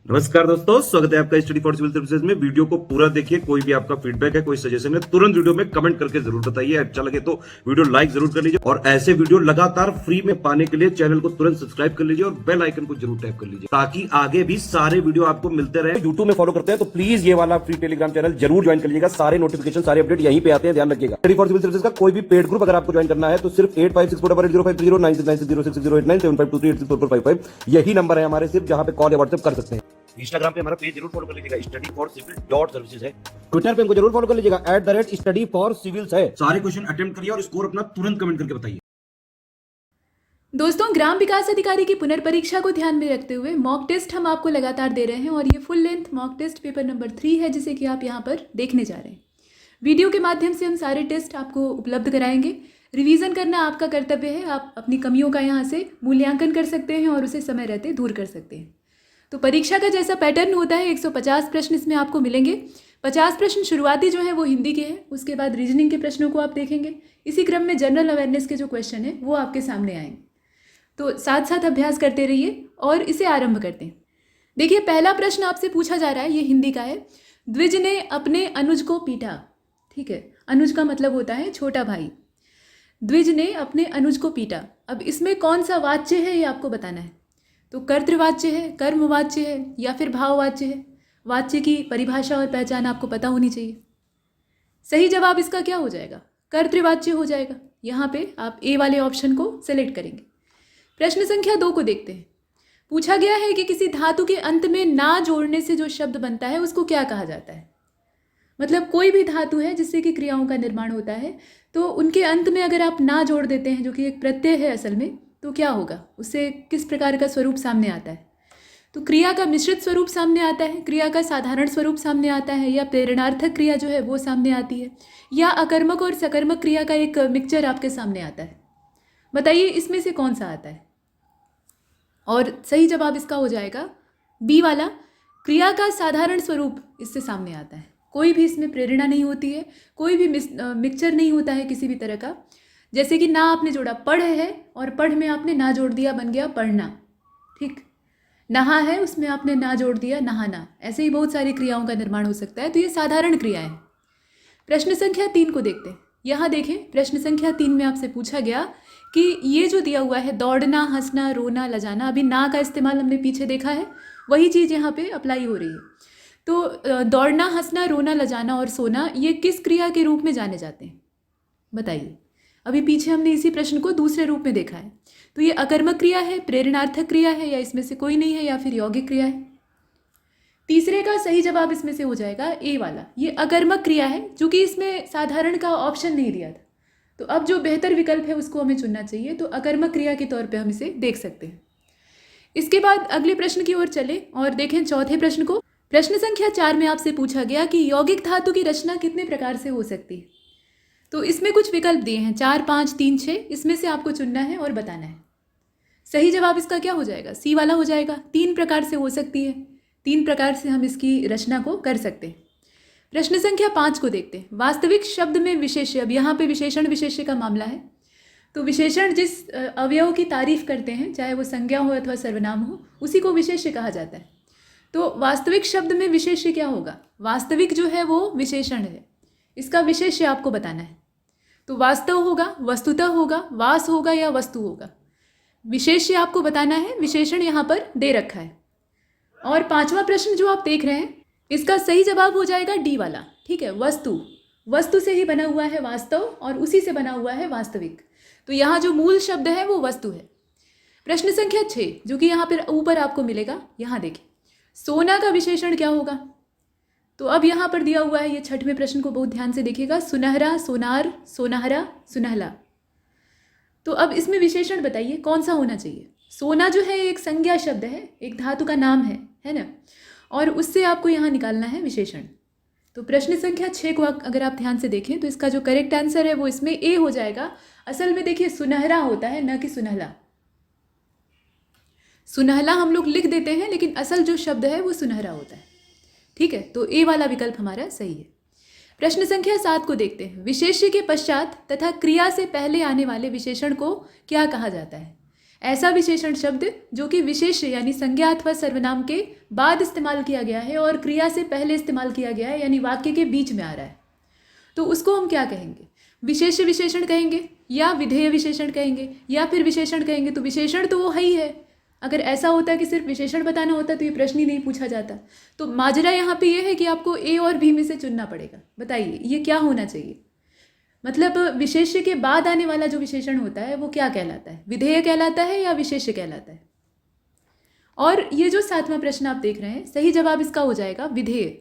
नमस्कार दोस्तों, स्वागत है आपका स्टडी फॉर सिविल सर्विसेज में। वीडियो को पूरा देखिए। कोई भी आपका फीडबैक है, कोई सजेशन है, तुरंत वीडियो में कमेंट करके जरूर बताइए। अच्छा लगे तो वीडियो लाइक जरूर कर लीजिए और ऐसे वीडियो लगातार फ्री में पाने के लिए चैनल को तुरंत सब्सक्राइब कर लीजिए और बेल आइकन को जरूर टैप कर लीजिए ताकि आगे भी सारे वीडियो आपको मिलते रहे। यूट्यूब में फॉलो करते हैं तो प्लीज ये वाला फ्री टेलीग्राम चैनल जरूर ज्वाइन कर लीजिएगा। सारे नोटिफिकेशन, सारे अपडेट यहीं पे आते हैं, ध्यान रखिएगा। स्टडी फॉर सिविल सर्विसेज का कोई भी पेड ग्रुप अगर आपको ज्वाइन करना है तो सिर्फ 856480530969608606089453864455 यही नंबर है हमारे, सिर्फ जहां पे कॉल या व्हाट्सएप कर सकते हैं। इंस्टाग्राम पे हमारा पेज जरूर फॉलो कर लीजिएगा, study for civil dot services है। ट्विटर पे हमको जरूर फॉलो कर लीजिएगा, @स्टडी फॉर सिविल्स है। सारे क्वेश्चन अटेम्प्ट करिए और स्कोर अपना तुरंत कमेंट करके बताइए। दोस्तों, ग्राम विकास अधिकारी की पुनर्परीक्षा को ध्यान में रखते हुए मॉक टेस्ट हम आपको लगातार दे रहे हैं और ये full length mock test paper number 3 है जिसे कि आप यहाँ पर देखने जा रहे हैं। वीडियो के माध्यम से हम सारे टेस्ट आपको उपलब्ध कराएंगे। रिवीजन करना आपका कर्तव्य है। आप अपनी कमियों का यहाँ से मूल्यांकन कर सकते हैं और उसे समय रहते दूर कर सकते हैं। तो परीक्षा का जैसा पैटर्न होता है, 150 प्रश्न इसमें आपको मिलेंगे। 50 प्रश्न शुरुआती जो है वो हिंदी के हैं, उसके बाद रीजनिंग के प्रश्नों को आप देखेंगे। इसी क्रम में जनरल अवेयरनेस के जो क्वेश्चन हैं वो आपके सामने आएंगे। तो साथ साथ अभ्यास करते रहिए और इसे आरंभ करते हैं। देखिए, पहला प्रश्न आपसे पूछा जा रहा है, ये हिंदी का है। द्विज ने अपने अनुज को पीटा। ठीक है, अनुज का मतलब होता है छोटा भाई। द्विज ने अपने अनुज को पीटा। अब इसमें कौन सा वाच्य है ये आपको बताना है। तो कर्तृवाच्य है, कर्मवाच्य है या फिर भाववाच्य है। वाच्य की परिभाषा और पहचान आपको पता होनी चाहिए। सही जवाब इसका क्या हो जाएगा? कर्तृवाच्य हो जाएगा। यहाँ पे आप ए वाले ऑप्शन को सेलेक्ट करेंगे। प्रश्न संख्या 2 को देखते हैं। पूछा गया है कि किसी धातु के अंत में ना जोड़ने से जो शब्द बनता है उसको क्या कहा जाता है। मतलब कोई भी धातु है जिससे कि क्रियाओं का निर्माण होता है, तो उनके अंत में अगर आप ना जोड़ देते हैं, जो कि एक प्रत्यय है असल में, तो क्या होगा, उससे किस प्रकार का स्वरूप सामने आता है। तो क्रिया का मिश्रित स्वरूप सामने आता है, क्रिया का साधारण स्वरूप सामने आता है, या प्रेरणार्थक क्रिया जो है वो सामने आती है, या अकर्मक और सकर्मक क्रिया का एक मिक्सचर आपके सामने आता है। बताइए इसमें से कौन सा आता है। और सही जवाब इसका हो जाएगा बी वाला, क्रिया का साधारण स्वरूप इससे सामने आता है। कोई भी इसमें प्रेरणा नहीं होती है, कोई भी मिक्सचर नहीं होता है किसी भी तरह का। जैसे कि ना आपने जोड़ा, पढ़ है और पढ़ में आपने ना जोड़ दिया, बन गया पढ़ना। ठीक, नहा है, उसमें आपने ना जोड़ दिया नहाना। ऐसे ही बहुत सारी क्रियाओं का निर्माण हो सकता है। तो ये साधारण क्रिया है। प्रश्न संख्या 3 को देखते हैं। यहाँ देखें, प्रश्न संख्या 3 में आपसे पूछा गया कि ये जो दिया हुआ है दौड़ना, हंसना, रोना, लजाना, अभी ना का इस्तेमाल हमने पीछे देखा है, वही चीज़ यहाँ पे अप्लाई हो रही है। तो दौड़ना, हंसना, रोना, लजाना और सोना ये किस क्रिया के रूप में जाने जाते हैं, बताइए। अभी पीछे हमने इसी प्रश्न को दूसरे रूप में देखा है। तो ये अकर्मक क्रिया है, प्रेरणार्थक क्रिया है, या इसमें से कोई नहीं है, या फिर यौगिक क्रिया है। तीसरे का सही जवाब इसमें से हो जाएगा ए वाला, ये अकर्मक क्रिया है, चूंकि इसमें साधारण का ऑप्शन नहीं दिया था। तो अब जो बेहतर विकल्प है उसको हमें चुनना चाहिए। तो अकर्मक क्रिया के तौर पे हम इसे देख सकते हैं। इसके बाद अगले प्रश्न की ओर चले और देखें चौथे प्रश्न को। प्रश्न संख्या 4 में आपसे पूछा गया कि यौगिक धातु की रचना कितने प्रकार से हो सकती है। तो इसमें कुछ विकल्प दिए हैं, 4, 5, 3, 6। इसमें से आपको चुनना है और बताना है। सही जवाब इसका क्या हो जाएगा? सी वाला हो जाएगा। 3 प्रकार से हो सकती है, 3 प्रकार से हम इसकी रचना को कर सकते हैं। प्रश्न संख्या 5 को देखते हैं। वास्तविक शब्द में विशेष्य, अब यहाँ पे विशेषण विशेष्य का मामला है। तो विशेषण जिस अवयव की तारीफ करते हैं, चाहे वो संज्ञा हो अथवा सर्वनाम हो, उसी को विशेष्य कहा जाता है। तो वास्तविक शब्द में विशेष्य क्या होगा? वास्तविक जो है वो विशेषण है, इसका विशेष्य आपको बताना है। तो वास्तव होगा, वस्तुतः होगा, वास होगा, या वस्तु होगा। विशेष्य आपको बताना है, विशेषण यहाँ पर दे रखा है। और 5वां प्रश्न जो आप देख रहे हैं, इसका सही जवाब हो जाएगा डी वाला। ठीक है, वस्तु, वस्तु से ही बना हुआ है वास्तव और उसी से बना हुआ है वास्तविक। तो यहाँ जो मूल शब्द है वो वस्तु है। प्रश्न संख्या 6 जो कि यहाँ पर ऊपर आपको मिलेगा, यहाँ देखिए, सोना का विशेषण क्या होगा। तो अब यहाँ पर दिया हुआ है, ये 6वें प्रश्न को बहुत ध्यान से देखिएगा, सुनहरा, सोनार, सोनाहरा, सुनहला। तो अब इसमें विशेषण बताइए कौन सा होना चाहिए। सोना जो है एक संज्ञा शब्द है, एक धातु का नाम है ना, और उससे आपको यहाँ निकालना है विशेषण। तो प्रश्न संख्या 6 को अगर आप ध्यान से देखें तो इसका जो करेक्ट आंसर है वो इसमें ए हो जाएगा। असल में देखिए सुनहरा होता है, न कि सुनहला। सुनहला हम लोग लिख देते हैं, लेकिन असल जो शब्द है वो सुनहरा होता है। ठीक है, तो ए वाला विकल्प हमारा सही है। प्रश्न संख्या 7 को देखते हैं। विशेष्य के पश्चात तथा क्रिया से पहले आने वाले विशेषण को क्या कहा जाता है। ऐसा विशेषण शब्द जो कि विशेष यानी संज्ञा अथवा सर्वनाम के बाद इस्तेमाल किया गया है और क्रिया से पहले इस्तेमाल किया गया है, यानी वाक्य के बीच में आ रहा है, तो उसको हम क्या कहेंगे? विशेष्य विशेषण कहेंगे या विधेय विशेषण कहेंगे या फिर विशेषण कहेंगे। तो विशेषण तो वो है ही है। अगर ऐसा होता कि सिर्फ विशेषण बताना होता तो ये प्रश्न ही नहीं पूछा जाता। तो माजरा यहाँ पे ये है कि आपको ए और बी में से चुनना पड़ेगा। बताइए ये क्या होना चाहिए? मतलब विशेष्य के बाद आने वाला जो विशेषण होता है वो क्या कहलाता है? विधेय कहलाता है या विशेष्य कहलाता है? और ये जो 7वां प्रश्न आप देख रहे हैं, सही जवाब इसका हो जाएगा विधेय।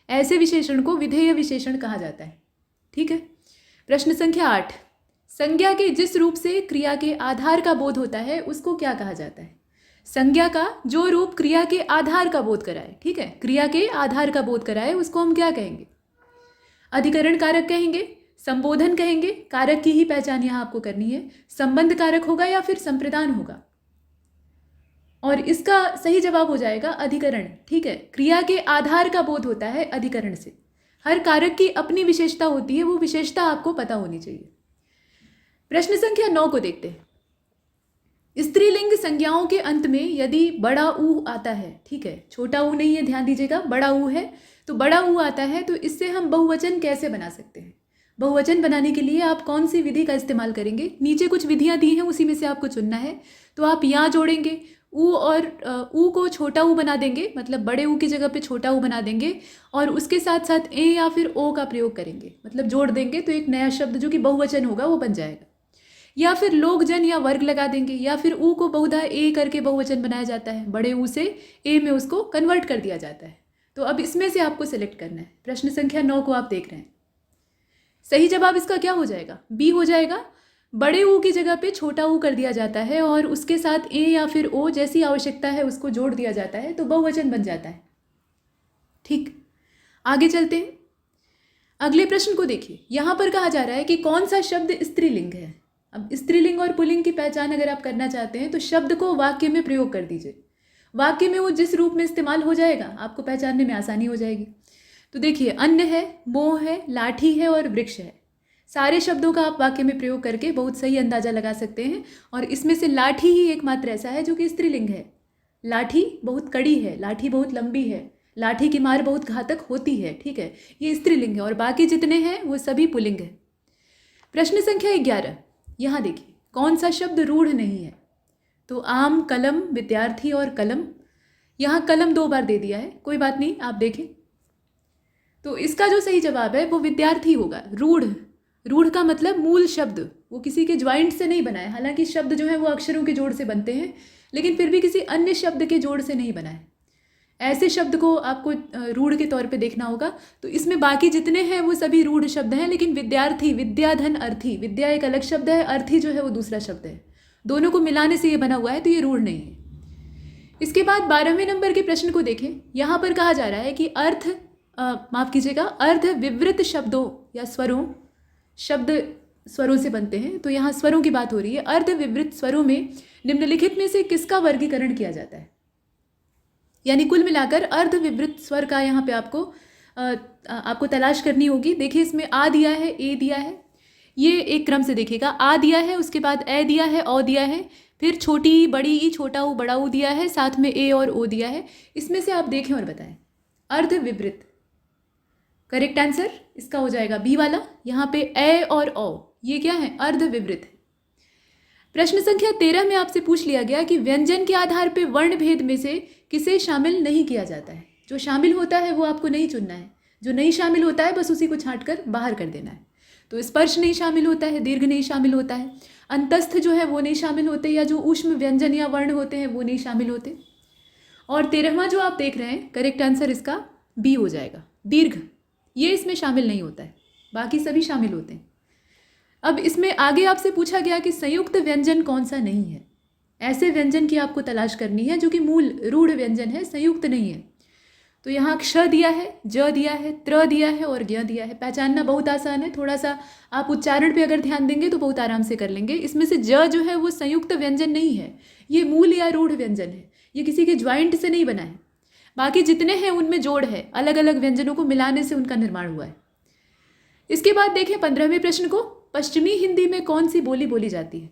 ऐसे विशेषण को विधेय विशेषण कहा जाता है। ठीक है। प्रश्न संख्या 8, संज्ञा के जिस रूप से क्रिया के आधार का बोध होता है उसको क्या कहा जाता है? संज्ञा का जो रूप क्रिया के आधार का बोध कराए, ठीक है, क्रिया के आधार का बोध कराए, उसको हम क्या कहेंगे? अधिकरण कारक कहेंगे, संबोधन कहेंगे, कारक की ही पहचान यहाँ आपको करनी है, संबंध कारक होगा या फिर संप्रदान होगा। और इसका सही जवाब हो जाएगा अधिकरण। ठीक है, क्रिया के आधार का बोध होता है अधिकरण से। हर कारक की अपनी विशेषता होती है, वो विशेषता आपको पता होनी चाहिए। प्रश्न संख्या 9 को देखते हैं। स्त्रीलिंग संज्ञाओं के अंत में यदि बड़ा ऊ आता है, ठीक है, छोटा ऊ नहीं है, ध्यान दीजिएगा, बड़ा ऊ है, तो बड़ा ऊ आता है, तो इससे हम बहुवचन कैसे बना सकते हैं? बहुवचन बनाने के लिए आप कौन सी विधि का इस्तेमाल करेंगे? नीचे कुछ विधियां दी हैं, उसी में से आपको चुनना है। तो आप यहाँ जोड़ेंगे ऊ और ऊ को छोटा ऊ बना देंगे, मतलब बड़े ऊ की जगह पे छोटा ऊ बना देंगे, और उसके साथ साथ ए या फिर ओ का प्रयोग करेंगे, मतलब जोड़ देंगे, तो एक नया शब्द जो कि बहुवचन होगा वो बन जाएगा। या फिर लोग जन या वर्ग लगा देंगे, या फिर ऊ को बहुधा ए करके बहुवचन बनाया जाता है, बड़े ऊ से ए में उसको कन्वर्ट कर दिया जाता है। तो अब इसमें से आपको सेलेक्ट करना है। प्रश्न संख्या 9 को आप देख रहे हैं। सही जवाब इसका क्या हो जाएगा? बी हो जाएगा। बड़े ऊ की जगह पे छोटा ऊ कर दिया जाता है और उसके साथ ए या फिर ओ जैसी आवश्यकता है उसको जोड़ दिया जाता है, तो बहुवचन बन जाता है। ठीक, आगे चलते हैं। अगले प्रश्न को देखिए। यहाँ पर कहा जा रहा है कि कौन सा शब्द स्त्रीलिंग है। अब स्त्रीलिंग और पुल्लिंग की पहचान अगर आप करना चाहते हैं तो शब्द को वाक्य में प्रयोग कर दीजिए। वाक्य में वो जिस रूप में इस्तेमाल हो जाएगा आपको पहचानने में आसानी हो जाएगी। तो देखिए, अन्न है, मोह है, लाठी है और वृक्ष है। सारे शब्दों का आप वाक्य में प्रयोग करके बहुत सही अंदाजा लगा सकते हैं। और इसमें से लाठी ही एकमात्र ऐसा है जो कि स्त्रीलिंग है। लाठी बहुत कड़ी है, लाठी बहुत लंबी है, लाठी की मार बहुत घातक होती है, ठीक है, ये स्त्रीलिंग है। और बाकी जितने हैं वो सभी पुल्लिंग है। प्रश्न संख्या 11, यहाँ देखिए, कौन सा शब्द रूढ़ नहीं है? तो आम, कलम, विद्यार्थी और कलम। यहाँ कलम 2 बार दे दिया है, कोई बात नहीं, आप देखें। तो इसका जो सही जवाब है वो विद्यार्थी होगा। रूढ़, रूढ़ का मतलब मूल शब्द, वो किसी के ज्वाइंट से नहीं बना है। हालांकि शब्द जो है वो अक्षरों के जोड़ से बनते हैं, लेकिन फिर भी किसी अन्य शब्द के जोड़ से नहीं बना है। ऐसे शब्द को आपको रूढ़ के तौर पे देखना होगा। तो इसमें बाकी जितने हैं वो सभी रूढ़ शब्द हैं, लेकिन विद्यार्थी, विद्याधन, अर्थी, विद्या एक अलग शब्द है, अर्थी जो है वो दूसरा शब्द है। दोनों को मिलाने से ये बना हुआ है, तो ये रूढ़ नहीं है। इसके बाद 12वें नंबर के प्रश्न को देखें। यहाँ पर कहा जा रहा है कि माफ कीजिएगा, अर्ध विवृत शब्दों या स्वरों, शब्द स्वरों से बनते हैं, तो यहाँ स्वरों की बात हो रही है। अर्ध विवृत स्वरों में निम्नलिखित में से किसका वर्गीकरण किया जाता है? यानी कुल मिलाकर अर्ध विवृत स्वर का यहाँ पे आपको तलाश करनी होगी। देखिए, इसमें आ दिया है, ए दिया है, ये एक क्रम से देखिएगा। आ दिया है, उसके बाद ए दिया है, ओ दिया है, फिर छोटी ई, बड़ी ई, छोटा ऊ, बड़ा ऊ दिया है, साथ में ए और ओ दिया है। इसमें से आप देखें और बताएं। अर्ध विवृत, करेक्ट आंसर इसका हो जाएगा बी वाला। यहाँ पे ए और ओ ये क्या है? अर्ध विवृत है। प्रश्न संख्या 13 में आपसे पूछ लिया गया कि व्यंजन के आधार पर वर्ण भेद में से किसे शामिल नहीं किया जाता है। जो शामिल होता है वो आपको नहीं चुनना है, जो नहीं शामिल होता है बस उसी को छांट कर बाहर कर देना है। तो स्पर्श नहीं शामिल होता है, दीर्घ नहीं शामिल होता है, अंतस्थ जो है वो नहीं शामिल होते, या जो ऊष्म व्यंजन या वर्ण होते हैं वो नहीं शामिल होते। और 13वां जो आप देख रहे हैं, करेक्ट आंसर इसका बी हो जाएगा, दीर्घ। ये इसमें शामिल नहीं होता है, बाकी सभी शामिल होते हैं। अब इसमें आगे आपसे पूछा गया कि संयुक्त व्यंजन कौन सा नहीं है। ऐसे व्यंजन की आपको तलाश करनी है जो कि मूल रूढ़ व्यंजन है, संयुक्त नहीं है। तो यहाँ क्ष दिया है, ज दिया है, त्र दिया है और ज्ञ दिया है। पहचानना बहुत आसान है, थोड़ा सा आप उच्चारण पे अगर ध्यान देंगे तो बहुत आराम से कर लेंगे। इसमें से ज जो है वो संयुक्त व्यंजन नहीं है, ये मूल या रूढ़ व्यंजन है, ये किसी के ज्वाइंट से नहीं बना है। बाकी जितने हैं उनमें जोड़ है, अलग अलग व्यंजनों को मिलाने से उनका निर्माण हुआ है। इसके बाद देखें 15वें प्रश्न को, पश्चिमी हिंदी में कौन सी बोली बोली जाती है?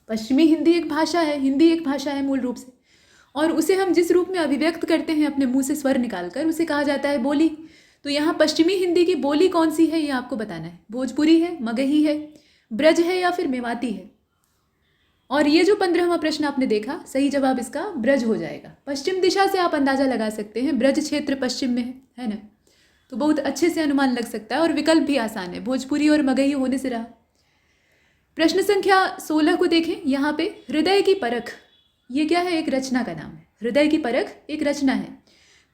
पश्चिमी हिंदी एक भाषा है, हिंदी एक भाषा है मूल रूप से, और उसे हम जिस रूप में अभिव्यक्त करते हैं अपने मुंह से स्वर निकालकर, उसे कहा जाता है बोली। तो यहाँ पश्चिमी हिंदी की बोली कौन सी है ये आपको बताना है। भोजपुरी है, मगही है, ब्रज है या फिर मेवाती है। और ये जो 15वां प्रश्न आपने देखा, सही जवाब इसका ब्रज हो जाएगा। पश्चिम दिशा से आप अंदाजा लगा सकते हैं, ब्रज क्षेत्र पश्चिम में है ना, तो बहुत अच्छे से अनुमान लग सकता है। और विकल्प भी आसान है, भोजपुरी और मगही होने से रहा। प्रश्न संख्या 16 को देखें। यहाँ पे हृदय की परख, ये क्या है? एक रचना का नाम है। हृदय की परख एक रचना है।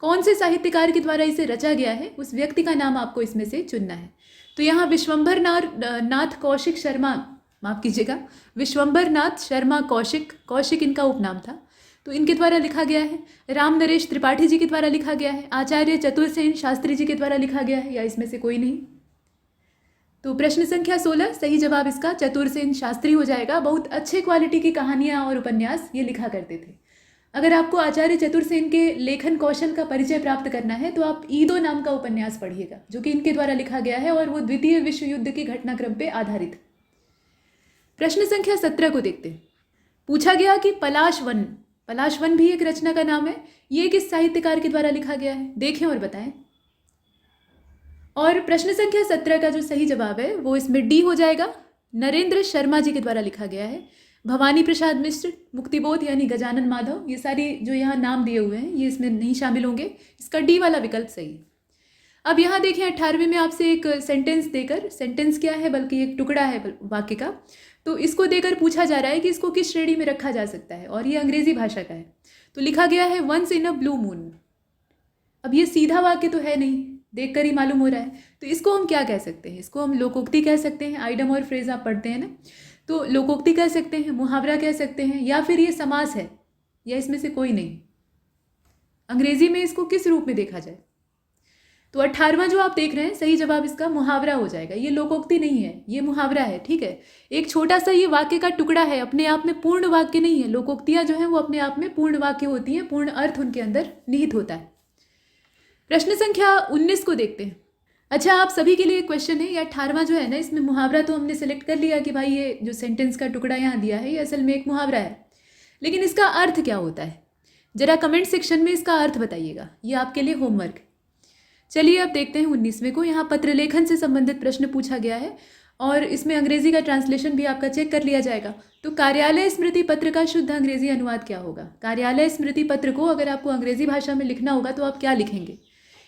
कौन से साहित्यकार के द्वारा इसे रचा गया है, उस व्यक्ति का नाम आपको इसमें से चुनना है। तो यहाँ विश्वंभर नाथ कौशिक शर्मा, माफ कीजिएगा, विश्वंभर नाथ शर्मा कौशिक, कौशिक इनका उपनाम था, तो इनके द्वारा लिखा गया है। राम नरेश त्रिपाठी जी के द्वारा लिखा गया है। आचार्य चतुर्सेन शास्त्री जी के द्वारा लिखा गया है, या इसमें से कोई नहीं। तो प्रश्न संख्या 16, सही जवाब इसका चतुर्सेन शास्त्री हो जाएगा। बहुत अच्छे क्वालिटी की कहानियाँ और उपन्यास ये लिखा करते थे। अगर आपको आचार्य चतुर्सेन के लेखन कौशल का परिचय प्राप्त करना है तो आप ईदो नाम का उपन्यास पढ़िएगा, जो कि इनके द्वारा लिखा गया है और वो द्वितीय विश्व युद्ध के घटनाक्रम पर आधारित। प्रश्न संख्या 17 को देखते हैं। पूछा गया कि पलाश वन, पलाश वन भी एक रचना का नाम है, ये किस साहित्यकार के द्वारा लिखा गया है, देखें और बताएं। और प्रश्न संख्या 17 का जो सही जवाब है वो इसमें डी हो जाएगा। नरेंद्र शर्मा जी के द्वारा लिखा गया है। भवानी प्रसाद मिश्र, मुक्तिबोध यानी गजानन माधव, ये सारी जो यहाँ नाम दिए हुए हैं ये इसमें नहीं शामिल होंगे। इसका डी वाला विकल्प सही है। अब यहाँ देखिए 18वें में आपसे एक सेंटेंस देकर, सेंटेंस क्या है बल्कि एक टुकड़ा है वाक्य का, तो इसको देकर पूछा जा रहा है कि इसको किस श्रेणी में रखा जा सकता है, और ये अंग्रेजी भाषा का है। तो लिखा गया है once in a blue moon. अब ये सीधा वाक्य तो है नहीं, देखकर ही मालूम हो रहा है, तो इसको हम क्या कह सकते हैं? इसको हम लोकोक्ति कह सकते हैं। आइडम और फ्रेज आप पढ़ते हैं ना, तो लोकोक्ति कह सकते हैं, मुहावरा कह सकते हैं, या फिर ये समास है, या इसमें से कोई नहीं। अंग्रेजी में इसको किस रूप में देखा जाए? तो 18वां जो आप देख रहे हैं, सही जवाब इसका मुहावरा हो जाएगा। ये लोकोक्ति नहीं है, ये मुहावरा है, ठीक है। एक छोटा सा ये वाक्य का टुकड़ा है, अपने आप में पूर्ण वाक्य नहीं है। लोकोक्तियां जो हैं वो अपने आप में पूर्ण वाक्य होती हैं, पूर्ण अर्थ उनके अंदर निहित होता है। प्रश्न संख्या 19 को देखते हैं। अच्छा, आप सभी के लिए एक क्वेश्चन है। ये 18वां जो है ना, इसमें मुहावरा तो हमने सेलेक्ट कर लिया कि भाई ये जो सेंटेंस का टुकड़ा यहाँ दिया है ये असल में एक मुहावरा है, लेकिन इसका अर्थ क्या होता है? जरा कमेंट सेक्शन में इसका अर्थ बताइएगा, ये आपके लिए होमवर्क। चलिए अब देखते हैं 19वें को। यहाँ पत्र लेखन से संबंधित प्रश्न पूछा गया है और इसमें अंग्रेजी का ट्रांसलेशन भी आपका चेक कर लिया जाएगा। तो कार्यालय स्मृति पत्र का शुद्ध अंग्रेजी अनुवाद क्या होगा? कार्यालय स्मृति पत्र को अगर आपको अंग्रेजी भाषा में लिखना होगा तो आप क्या लिखेंगे?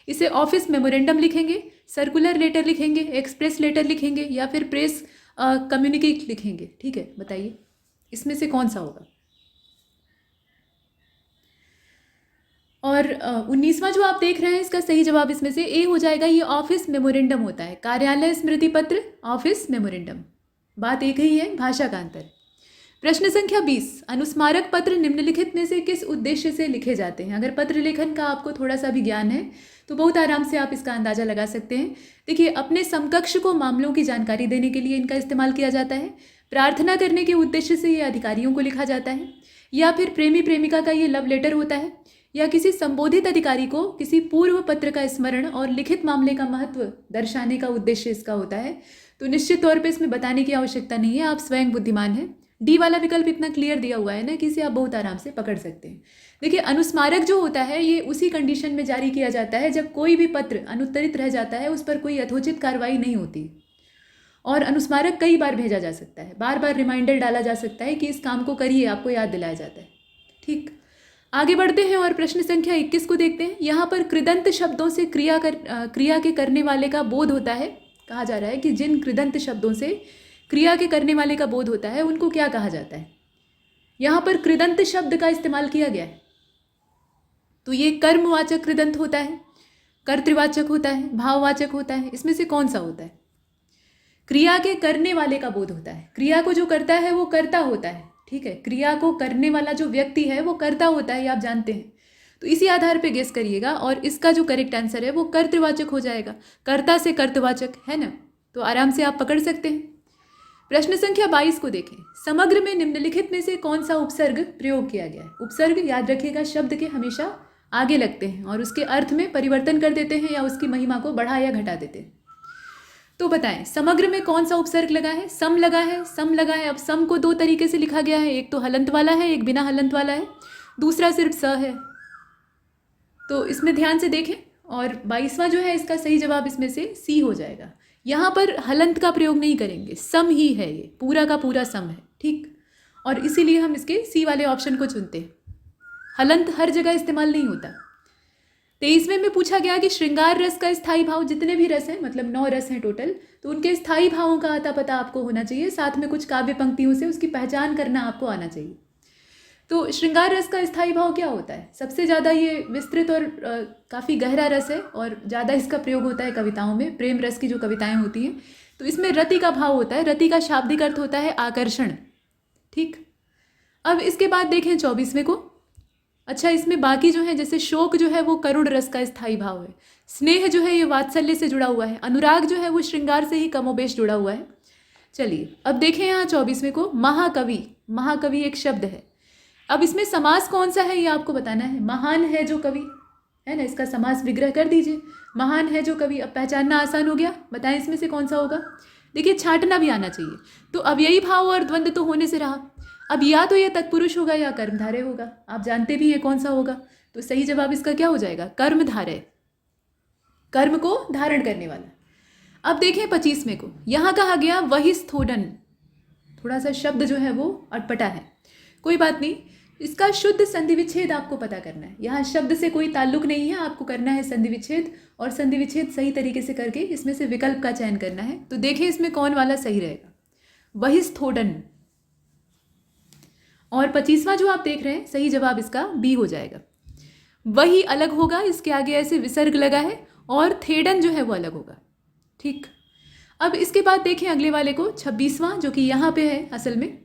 इसे ऑफिस मेमोरेंडम लिखेंगे, सर्कुलर लेटर लिखेंगे, एक्सप्रेस लेटर लिखेंगे, या फिर प्रेस कम्युनिके लिखेंगे? ठीक है, बताइए इसमें से कौन सा होगा। और 19वां जो आप देख रहे हैं, इसका सही जवाब इसमें से ए हो जाएगा। ये ऑफिस मेमोरेंडम होता है। कार्यालय स्मृति पत्र, ऑफिस मेमोरेंडम, बात एक ही है, भाषा का अंतर। प्रश्न संख्या 20, अनुस्मारक पत्र निम्नलिखित में से किस उद्देश्य से लिखे जाते हैं? अगर पत्र लेखन का आपको थोड़ा सा भी ज्ञान है तो बहुत आराम से आप इसका अंदाजा लगा सकते हैं। देखिए, अपने समकक्ष को मामलों की जानकारी देने के लिए इनका इस्तेमाल किया जाता है। प्रार्थना करने के उद्देश्य से ये अधिकारियों को लिखा जाता है, या फिर प्रेमी प्रेमिका का ये लव लेटर होता है, या किसी संबोधित अधिकारी को किसी पूर्व पत्र का स्मरण और लिखित मामले का महत्व दर्शाने का उद्देश्य इसका होता है। तो निश्चित तौर पे इसमें बताने की आवश्यकता नहीं है, आप स्वयं बुद्धिमान हैं। डी वाला विकल्प इतना क्लियर दिया हुआ है ना कि इसे आप बहुत आराम से पकड़ सकते हैं। देखिए, अनुस्मारक जो होता है ये उसी कंडीशन में जारी किया जाता है जब कोई भी पत्र अनुत्तरित रह जाता है, उस पर कोई यथोचित कार्रवाई नहीं होती, और अनुस्मारक कई बार भेजा जा सकता है, बार बार रिमाइंडर डाला जा सकता है कि इस काम को करिए, आपको याद दिलाया जाता है। ठीक, आगे बढ़ते हैं और प्रश्न संख्या 21 को देखते हैं। यहाँ पर कृदंत शब्दों से क्रिया के करने वाले का बोध होता है। कहा जा रहा है कि जिन कृदंत शब्दों से क्रिया के करने वाले का बोध होता है उनको क्या कहा जाता है? यहाँ पर कृदंत शब्द का इस्तेमाल किया गया है, तो ये कर्मवाचक कृदंत होता है, कर्तृवाचक होता है, भाववाचक होता है, इसमें से कौन सा होता है? क्रिया के करने वाले का बोध होता है। क्रिया को जो करता है वो कर्ता होता है, ठीक है। क्रिया को करने वाला जो व्यक्ति है वो कर्ता होता है, ये आप जानते हैं। तो इसी आधार पे गेस करिएगा, और इसका जो करेक्ट आंसर है वो कर्तृवाचक हो जाएगा। कर्ता से कर्तवाचक, है ना, तो आराम से आप पकड़ सकते हैं। प्रश्न संख्या 22 को देखें। समग्र में निम्नलिखित में से कौन सा उपसर्ग प्रयोग किया गया है? उपसर्ग याद रखिएगा शब्द के हमेशा आगे लगते हैं और उसके अर्थ में परिवर्तन कर देते हैं या उसकी महिमा को बढ़ा या घटा देते हैं। तो बताएं समग्र में कौन सा उपसर्ग लगा है? सम लगा है, सम लगा है। अब सम को दो तरीके से लिखा गया है, एक तो हलंत वाला है, एक बिना हलंत वाला है, दूसरा सिर्फ स है। तो इसमें ध्यान से देखें और 22वां जो है इसका सही जवाब इसमें से सी हो जाएगा। यहाँ पर हलंत का प्रयोग नहीं करेंगे, सम ही है, ये पूरा का पूरा सम है, ठीक। और इसीलिए हम इसके सी वाले ऑप्शन को चुनते हैं। हलंत हर जगह इस्तेमाल नहीं होता। 23वें में पूछा गया कि श्रृंगार रस का स्थायी भाव, जितने भी रस हैं मतलब 9 रस हैं टोटल, तो उनके स्थायी भावों का अता पता आपको होना चाहिए, साथ में कुछ काव्य पंक्तियों से उसकी पहचान करना आपको आना चाहिए। तो श्रृंगार रस का स्थायी भाव क्या होता है? सबसे ज़्यादा ये विस्तृत और काफ़ी गहरा रस है और ज़्यादा इसका प्रयोग होता है कविताओं में, प्रेम रस की जो कविताएं होती हैं तो इसमें रति का भाव होता है। रति का शाब्दिक अर्थ होता है आकर्षण, ठीक। अब इसके बाद देखें 24वें को। अच्छा, इसमें बाकी जो है जैसे शोक जो है वो करुण रस का स्थायी भाव है, स्नेह जो है ये वात्सल्य से जुड़ा हुआ है, अनुराग जो है वो श्रृंगार से ही कमोबेश जुड़ा हुआ है। चलिए अब देखें यहाँ 24वें को। महाकवि, महाकवि एक शब्द है। अब इसमें समास कौन सा है ये आपको बताना है। महान है जो कवि है ना, इसका समास विग्रह कर दीजिए। महान है जो कवि, अब पहचानना आसान हो गया। बताएं इसमें से कौन सा होगा। देखिए छांटना भी आना चाहिए। तो अब यही भाव और द्वंद्व तो होने से रहा। अब या तो ये तत्पुरुष होगा या कर्मधारय होगा, आप जानते भी हैं कौन सा होगा। तो सही जवाब इसका क्या हो जाएगा? कर्मधारय, कर्म को धारण करने वाला। अब देखें 25वें को। यहाँ कहा गया वही स्थोडन, थोड़ा सा शब्द जो है वो अटपटा है, कोई बात नहीं। इसका शुद्ध संधि विच्छेद आपको पता करना है। यहाँ शब्द से कोई ताल्लुक नहीं है, आपको करना है संधि विच्छेद, और संधि विच्छेद सही तरीके से करके इसमें से विकल्प का चयन करना है। तो देखें इसमें कौन वाला सही रहेगा। वही स्थोडन। और 25वां जो आप देख रहे हैं सही जवाब इसका बी हो जाएगा। वही अलग होगा, इसके आगे ऐसे विसर्ग लगा है, और थेडन जो है वो अलग होगा, ठीक। अब इसके बाद देखें अगले वाले को 26वां, जो कि यहाँ पे है असल में।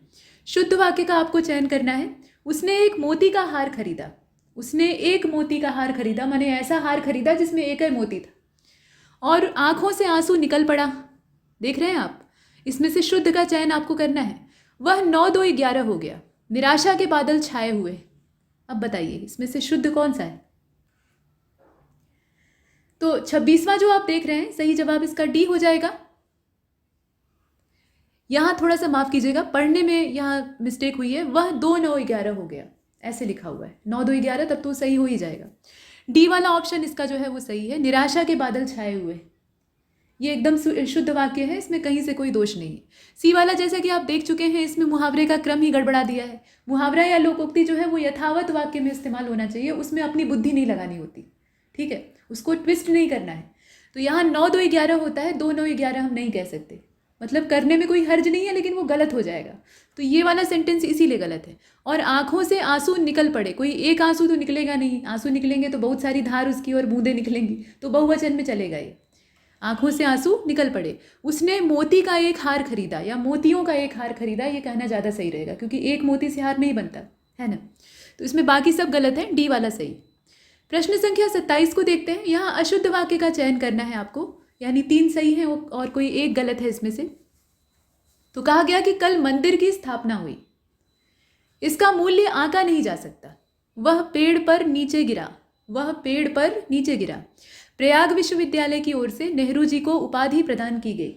शुद्ध वाक्य का आपको चयन करना है। उसने एक मोती का हार खरीदा, उसने एक मोती का हार खरीदा, माने ऐसा हार खरीदा जिसमें एक ही मोती था, और आंखों से आंसू निकल पड़ा। देख रहे हैं आप, इसमें से शुद्ध का चयन आपको करना है। वह 9 2 11 हो गया, निराशा के बादल छाए हुए। अब बताइए इसमें से शुद्ध कौन सा है। तो 26वां जो आप देख रहे हैं सही जवाब इसका डी हो जाएगा। यहाँ थोड़ा सा माफ़ कीजिएगा, पढ़ने में यहाँ मिस्टेक हुई है। वह 2 9 11 हो गया, ऐसे लिखा हुआ है 9 2 11, तब तो सही हो ही जाएगा। डी वाला ऑप्शन इसका जो है वो सही है, निराशा के बादल छाए हुए। ये एकदम शुद्ध वाक्य है, इसमें कहीं से कोई दोष नहीं है। सी वाला जैसा कि आप देख चुके हैं, इसमें मुहावरे का क्रम ही गड़बड़ा दिया है। मुहावरा या लोकोक्ति जो है वो यथावत वाक्य में इस्तेमाल होना चाहिए, उसमें अपनी बुद्धि नहीं लगानी होती, ठीक है, उसको ट्विस्ट नहीं करना है। तो यहाँ 9 2 11 होता है, 2 9 11 हम नहीं कह सकते, मतलब करने में कोई हर्ज नहीं है, लेकिन वो गलत हो जाएगा। तो ये वाला सेंटेंस इसीलिए गलत है। और आंखों से आंसू निकल पड़े, कोई एक आंसू तो निकलेगा नहीं, आंसू निकलेंगे तो बहुत सारी धार उसकी और बूंदें निकलेंगी, तो बहुवचन में चलेगा ये। आंखों से आंसू निकल पड़े। उसने मोती का एक हार खरीदा या मोतियों का एक हार खरीदा, ये कहना ज़्यादा सही रहेगा, क्योंकि एक मोती से हार नहीं बनता है ना। तो इसमें बाकी सब गलत है, डी वाला सही। प्रश्न संख्या 27 को देखते हैं। यहाँ अशुद्ध वाक्य का चयन करना है आपको, यानी 3 सही हैं और कोई एक गलत है इसमें से। तो कहा गया कि कल मंदिर की स्थापना हुई, इसका मूल्य आंका नहीं जा सकता। वह पेड़ पर नीचे गिरा, वह पेड़ पर नीचे गिरा। प्रयाग विश्वविद्यालय की ओर से नेहरू जी को उपाधि प्रदान की गई।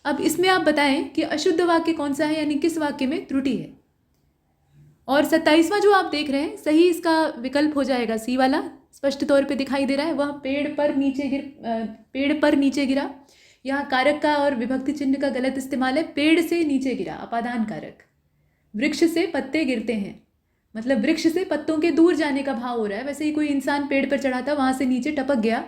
अब इसमें आप बताएं कि अशुद्ध वाक्य कौन सा है, यानी किस वाक्य में त्रुटि है। और 27वां जो आप देख रहे हैं सही इसका विकल्प हो जाएगा सी वाला, स्पष्ट तौर पे दिखाई दे रहा है। वह पेड़ पर नीचे गिरा। यहाँ कारक का और विभक्ति चिन्ह का गलत इस्तेमाल है। पेड़ से नीचे गिरा, अपादान कारक। वृक्ष से पत्ते गिरते हैं, मतलब वृक्ष से पत्तों के दूर जाने का भाव हो रहा है। वैसे ही कोई इंसान पेड़ पर चढ़ा था, वहाँ से नीचे टपक गया,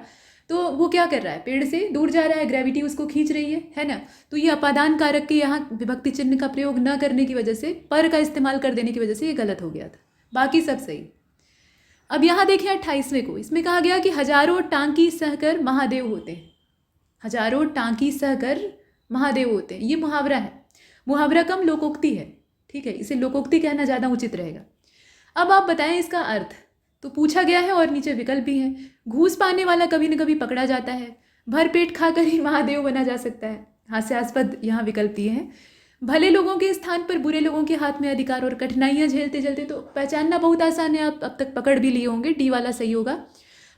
तो वो क्या कर रहा है, पेड़ से दूर जा रहा है, ग्रेविटी उसको खींच रही है ना। तो ये अपादान कारक के यहाँ विभक्ति चिन्ह का प्रयोग न करने की वजह से, पर का इस्तेमाल कर देने की वजह से ये गलत हो गया था, बाकी सब सही। अब यहाँ देखिए 28वें को। इसमें कहा गया कि हजारों टांकी सहकर महादेव होते हैं। हजारों टांकी सहकर महादेव होते हैं, ये मुहावरा है। मुहावरा कम लोकोक्ति है, ठीक है, इसे लोकोक्ति कहना ज़्यादा उचित रहेगा। अब आप बताएं इसका अर्थ। तो पूछा गया है और नीचे विकल्प भी हैं। घूस पाने वाला कभी न कभी पकड़ा जाता है। भर पेट खाकर ही महादेव बना जा सकता है। हास्यास्पद यहाँ विकल्प दिए हैं। भले लोगों के स्थान पर बुरे लोगों के हाथ में अधिकार और कठिनाइयाँ झेलते झेलते, तो पहचानना बहुत आसान है, आप अब तक पकड़ भी लिए होंगे, डी वाला सही होगा।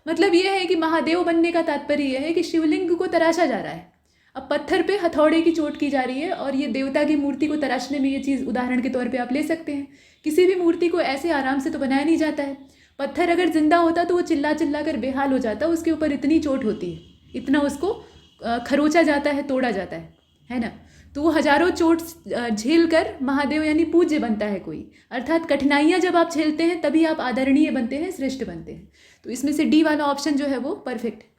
मतलब ये है कि महादेव बनने का तात्पर्य यह है कि शिवलिंग को तराशा जा रहा है। अब पत्थर पे हथौड़े की चोट की जा रही है और ये देवता की मूर्ति को तराशने में ये चीज़ उदाहरण के तौर पे आप ले सकते हैं। किसी भी मूर्ति को ऐसे आराम से तो बनाया नहीं जाता है। पत्थर अगर जिंदा होता तो वो चिल्ला चिल्ला कर बेहाल हो जाता, उसके ऊपर इतनी चोट होती है, इतना उसको खरोचा जाता है, तोड़ा जाता है ना। तो वो हजारों चोट झेल कर महादेव यानी पूज्य बनता है कोई, अर्थात कठिनाइयाँ जब आप झेलते हैं तभी आप आदरणीय बनते हैं, श्रेष्ठ बनते हैं। तो इसमें से डी वाला ऑप्शन जो है वो परफेक्ट है।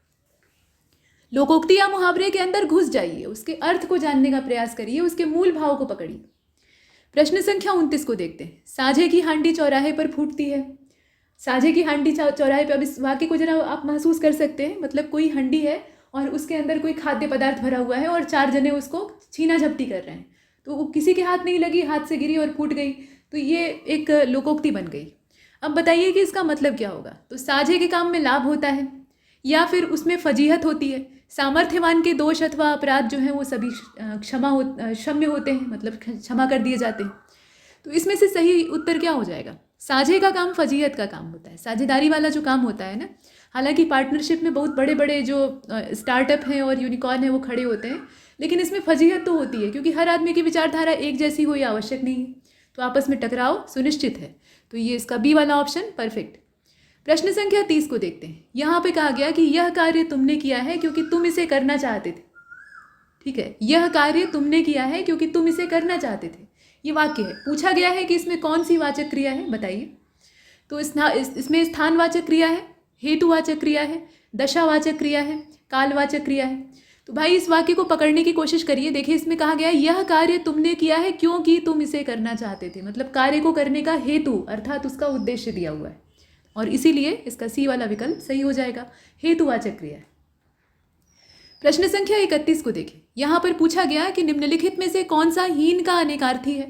लोकोक्ति या मुहावरे के अंदर घुस जाइए, उसके अर्थ को जानने का प्रयास करिए, उसके मूल भाव को पकड़िए। प्रश्न संख्या 29 को देखते हैं। साझे की हांडी चौराहे पर फूटती है। साझे की हांडी चौराहे पर, अब इस वाक्य को जरा आप महसूस कर सकते हैं। मतलब कोई हांडी है और उसके अंदर कोई खाद्य पदार्थ भरा हुआ है और 4 जने उसको छीना झपटी कर रहे हैं, तो वो किसी के हाथ नहीं लगी, हाथ से गिरी और फूट गई, तो ये एक लोकोक्ति बन गई। अब बताइए कि इसका मतलब क्या होगा। तो साझे के काम में लाभ होता है या फिर उसमें फजीहत होती है। सामर्थ्यवान के दोष अथवा अपराध जो हैं वो सभी क्षम्य होते हैं, मतलब क्षमा कर दिए जाते हैं। तो इसमें से सही उत्तर क्या हो जाएगा। साझे का काम फजीहत का काम होता है, साझेदारी वाला जो काम होता है ना। हालांकि पार्टनरशिप में बहुत बड़े बड़े जो स्टार्टअप हैं और यूनिकॉर्न हैं वो खड़े होते हैं, लेकिन इसमें फजीहत तो होती है क्योंकि हर आदमी की विचारधारा एक जैसी हो ये आवश्यक नहीं है, तो आपस में टकराव सुनिश्चित है। तो ये इसका बी वाला ऑप्शन परफेक्ट। प्रश्न संख्या 30 को देखते हैं। यहाँ पे कहा गया कि यह कार्य तुमने किया है क्योंकि तुम इसे करना चाहते थे। ठीक है, यह कार्य तुमने किया है क्योंकि तुम इसे करना चाहते थे, ये वाक्य है। पूछा गया है कि इसमें कौन सी वाचक क्रिया है, बताइए। तो इसमें स्थानवाचक क्रिया है, हेतुवाचक क्रिया है, दशावाचक क्रिया है, कालवाचक क्रिया है। तो भाई इस वाक्य को पकड़ने की कोशिश करिए। देखिए इसमें कहा गया है यह कार्य तुमने किया है क्योंकि तुम इसे करना चाहते थे, मतलब कार्य को करने का हेतु अर्थात उसका उद्देश्य दिया हुआ है, और इसीलिए इसका सी वाला विकल्प सही हो जाएगा, हेतुवाचक क्रिया है। प्रश्न संख्या 31 को देखें। यहाँ पर पूछा गया कि निम्नलिखित में से कौन सा हीन का अनेकार्थी है।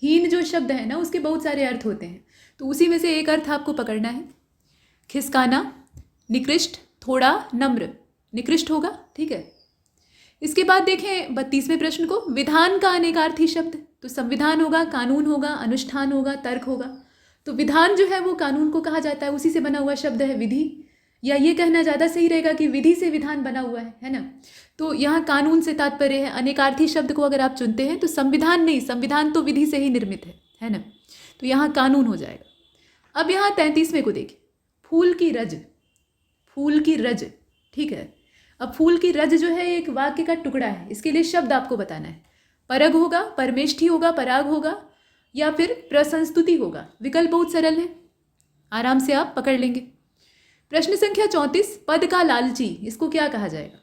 हीन जो शब्द है ना उसके बहुत सारे अर्थ होते हैं, तो उसी में से एक अर्थ आपको पकड़ना है। खिसकाना, निकृष्ट, थोड़ा, नम्र। निकृष्ट होगा, ठीक है। इसके बाद देखें 32वें प्रश्न को। विधान का अनेकार्थी शब्द, तो संविधान होगा, कानून होगा, अनुष्ठान होगा, तर्क होगा। तो विधान जो है वो कानून को कहा जाता है, उसी से बना हुआ शब्द है विधि, या ये कहना ज़्यादा सही रहेगा कि विधि से विधान बना हुआ है ना। तो यहाँ कानून से तात्पर्य है। अनेकार्थी शब्द को अगर आप चुनते हैं तो संविधान नहीं, संविधान तो विधि से ही निर्मित है ना। तो यहाँ कानून हो जाएगा। अब यहाँ 33वें को देखें। फूल की रज, फूल की रज, ठीक है। अब फूल की रज जो है एक वाक्य का टुकड़ा है, इसके लिए शब्द आपको बताना है। परग होगा, परमेष्ठी होगा, पराग होगा, या फिर प्रसंस्तुति होगा। विकल्प बहुत सरल है, आराम से आप पकड़ लेंगे। प्रश्न संख्या 34। पद का लालची, इसको क्या कहा जाएगा।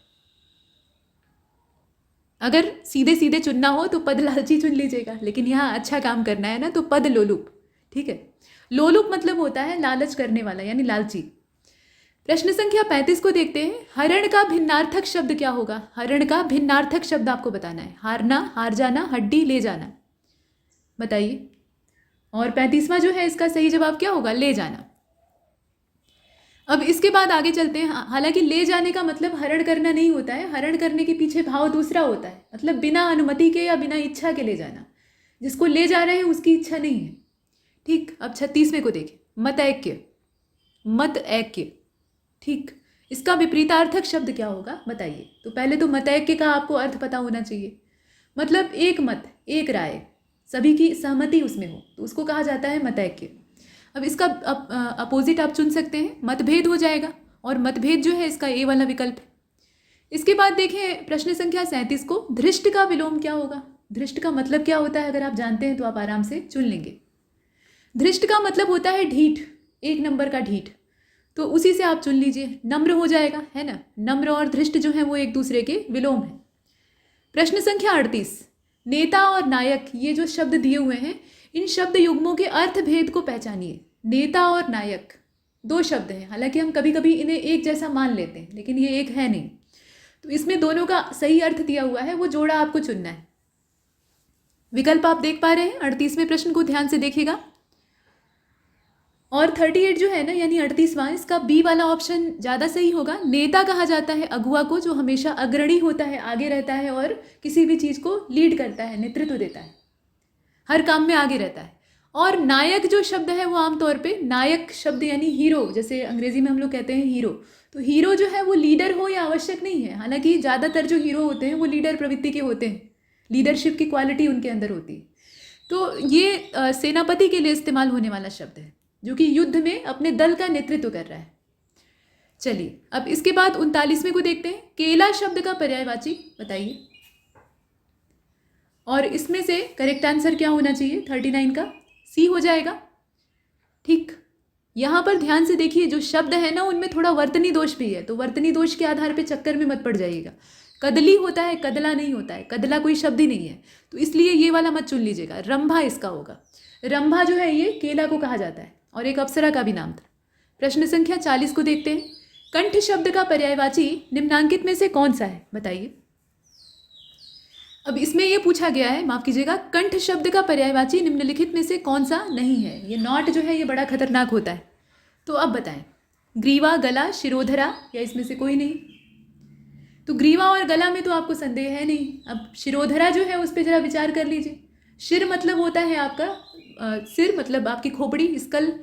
अगर सीधे सीधे चुनना हो तो पद लालची चुन लीजिएगा, लेकिन यहाँ अच्छा काम करना है ना, तो पद लोलुप, ठीक है। लोलुप मतलब होता है लालच करने वाला, यानी लालची। प्रश्न संख्या 35 को देखते हैं। हरण का भिन्नार्थक शब्द क्या होगा। हरण का भिन्नार्थक शब्द आपको बताना है। हारना, हार जाना, हड्डी ले जाना, बताइए। और 35वां जो है इसका सही जवाब क्या होगा, ले जाना। अब इसके बाद आगे चलते हैं। हालांकि ले जाने का मतलब हरण करना नहीं होता है, हरण करने के पीछे भाव दूसरा होता है, मतलब बिना अनुमति के या बिना इच्छा के ले जाना। जिसको ले जा रहे हैं उसकी इच्छा नहीं है, ठीक। अब 36वें को देखें। मत ऐक्य, मत ऐक्य, ठीक। इसका विपरीतार्थक शब्द क्या होगा, बताइए। तो पहले तो मत ऐक्य का आपको अर्थ पता होना चाहिए, मतलब एक मत, एक राय, सभी की सहमति उसमें हो, तो उसको कहा जाता है मत ऐक्य। अब इसका अपोजिट आप चुन सकते हैं, मतभेद हो जाएगा, और मतभेद जो है इसका ए वाला विकल्प है। इसके बाद देखें प्रश्न संख्या 37 को। धृष्ट का विलोम क्या होगा। धृष्ट का मतलब क्या होता है, अगर आप जानते हैं तो आप आराम से चुन लेंगे। धृष्ट का मतलब होता है ढीठ, 1 नंबर का ढीठ, तो उसी से आप चुन लीजिए, नम्र हो जाएगा, है ना। नम्र और धृष्ट जो है वो एक दूसरे के विलोम है। प्रश्न संख्या 38। नेता और नायक, ये जो शब्द दिए हुए हैं, इन शब्द युग्मों के अर्थ भेद को पहचानिए। नेता और नायक 2 शब्द हैं, हालांकि हम कभी कभी इन्हें एक जैसा मान लेते हैं, लेकिन ये एक है नहीं। तो इसमें दोनों का सही अर्थ दिया हुआ है, वो जोड़ा आपको चुनना है। विकल्प आप देख पा रहे हैं। 38वें प्रश्न को ध्यान से देखिएगा। और 38 जो है ना, यानी 38वां, इसका बी वाला ऑप्शन ज़्यादा सही होगा। नेता कहा जाता है अगुआ को, जो हमेशा अग्रणी होता है, आगे रहता है और किसी भी चीज़ को लीड करता है, नेतृत्व देता है, हर काम में आगे रहता है। और नायक जो शब्द है वो आमतौर पे नायक शब्द यानी हीरो, जैसे अंग्रेजी में हम लोग कहते हैं हीरो, तो हीरो जो है वो लीडर हो या आवश्यक नहीं है। हालांकि ज़्यादातर जो हीरो होते हैं वो लीडर प्रवृत्ति के होते हैं, लीडरशिप की क्वालिटी उनके अंदर होती है। तो ये सेनापति के लिए इस्तेमाल होने वाला शब्द है जो कि युद्ध में अपने दल का नेतृत्व कर रहा है। चलिए अब इसके बाद 39वें को देखते हैं। केला शब्द का पर्यायवाची बताइए, और इसमें से करेक्ट आंसर क्या होना चाहिए? 39 का सी हो जाएगा। ठीक, यहाँ पर ध्यान से देखिए, जो शब्द है ना उनमें थोड़ा वर्तनी दोष भी है, तो वर्तनी दोष के आधार पे चक्कर में मत पड़ जाइएगा। कदली होता है, कदला नहीं होता है, कदला कोई शब्द ही नहीं है, तो इसलिए ये वाला मत चुन लीजिएगा। रंभा इसका होगा। रंभा जो है ये केला को कहा जाता है और एक अप्सरा का भी नाम था। प्रश्न संख्या 40 को देखते हैं। कंठ शब्द का पर्यायवाची निम्नांकित में से कौन सा है बताइए। अब इसमें यह पूछा गया है, माफ कीजिएगा, कंठ शब्द का पर्यायवाची निम्नलिखित में से कौन सा नहीं है। ये नॉट जो है ये बड़ा खतरनाक होता है, तो अब बताएं। ग्रीवा, गला, शिरोधरा या इसमें से कोई नहीं? तो ग्रीवा और गला में तो आपको संदेह है नहीं। अब शिरोधरा जो है उस पर जरा विचार कर लीजिए। शिर मतलब होता है आपका सिर, मतलब आपकी खोपड़ी, स्कल,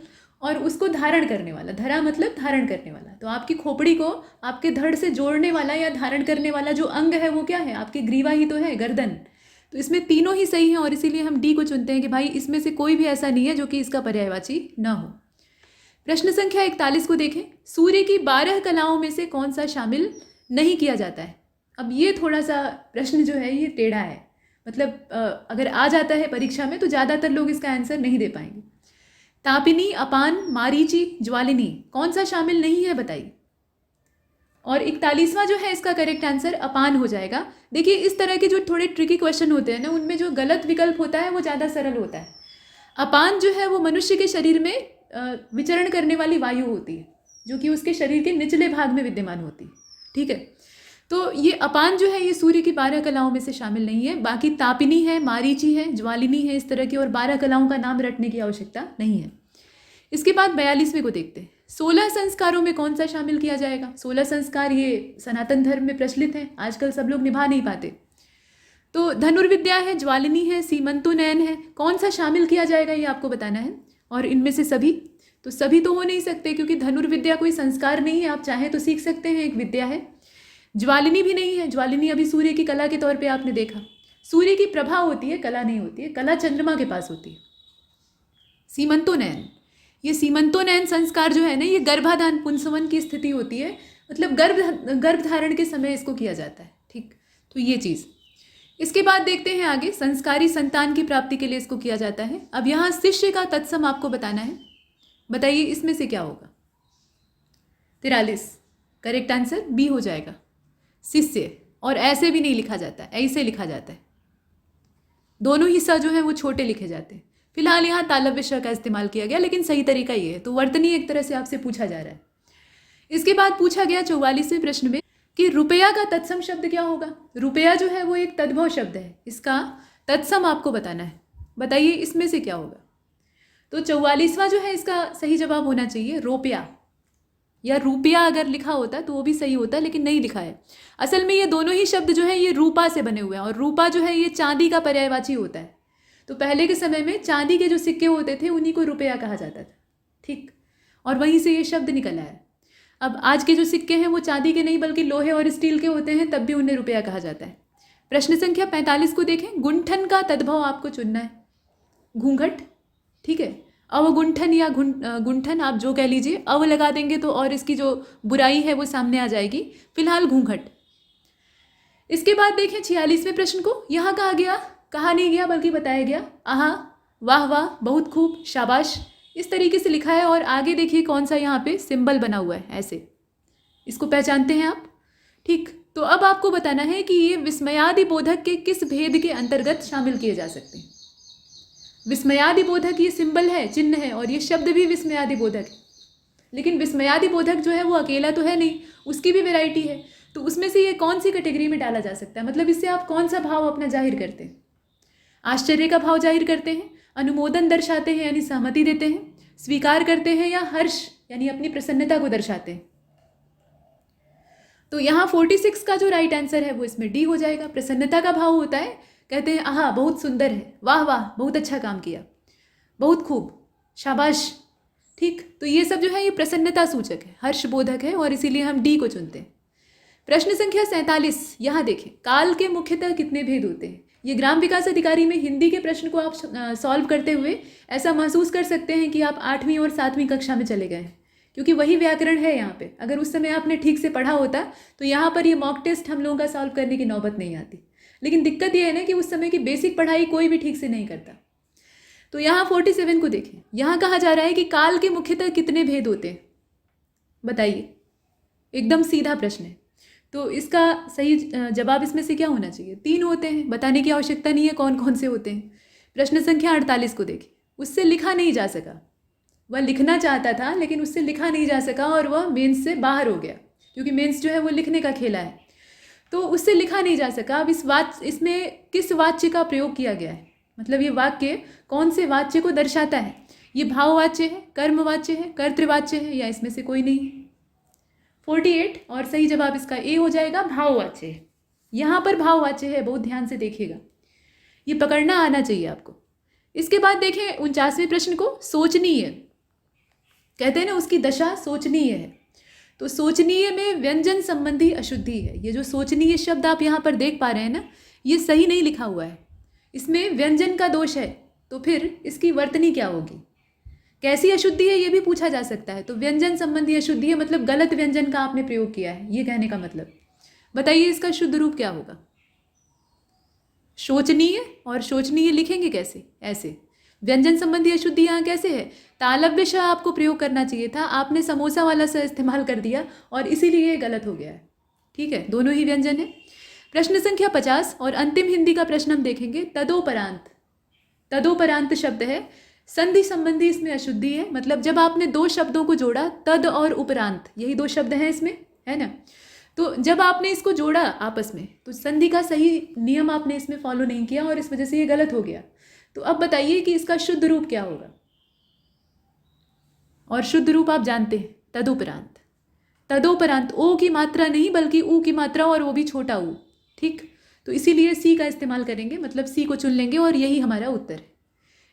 और उसको धारण करने वाला, धरा मतलब धारण करने वाला। तो आपकी खोपड़ी को आपके धड़ से जोड़ने वाला या धारण करने वाला जो अंग है वो क्या है? आपकी ग्रीवा ही तो है, गर्दन। तो इसमें तीनों ही सही हैं और इसीलिए हम डी को चुनते हैं कि भाई इसमें से कोई भी ऐसा नहीं है जो कि इसका पर्यायवाची न हो। प्रश्न संख्या 41 को देखें। सूर्य की 12 कलाओं में से कौन सा शामिल नहीं किया जाता है? अब ये थोड़ा सा प्रश्न जो है ये टेढ़ा है, मतलब अगर आ जाता है परीक्षा में तो ज़्यादातर लोग इसका आंसर नहीं दे पाएंगे। तापिनी, अपान, मारीची, ज्वालिनी, कौन सा शामिल नहीं है बताइए। और 41वां जो है इसका करेक्ट आंसर अपान हो जाएगा। देखिए इस तरह के जो थोड़े ट्रिकी क्वेश्चन होते हैं ना, उनमें जो गलत विकल्प होता है वो ज़्यादा सरल होता है। अपान जो है वो मनुष्य के शरीर में विचरण करने वाली वायु होती है जो कि उसके शरीर के निचले भाग में विद्यमान होती है। ठीक है, तो ये अपान जो है ये सूर्य की 12 कलाओं में से शामिल नहीं है। बाकी तापिनी है, मारीची है, ज्वालिनी है, इस तरह की और 12 कलाओं का नाम रटने की आवश्यकता नहीं है। इसके बाद 42वें को देखते हैं। 16 संस्कारों में कौन सा शामिल किया जाएगा? 16 संस्कार ये सनातन धर्म में प्रचलित हैं, आजकल सब लोग निभा नहीं पाते। तो धनुर्विद्या है, ज्वालिनी है, सीमंतोनयन है, कौन सा शामिल किया जाएगा ये आपको बताना है। और इनमें से सभी, तो सभी तो हो नहीं सकते क्योंकि धनुर्विद्या कोई संस्कार नहीं है, आप चाहें तो सीख सकते हैं, एक विद्या है। ज्वालिनी भी नहीं है, ज्वालिनी अभी सूर्य की कला के तौर पे आपने देखा। सूर्य की प्रभा होती है, कला नहीं होती है, कला चंद्रमा के पास होती है। सीमंतोनयन, ये सीमंतोनयन संस्कार जो है ना ये गर्भाधान पुंसवन की स्थिति होती है, मतलब गर्भ धारण के समय इसको किया जाता है। ठीक, तो ये चीज़। इसके बाद देखते हैं आगे, संस्कारी संतान की प्राप्ति के लिए इसको किया जाता है। अब यहाँ शिष्य का तत्सम आपको बताना है, बताइए इसमें से क्या होगा। 43 करेक्ट आंसर बी हो जाएगा, शिष्य। और ऐसे भी नहीं लिखा जाता, ऐसे लिखा जाता है। दोनों हिस्सा जो है वो छोटे लिखे जाते हैं। फिलहाल यहाँ तालव्य श का इस्तेमाल किया गया, लेकिन सही तरीका ये है। तो वर्तनी एक तरह से आपसे पूछा जा रहा है। इसके बाद पूछा गया 44वें प्रश्न में कि रुपया का तत्सम शब्द क्या होगा। रुपया जो है वो एक तद्भव शब्द है, इसका तत्सम आपको बताना है, बताइए इसमें से क्या होगा। तो 44वां जो है इसका सही जवाब होना चाहिए रुपया, या रुपया अगर लिखा होता तो वो भी सही होता, लेकिन नहीं लिखा है। असल में ये दोनों ही शब्द जो है ये रूपा से बने हुए हैं, और रूपा जो है ये चांदी का पर्यायवाची होता है। तो पहले के समय में चांदी के जो सिक्के होते थे उन्हीं को रुपया कहा जाता था। ठीक, और वहीं से ये शब्द निकला है। अब आज के जो सिक्के हैं वो चांदी के नहीं बल्कि लोहे और स्टील के होते हैं, तब भी उन्हें रुपया कहा जाता है। प्रश्न संख्या 45 को देखें। गुंठन का तद्भव आपको चुनना है। घूंघट, ठीक है, अवगुंठन या गुंठन आप जो कह लीजिए, अव लगा देंगे तो और इसकी जो बुराई है वो सामने आ जाएगी। फिलहाल घूंघट। इसके बाद देखें 46वें प्रश्न को। यहाँ कहा गया, कहा नहीं गया बल्कि बताया गया, आहा, वाह वाह, बहुत खूब, शाबाश, इस तरीके से लिखा है। और आगे देखिए कौन सा यहाँ पे सिंबल बना हुआ है, ऐसे, इसको पहचानते हैं आप। ठीक, तो अब आपको बताना है कि ये विस्मयादि बोधक के किस भेद के अंतर्गत शामिल किए जा सकते हैं। विस्मयादि बोधक ये सिंबल है, चिन्ह है, और ये शब्द भी विस्मयादि बोधक है। लेकिन विस्मयादि बोधक जो है वो अकेला तो है नहीं, उसकी भी वैरायटी है। तो उसमें से ये कौन सी कैटेगरी में डाला जा सकता है, मतलब इससे आप कौन सा भाव अपना जाहिर करते हैं। आश्चर्य का भाव जाहिर करते हैं, अनुमोदन दर्शाते हैं यानी सहमति देते हैं, स्वीकार करते हैं, या हर्ष यानी अपनी प्रसन्नता को दर्शाते हैं। तो यहाँ 46 का जो राइट आंसर है वो इसमें डी हो जाएगा। प्रसन्नता का भाव होता है, कहते हैं आहा बहुत सुंदर है, वाह वाह बहुत अच्छा काम किया। बहुत खूब, शाबाश। ठीक, तो ये सब जो है ये प्रसन्नता सूचक है, हर्षबोधक है, और इसीलिए हम डी को चुनते हैं। प्रश्न संख्या 47, यहाँ देखें, काल के मुख्यतः कितने भेद होते हैं। ये ग्राम विकास अधिकारी में हिंदी के प्रश्न को आप सॉल्व करते हुए ऐसा महसूस कर सकते हैं कि आप 8वीं और 7वीं कक्षा में चले गए हैं, क्योंकि वही व्याकरण है यहाँ पे। अगर उस समय आपने ठीक से पढ़ा होता तो यहाँ पर ये मॉक टेस्ट हम लोगों का सॉल्व करने की नौबत नहीं आती। लेकिन दिक्कत ये है ना कि उस समय की बेसिक पढ़ाई कोई भी ठीक से नहीं करता। तो यहाँ 47 को देखें, यहाँ कहा जा रहा है कि काल के मुख्यतः कितने भेद होते हैं, बताइए। एकदम सीधा प्रश्न है, तो इसका सही जवाब इसमें से क्या होना चाहिए? 3 होते हैं, बताने की आवश्यकता नहीं है कौन कौन से होते हैं। प्रश्न संख्या 48 को देखें, उससे लिखा नहीं जा सका, वह लिखना चाहता था लेकिन उससे लिखा नहीं जा सका और वह मेंस से बाहर हो गया, क्योंकि मेंस जो है वो लिखने का खेला है, तो उससे लिखा नहीं जा सका। अब इसमें किस वाच्य का प्रयोग किया गया है, मतलब ये वाक्य कौन से वाच्य को दर्शाता है? ये भाववाच्य है, कर्मवाच्य है, कर्तृवाच्य है, या इसमें से कोई नहीं है? 48, और सही जवाब इसका ए हो जाएगा, भाववाच्य है। यहाँ पर भाववाच्य है, बहुत ध्यान से देखिएगा, ये पकड़ना आना चाहिए आपको। इसके बाद देखें 49वें प्रश्न को, सोचनीय, कहते हैं ना उसकी दशा सोचनीय है। तो सोचनीय में व्यंजन संबंधी अशुद्धि है। ये जो सोचनीय शब्द आप यहाँ पर देख पा रहे हैं ना, ये सही नहीं लिखा हुआ है, इसमें व्यंजन का दोष है। तो फिर इसकी वर्तनी क्या होगी, कैसी अशुद्धि है, ये भी पूछा जा सकता है। तो व्यंजन संबंधी अशुद्धि है, मतलब गलत व्यंजन का आपने प्रयोग किया है, ये कहने का मतलब। बताइए इसका शुद्ध रूप क्या होगा? शोचनीय, और शोचनीय लिखेंगे कैसे? ऐसे। व्यंजन संबंधी अशुद्धि यहाँ कैसे है? तालव्य श आपको प्रयोग करना चाहिए था, आपने समोसा वाला स इस्तेमाल कर दिया और इसीलिए ये गलत हो गया है। ठीक है, दोनों ही व्यंजन है। प्रश्न संख्या 50 और अंतिम हिंदी का प्रश्न हम देखेंगे, तदोपरांत। तदोपरांत शब्द है, संधि संबंधी इसमें अशुद्धि है, मतलब जब आपने 2 शब्दों को जोड़ा, तद और उपरांत, यही 2 शब्द हैं इसमें, है ना। तो जब आपने इसको जोड़ा आपस में, तो संधि का सही नियम आपने इसमें फॉलो नहीं किया और इस वजह से ये गलत हो गया। तो अब बताइए कि इसका शुद्ध रूप क्या होगा? और शुद्ध रूप आप जानते हैं, तदुपरांत। तदोपरांत, ओ की मात्रा नहीं बल्कि ऊ की मात्रा, और वो भी छोटा ऊ। ठीक, तो इसीलिए सी का इस्तेमाल करेंगे, मतलब सी को चुन लेंगे और यही हमारा उत्तर है।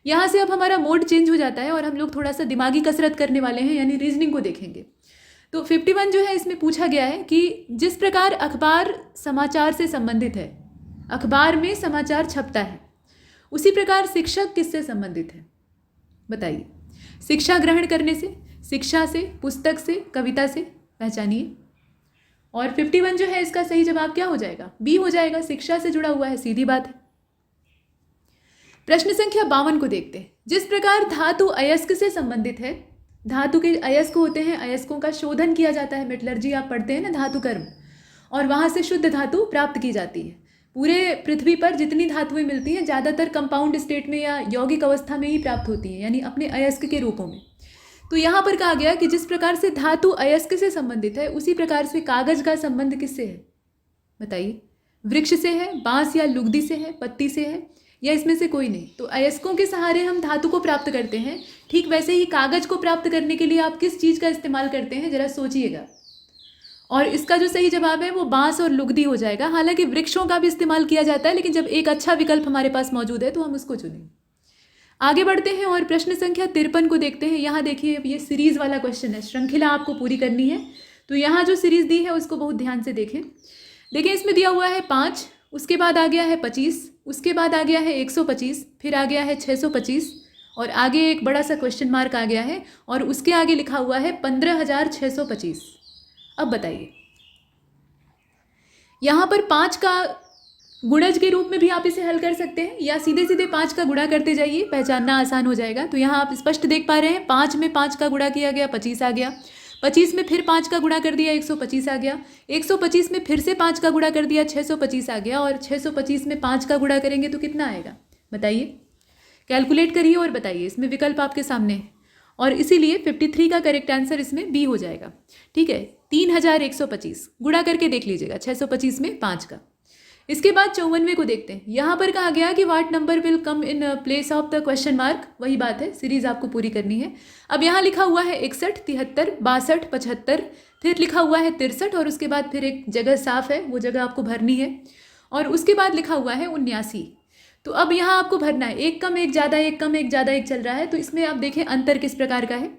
यहाँ से अब हमारा मोड चेंज हो जाता है और हम लोग थोड़ा सा दिमागी कसरत करने वाले हैं, यानी रीजनिंग को देखेंगे। तो 51 जो है इसमें पूछा गया है कि जिस प्रकार अखबार समाचार से संबंधित है, अखबार में समाचार छपता है, उसी प्रकार शिक्षक किससे संबंधित है? बताइए। शिक्षा ग्रहण करने से, शिक्षा से, पुस्तक से, कविता से, पहचानिए। और 51 जो है इसका सही जवाब क्या हो जाएगा? बी हो जाएगा, शिक्षा से जुड़ा हुआ है, सीधी बात है। प्रश्न संख्या 52 को देखते हैं। जिस प्रकार धातु अयस्क से संबंधित है, धातु के अयस्क होते हैं, अयस्कों का शोधन किया जाता है, मेटलर्जी आप पढ़ते हैं ना, धातु कर्म, और वहाँ से शुद्ध धातु प्राप्त की जाती है। पूरे पृथ्वी पर जितनी धातुएं मिलती हैं ज़्यादातर कंपाउंड स्टेट में या यौगिक अवस्था में ही प्राप्त होती हैं, यानी अपने अयस्क के रूपों में। तो यहाँ पर कहा गया कि जिस प्रकार से धातु अयस्क से संबंधित है, उसी प्रकार से कागज का संबंध किससे है? बताइए। वृक्ष से है, बांस या लुगदी से है, पत्ती से है, या इसमें से कोई नहीं? तो अयस्कों के सहारे हम धातु को प्राप्त करते हैं, ठीक वैसे ही कागज को प्राप्त करने के लिए आप किस चीज़ का इस्तेमाल करते हैं, जरा सोचिएगा। और इसका जो सही जवाब है वो बांस और लुगदी हो जाएगा। हालांकि वृक्षों का भी इस्तेमाल किया जाता है, लेकिन जब एक अच्छा विकल्प हमारे पास मौजूद है तो हम उसको चुनेंगे। आगे बढ़ते हैं और प्रश्न संख्या 53 को देखते हैं। यहाँ देखिए, ये सीरीज वाला क्वेश्चन है, श्रृंखला आपको पूरी करनी है। तो यहाँ जो सीरीज दी है उसको बहुत ध्यान से देखें। देखिए, इसमें दिया हुआ है 5, उसके बाद आ गया है 25, उसके बाद आ गया है 125, फिर आ गया है 625, और आगे एक बड़ा सा क्वेश्चन मार्क आ गया है, और उसके आगे लिखा हुआ है 15,625। अब बताइए, यहाँ पर 5 का गुणज के रूप में भी आप इसे हल कर सकते हैं, या सीधे सीधे 5 का गुणा करते जाइए, पहचानना आसान हो जाएगा। तो यहाँ आप स्पष्ट देख पा रहे हैं, 5 में 5 का गुणा किया गया, 25 आ गया। 25 में फिर 5 का गुणा कर दिया, 125 आ गया। 125 में फिर से 5 का गुणा कर दिया, 625 आ गया। और 625 में 5 का गुणा करेंगे तो कितना आएगा? बताइए, कैलकुलेट करिए और बताइए। इसमें विकल्प आपके सामने है, और इसीलिए 53 का करेक्ट आंसर इसमें बी हो जाएगा। ठीक है, 3125 गुणा करके देख लीजिएगा 625 में 5 का। इसके बाद 54वें को देखते हैं। यहाँ पर कहा गया कि what number will come in place of the question mark. वही बात है, सीरीज आपको पूरी करनी है। अब यहाँ लिखा हुआ है 61, 73, 62, 75, फिर लिखा हुआ है 63, और उसके बाद फिर एक जगह साफ है, वो जगह आपको भरनी है। और उसके बाद लिखा हुआ है 79। तो अब यहाँ आपको भरना है, एक कम एक ज़्यादा, एक कम एक ज़्यादा, एक चल रहा है। तो इसमें आप देखें अंतर किस प्रकार का है,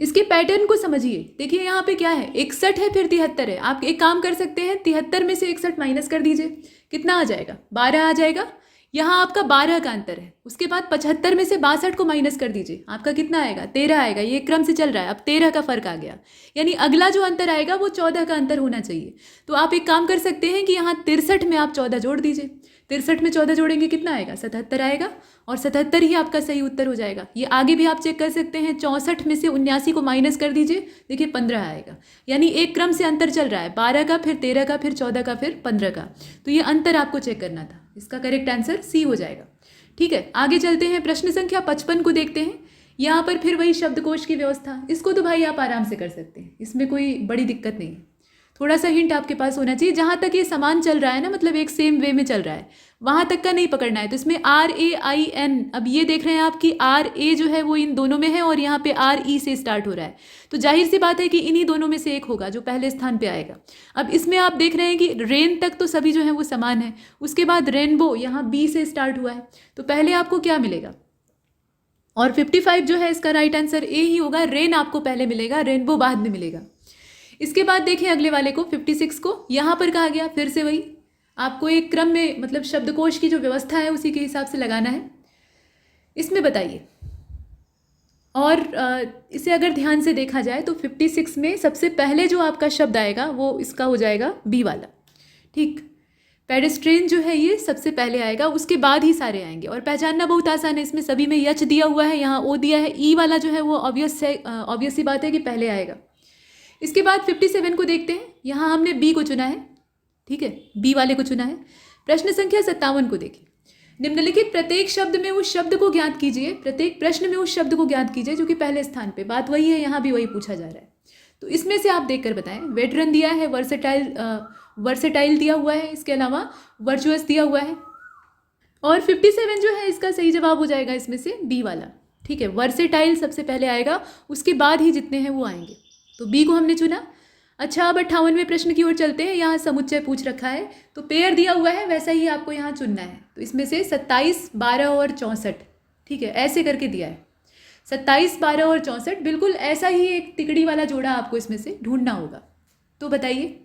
इसके पैटर्न को समझिए। देखिए यहाँ पे क्या है, 61 है फिर 73 है। आप एक काम कर सकते हैं, 73 में से 61 माइनस कर दीजिए, कितना आ जाएगा, 12 आ जाएगा। यहाँ आपका 12 का अंतर है। उसके बाद 75 में से 62 को माइनस कर दीजिए, आपका कितना आएगा, 13 आएगा। ये क्रम से चल रहा है, अब 13 का फर्क आ गया, यानी अगला जो अंतर आएगा वो 14 का अंतर होना चाहिए। तो आप एक काम कर सकते हैं कि यहाँ 63 में आप 14 जोड़ दीजिए। 63 में 14 जोड़ेंगे कितना आएगा, 77 आएगा, और 77 ही आपका सही उत्तर हो जाएगा। ये आगे भी आप चेक कर सकते हैं, 64 में से 79 को माइनस कर दीजिए, देखिए 15 आएगा। यानी एक क्रम से अंतर चल रहा है, 12 का, फिर 13 का, फिर 14 का, फिर 15 का। तो ये अंतर आपको चेक करना था। इसका करेक्ट आंसर सी हो जाएगा। ठीक है, आगे चलते हैं, प्रश्न संख्या 55 को देखते हैं। यहाँ पर फिर वही शब्दकोश की व्यवस्था, इसको तो भाई आप आराम से कर सकते हैं, इसमें कोई बड़ी दिक्कत नहीं है। थोड़ा सा हिंट आपके पास होना चाहिए, जहाँ तक ये समान चल रहा है ना, मतलब एक सेम वे में चल रहा है, वहाँ तक का नहीं पकड़ना है। तो इसमें RAIN, अब ये देख रहे हैं आप कि RA जो है वो इन दोनों में है, और यहाँ पे RE से स्टार्ट हो रहा है। तो जाहिर सी बात है कि इन्हीं दोनों में से एक होगा जो पहले स्थान पे आएगा। अब इसमें आप देख रहे हैं कि रेन तक तो सभी जो है वो समान है। उसके बाद रेनबो यहाँ B से स्टार्ट हुआ है, तो पहले आपको क्या मिलेगा, और 55 जो है इसका राइट आंसर ए ही होगा। रेन आपको पहले मिलेगा, रेनबो बाद में मिलेगा। इसके बाद देखें अगले वाले को, 56 को यहाँ पर कहा गया, फिर से वही आपको एक क्रम में, मतलब शब्दकोश की जो व्यवस्था है उसी के हिसाब से लगाना है। इसमें बताइए, और इसे अगर ध्यान से देखा जाए तो 56 में सबसे पहले जो आपका शब्द आएगा वो इसका हो जाएगा बी वाला। ठीक, पेडेस्ट्रियन जो है ये सबसे पहले आएगा, उसके बाद ही सारे आएंगे। और पहचानना बहुत आसान है, इसमें सभी में यच दिया हुआ है, यहाँ ओ दिया है। ई वाला जो है वो ऑब्वियस है, ऑब्वियस सी बात है कि पहले आएगा। इसके बाद 57 को देखते हैं, यहाँ हमने बी को चुना है, ठीक है, बी वाले को चुना है। प्रश्न संख्या 57 को देखिए, निम्नलिखित प्रत्येक शब्द में उस शब्द को ज्ञात कीजिए, प्रत्येक प्रश्न में उस शब्द को ज्ञात कीजिए जो कि पहले स्थान पे। बात वही है, यहाँ भी वही पूछा जा रहा है। तो इसमें से आप देखकर बताएं। वेटरन दिया है, वर्सेटाइल दिया हुआ है, इसके अलावा वर्चुअस दिया हुआ है, और 57 जो है इसका सही जवाब हो जाएगा इसमें से बी वाला। ठीक है, वर्सेटाइल सबसे पहले आएगा, उसके बाद ही जितने हैं वो आएंगे, तो बी को हमने चुना। अच्छा, अब 58वें प्रश्न की ओर चलते हैं। यहाँ समुच्चय पूछ रखा है, तो पेयर दिया हुआ है, वैसा ही आपको यहाँ चुनना है। तो इसमें से 27, 12 और 64, ठीक है, ऐसे करके दिया है। 27, 12 और 64, बिल्कुल ऐसा ही एक तिकड़ी वाला जोड़ा आपको इसमें से ढूंढना होगा। तो बताइए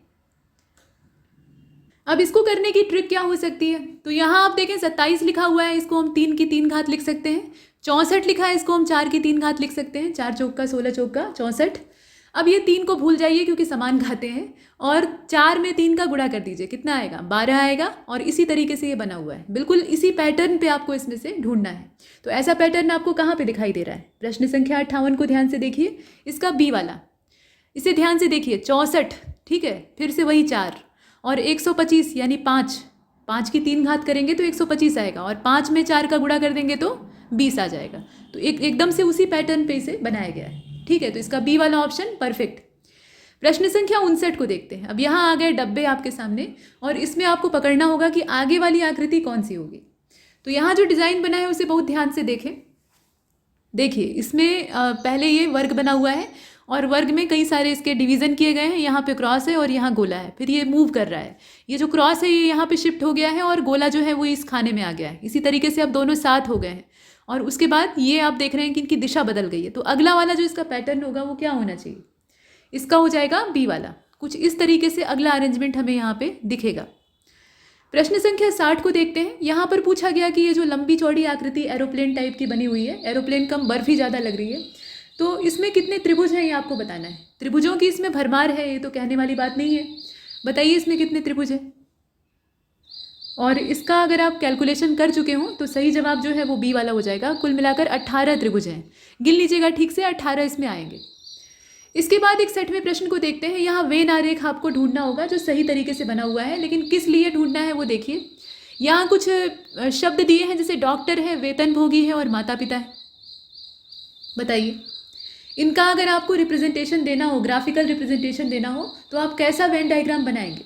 अब इसको करने की ट्रिक क्या हो सकती है। तो यहाँ आप देखें 27 लिखा हुआ है, इसको हम 3 की 3 घात लिख सकते हैं। 64 लिखा है, इसको हम 4 की 3 घात लिख सकते हैं। 4 चौका 16 चौका 64। अब ये 3 को भूल जाइए क्योंकि समान घाते हैं, और 4 में 3 का गुणा कर दीजिए, कितना आएगा, 12 आएगा। और इसी तरीके से ये बना हुआ है, बिल्कुल इसी पैटर्न पे आपको इसमें से ढूंढना है। तो ऐसा पैटर्न आपको कहाँ पे दिखाई दे रहा है, प्रश्न संख्या 58 को ध्यान से देखिए, इसका बी वाला, इसे ध्यान से देखिए। 64, ठीक है, फिर से वही 4 और 125 यानी 5 की 3 घात करेंगे तो 125 आएगा, और 5 में 4 का गुणा कर देंगे तो 20 आ जाएगा। तो एकदम से उसी पैटर्न पे इसे बनाया गया है। ठीक है, तो इसका बी वाला ऑप्शन परफेक्ट। प्रश्न संख्या 59 को देखते हैं। अब यहाँ आ गए डब्बे आपके सामने, और इसमें आपको पकड़ना होगा कि आगे वाली आकृति कौन सी होगी। तो यहाँ जो डिज़ाइन बना है उसे बहुत ध्यान से देखें। देखिए, इसमें पहले ये वर्ग बना हुआ है, और वर्ग में कई सारे इसके डिवीज़न किए गए हैं। यहाँ पे क्रॉस है और यहाँ गोला है, फिर ये मूव कर रहा है। ये जो क्रॉस है ये यहाँ पे शिफ्ट हो गया है, और गोला जो है वो इस खाने में आ गया है। इसी तरीके से अब दोनों साथ हो गए हैं, और उसके बाद ये आप देख रहे हैं कि इनकी दिशा बदल गई है। तो अगला वाला जो इसका पैटर्न होगा वो क्या होना चाहिए, इसका हो जाएगा बी वाला। कुछ इस तरीके से अगला अरेंजमेंट हमें यहाँ पे दिखेगा। प्रश्न संख्या 60 को देखते हैं। यहाँ पर पूछा गया कि ये जो लंबी चौड़ी आकृति एरोप्लेन टाइप की बनी हुई है, एरोप्लेन कम बर्फ ही ज़्यादा लग रही है, तो इसमें कितने त्रिभुज हैं ये आपको बताना है। त्रिभुजों की इसमें भरमार है, ये तो कहने वाली बात नहीं है। बताइए इसमें कितने त्रिभुज हैं, और इसका अगर आप कैलकुलेशन कर चुके हो तो सही जवाब जो है वो बी वाला हो जाएगा। कुल मिलाकर 18 त्रिभुज हैं, गिन लीजिएगा ठीक से, 18 इसमें आएंगे। इसके बाद 61वें प्रश्न को देखते हैं। यहाँ वेन आरेख आपको ढूंढना होगा जो सही तरीके से बना हुआ है, लेकिन किस लिए ढूंढना है वो देखिए। यहाँ कुछ शब्द दिए हैं, जैसे डॉक्टर है, वेतनभोगी है और माता पिता है। बताइए इनका अगर आपको रिप्रेजेंटेशन देना हो, ग्राफिकल रिप्रेजेंटेशन देना हो, तो आप कैसा वेन डायग्राम बनाएंगे।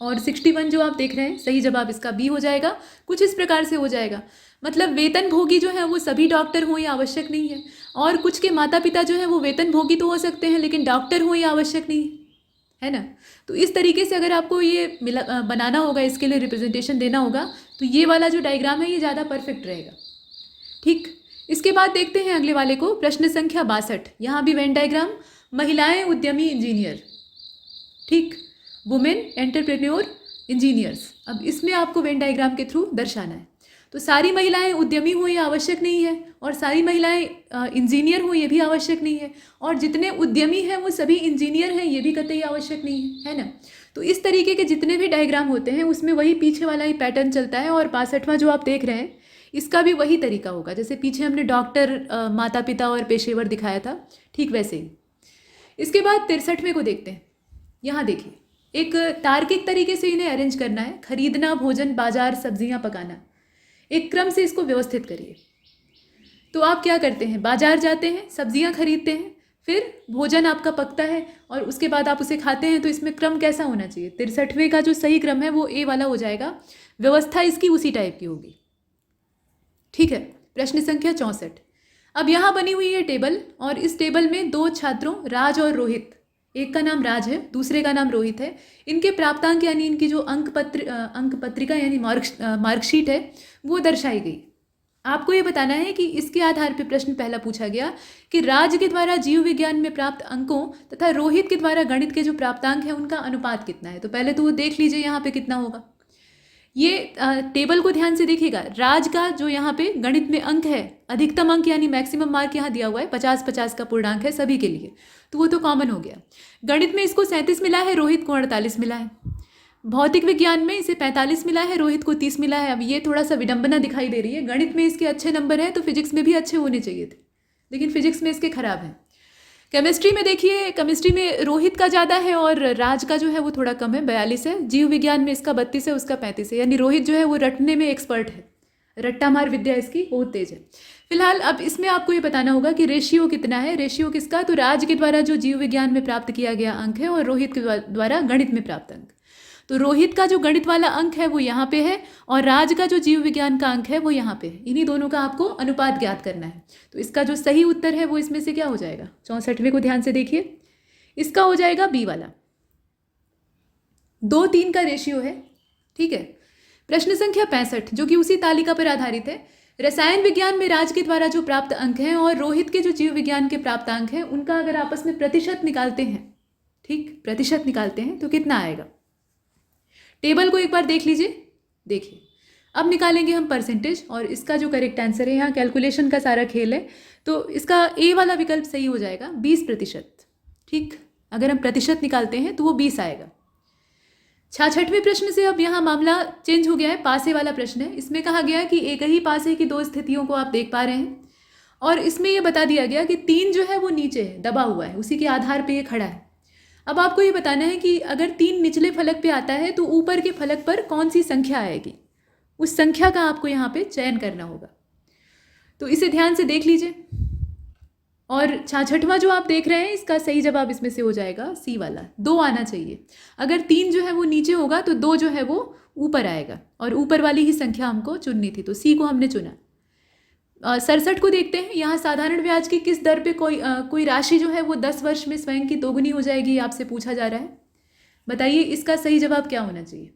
और 61 जो आप देख रहे हैं, सही जवाब इसका बी हो जाएगा। कुछ इस प्रकार से हो जाएगा, मतलब वेतनभोगी जो है वो सभी डॉक्टर हों ये आवश्यक नहीं है, और कुछ के माता पिता जो है वो वेतनभोगी तो हो सकते हैं लेकिन डॉक्टर हों ये आवश्यक नहीं है ना। तो इस तरीके से अगर आपको ये बनाना होगा, इसके लिए रिप्रेजेंटेशन देना होगा, तो ये वाला जो डायग्राम है ये ज़्यादा परफेक्ट रहेगा। ठीक, इसके बाद देखते हैं अगले वाले को, प्रश्न संख्या 62। यहाँ भी वेन डायग्राम, महिलाएं उद्यमी इंजीनियर, ठीक, वुमेन एंटरप्रेन्योर इंजीनियर्स। अब इसमें आपको वेन डायग्राम के थ्रू दर्शाना है। तो सारी महिलाएं उद्यमी हो ये आवश्यक नहीं है, और सारी महिलाएं इंजीनियर हो ये भी आवश्यक नहीं है, और जितने उद्यमी हैं वो सभी इंजीनियर हैं ये भी कतई आवश्यक नहीं है ना। तो इस तरीके के जितने भी डायग्राम होते हैं उसमें वही पीछे वाला ही पैटर्न चलता है, और 62वां जो आप देख रहे हैं इसका भी वही तरीका होगा। जैसे पीछे हमने डॉक्टर, माता पिता और पेशेवर दिखाया था, ठीक वैसे ही। इसके बाद 63वें को देखते हैं। यहाँ देखिए, एक तार्किक तरीके से इन्हें अरेंज करना है। खरीदना, भोजन, बाजार, सब्जियां पकाना, एक क्रम से इसको व्यवस्थित करिए। तो आप क्या करते हैं, बाजार जाते हैं, सब्जियां खरीदते हैं, फिर भोजन आपका पकता है और उसके बाद आप उसे खाते हैं। तो इसमें क्रम कैसा होना चाहिए? 63वें का जो सही क्रम है वो ए वाला हो जाएगा, व्यवस्था इसकी उसी टाइप की होगी। ठीक है, प्रश्न संख्या 64। अब यहाँ बनी हुई है टेबल, और इस टेबल में दो छात्रों राज और रोहित, एक का नाम राज है, दूसरे का नाम रोहित है, इनके प्राप्तांक यानी इनकी जो अंक पत्रिका यानी मार्कशीट है वो दर्शाई गई। आपको ये बताना है कि इसके आधार पर प्रश्न पहला पूछा गया कि राज के द्वारा जीव विज्ञान में प्राप्त अंकों तथा रोहित के द्वारा गणित के जो प्राप्तांक है उनका अनुपात कितना है। तो पहले तो वो देख लीजिए यहाँ पे कितना होगा। ये टेबल को ध्यान से देखिएगा। राज का जो यहाँ पे गणित में अंक है, अधिकतम अंक यानी मैक्सिमम मार्क यहाँ दिया हुआ है, 50-50 का पूर्णांक है सभी के लिए, तो वो तो कॉमन हो गया। गणित में इसको 37 मिला है, रोहित को 48 मिला है। भौतिक विज्ञान में इसे 45 मिला है, रोहित को 30 मिला है। अब ये थोड़ा सा विडंबना दिखाई दे रही है, गणित में इसके अच्छे नंबर हैं तो फिजिक्स में भी अच्छे होने चाहिए थे, लेकिन फिजिक्स में इसके खराब हैं। केमिस्ट्री में देखिए, केमिस्ट्री में रोहित का ज़्यादा है और राज का जो है वो थोड़ा कम है, 42 है। जीव विज्ञान में इसका 32 है, उसका 35 है। यानी रोहित जो है वो रटने में एक्सपर्ट है, रट्टा मार विद्या इसकी बहुत तेज है। फिलहाल अब इसमें आपको ये बताना होगा कि रेशियो कितना है। रेशियो किसका? तो राज के द्वारा जो जीव विज्ञान में प्राप्त किया गया अंक है और रोहित के द्वारा गणित में प्राप्त अंक। तो रोहित का जो गणित वाला अंक है वो यहाँ पे है, और राज का जो जीव विज्ञान का अंक है वो यहाँ पे है। इन्हीं दोनों का आपको अनुपात ज्ञात करना है। तो इसका जो सही उत्तर है वो इसमें से क्या हो जाएगा? 64वें को ध्यान से देखिए, इसका हो जाएगा बी वाला, 2:3 का रेशियो है। ठीक है, प्रश्न संख्या 65 जो कि उसी तालिका पर आधारित है। रसायन विज्ञान में राज के द्वारा जो प्राप्त अंक हैं और रोहित के जो जीव विज्ञान के प्राप्त अंक हैं उनका अगर आपस में प्रतिशत निकालते हैं, ठीक, प्रतिशत निकालते हैं तो कितना आएगा? टेबल को एक बार देख लीजिए। देखिए, अब निकालेंगे हम परसेंटेज, और इसका जो करेक्ट आंसर है, यहाँ कैलकुलेशन का सारा खेल है, तो इसका ए वाला विकल्प सही हो जाएगा, 20%। ठीक, अगर हम प्रतिशत निकालते हैं तो वो 20 आएगा। 66वें प्रश्न से अब यहाँ मामला चेंज हो गया है, पासे वाला प्रश्न है। इसमें कहा गया कि एक ही पासे की दो स्थितियों को आप देख पा रहे हैं, और इसमें यह बता दिया गया कि 3 जो है वो नीचे है, दबा हुआ है, उसी के आधार पर ये खड़ा है। अब आपको ये बताना है कि अगर 3 निचले फलक पे आता है तो ऊपर के फलक पर कौन सी संख्या आएगी, उस संख्या का आपको यहाँ पे चयन करना होगा। तो इसे ध्यान से देख लीजिए। और 66वां जो आप देख रहे हैं इसका सही जवाब इसमें से हो जाएगा सी वाला, 2 आना चाहिए। अगर 3 जो है वो नीचे होगा तो 2 जो है वो ऊपर आएगा, और ऊपर वाली ही संख्या हमको चुननी थी, तो सी को हमने चुना। 67 को देखते हैं। यहाँ साधारण ब्याज की किस दर पे कोई राशि जो है वो 10 वर्ष में स्वयं की दोगुनी हो जाएगी, आपसे पूछा जा रहा है। बताइए इसका सही जवाब क्या होना चाहिए?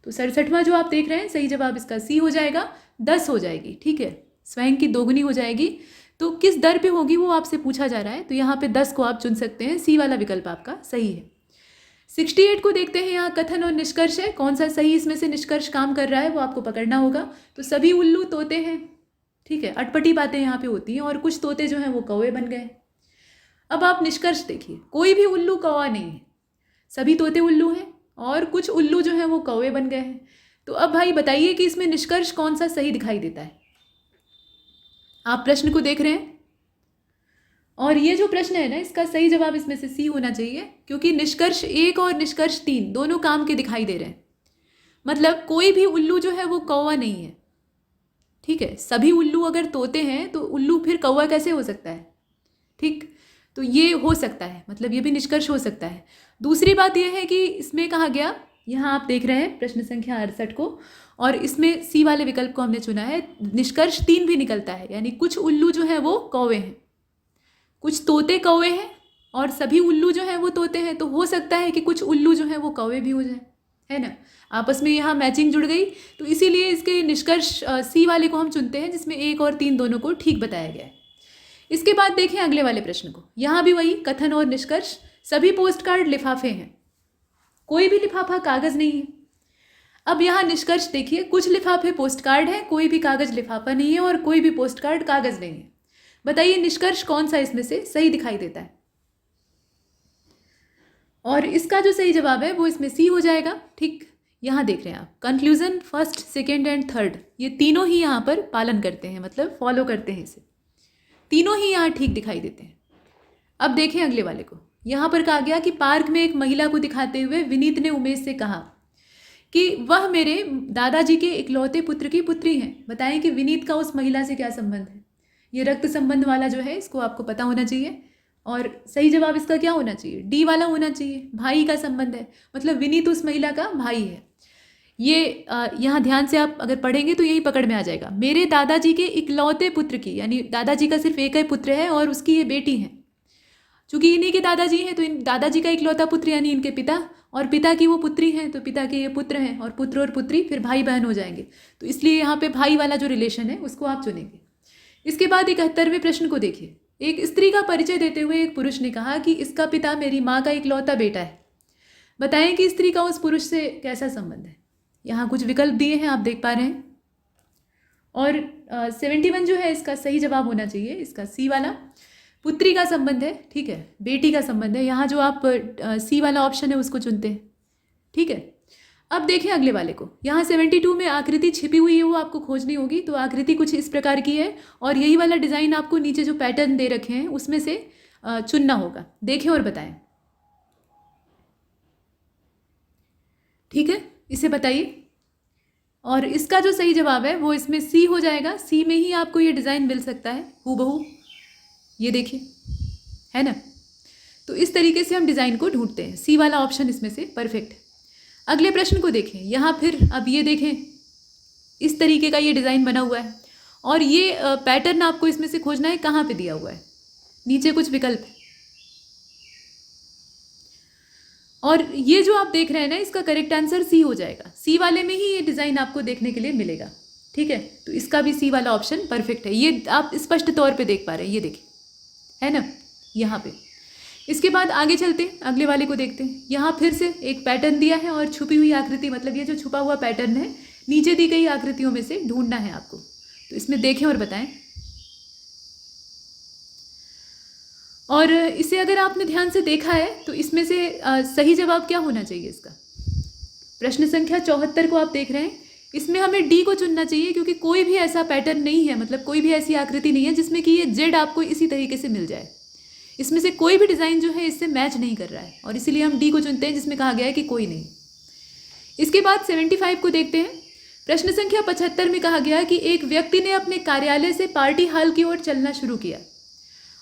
तो 67वां जो आप देख रहे हैं, सही जवाब इसका सी हो जाएगा, 10 हो जाएगी। ठीक है, स्वयं की दोगुनी हो जाएगी, तो किस दर पे होगी वो आपसे पूछा जा रहा है, तो यहाँ पे 10 को आप चुन सकते हैं, सी वाला विकल्प आपका सही है। 68 को देखते हैं। यहाँ कथन और निष्कर्ष है, कौन सा सही इसमें से निष्कर्ष काम कर रहा है वो आपको पकड़ना होगा। तो सभी उल्लू तोते हैं, ठीक है, अटपटी बातें यहाँ पे होती हैं, और कुछ तोते जो हैं वो कौवे बन गए। अब आप निष्कर्ष देखिए, कोई भी उल्लू कौवा नहीं है, सभी तोते उल्लू हैं, और कुछ उल्लू जो हैं वो कौवे बन गए हैं। तो अब भाई बताइए कि इसमें निष्कर्ष कौन सा सही दिखाई देता है? आप प्रश्न को देख रहे हैं, और ये जो प्रश्न है ना, इसका सही जवाब इसमें से सी होना चाहिए, क्योंकि निष्कर्ष 1 और निष्कर्ष 3 दोनों काम के दिखाई दे रहे हैं। मतलब कोई भी उल्लू जो है वो कौवा नहीं है। ठीक है, सभी उल्लू अगर तोते हैं तो उल्लू फिर कौवा कैसे हो सकता है? ठीक, तो ये हो सकता है, मतलब ये भी निष्कर्ष हो सकता है। दूसरी बात यह है कि इसमें कहा गया, यहाँ आप देख रहे हैं प्रश्न संख्या 68 को, और इसमें सी वाले विकल्प को हमने चुना है। निष्कर्ष 3 भी निकलता है, यानी कुछ उल्लू जो है वो कौवे हैं, कुछ तोते कौवे हैं, और सभी उल्लू जो हैं वो तोते हैं, तो हो सकता है कि कुछ उल्लू जो हैं वो कौवे भी हो जाए, है ना। आपस में यहाँ मैचिंग जुड़ गई, तो इसीलिए इसके निष्कर्ष सी वाले को हम चुनते हैं, जिसमें 1 और 3 दोनों को ठीक बताया गया है। इसके बाद देखें अगले वाले प्रश्न को। यहाँ भी वही कथन और निष्कर्ष, सभी पोस्ट कार्ड लिफाफे हैं, कोई भी लिफाफा कागज़ नहीं है। अब यहाँ निष्कर्ष देखिए, कुछ लिफाफे पोस्ट कार्ड हैं, कोई भी कागज़ लिफाफा नहीं है, और कोई भी पोस्ट कार्ड कागज़ नहीं है। बताइए निष्कर्ष कौन सा इसमें से सही दिखाई देता है। और इसका जो सही जवाब है वो इसमें सी हो जाएगा। ठीक, यहाँ देख रहे हैं आप, conclusion first, second and third, ये तीनों ही यहाँ पर पालन करते हैं, मतलब फॉलो करते हैं इसे, तीनों ही यहाँ ठीक दिखाई देते हैं। अब देखें अगले वाले को। यहाँ पर कहा गया कि पार्क में एक महिला को दिखाते हुए विनीत ने उमेश से कहा कि वह मेरे दादाजी के इकलौते पुत्र की पुत्री हैं। बताएं कि विनीत का उस महिला से क्या संबंध है। ये रक्त संबंध वाला जो है इसको आपको पता होना चाहिए, और सही जवाब इसका क्या होना चाहिए, डी वाला होना चाहिए, भाई का संबंध है, मतलब विनीत उस महिला का भाई है। ये यहाँ ध्यान से आप अगर पढ़ेंगे तो यही पकड़ में आ जाएगा। मेरे दादाजी के इकलौते पुत्र की, यानी दादाजी का सिर्फ एक ही पुत्र है और उसकी ये बेटी है। चूंकि इन्हीं के दादाजी हैं तो इन दादाजी का इकलौता पुत्र यानी इनके पिता, और पिता की वो पुत्री हैं तो पिता के ये पुत्र हैं, और पुत्र और पुत्री फिर भाई बहन हो जाएंगे। तो इसलिए यहाँ पे भाई वाला जो रिलेशन है उसको आप चुनेंगे। इसके बाद 71वें प्रश्न को देखिए। एक स्त्री का परिचय देते हुए एक पुरुष ने कहा कि इसका पिता मेरी माँ का इकलौता बेटा है। बताएं कि स्त्री का उस पुरुष से कैसा संबंध है। यहाँ कुछ विकल्प दिए हैं, आप देख पा रहे हैं। और 71 जो है इसका सही जवाब होना चाहिए, इसका सी वाला, पुत्री का संबंध है, ठीक है, बेटी का संबंध है। यहाँ जो आप सी वाला ऑप्शन है उसको चुनते हैं, ठीक है। अब देखें अगले वाले को। यहाँ 72 में आकृति छिपी हुई है वो आपको खोजनी होगी। तो आकृति कुछ इस प्रकार की है, और यही वाला डिज़ाइन आपको नीचे जो पैटर्न दे रखे हैं उसमें से चुनना होगा। देखें और बताएं, ठीक है, इसे बताइए। और इसका जो सही जवाब है वो इसमें सी हो जाएगा। सी में ही आपको ये डिज़ाइन मिल सकता है हूबहू, ये देखिए, है ना। तो इस तरीके से हम डिज़ाइन को ढूंढते हैं। सी वाला ऑप्शन इसमें से परफेक्ट है। अगले प्रश्न को देखें। यहाँ फिर अब ये देखें, इस तरीके का ये डिज़ाइन बना हुआ है, और ये पैटर्न आपको इसमें से खोजना है कहाँ पे दिया हुआ है। नीचे कुछ विकल्प है, और ये जो आप देख रहे हैं ना, इसका करेक्ट आंसर सी हो जाएगा। सी वाले में ही ये डिज़ाइन आपको देखने के लिए मिलेगा, ठीक है। तो इसका भी सी वाला ऑप्शन परफेक्ट है। ये आप स्पष्ट तौर पे देख पा रहे हैं, ये देखिए, है ना, यहाँ पे। इसके बाद आगे चलते हैं, अगले वाले को देखते हैं। यहाँ फिर से एक पैटर्न दिया है, और छुपी हुई आकृति, मतलब ये जो छुपा हुआ पैटर्न है नीचे दी गई आकृतियों में से ढूंढना है आपको। तो इसमें देखें और बताएं। और इसे अगर आपने ध्यान से देखा है तो इसमें से सही जवाब क्या होना चाहिए इसका। प्रश्न संख्या 74 को आप देख रहे हैं, इसमें हमें डी को चुनना चाहिए, क्योंकि कोई भी ऐसा पैटर्न नहीं है, मतलब कोई भी ऐसी आकृति नहीं है जिसमें कि ये जेड आपको इसी तरीके से मिल जाए। इसमें से कोई भी डिज़ाइन जो है इससे मैच नहीं कर रहा है, और इसीलिए हम डी को चुनते हैं, जिसमें कहा गया है कि कोई नहीं। इसके बाद 75 को देखते हैं। प्रश्न संख्या 75 में कहा गया कि एक व्यक्ति ने अपने कार्यालय से पार्टी हॉल की ओर चलना शुरू किया,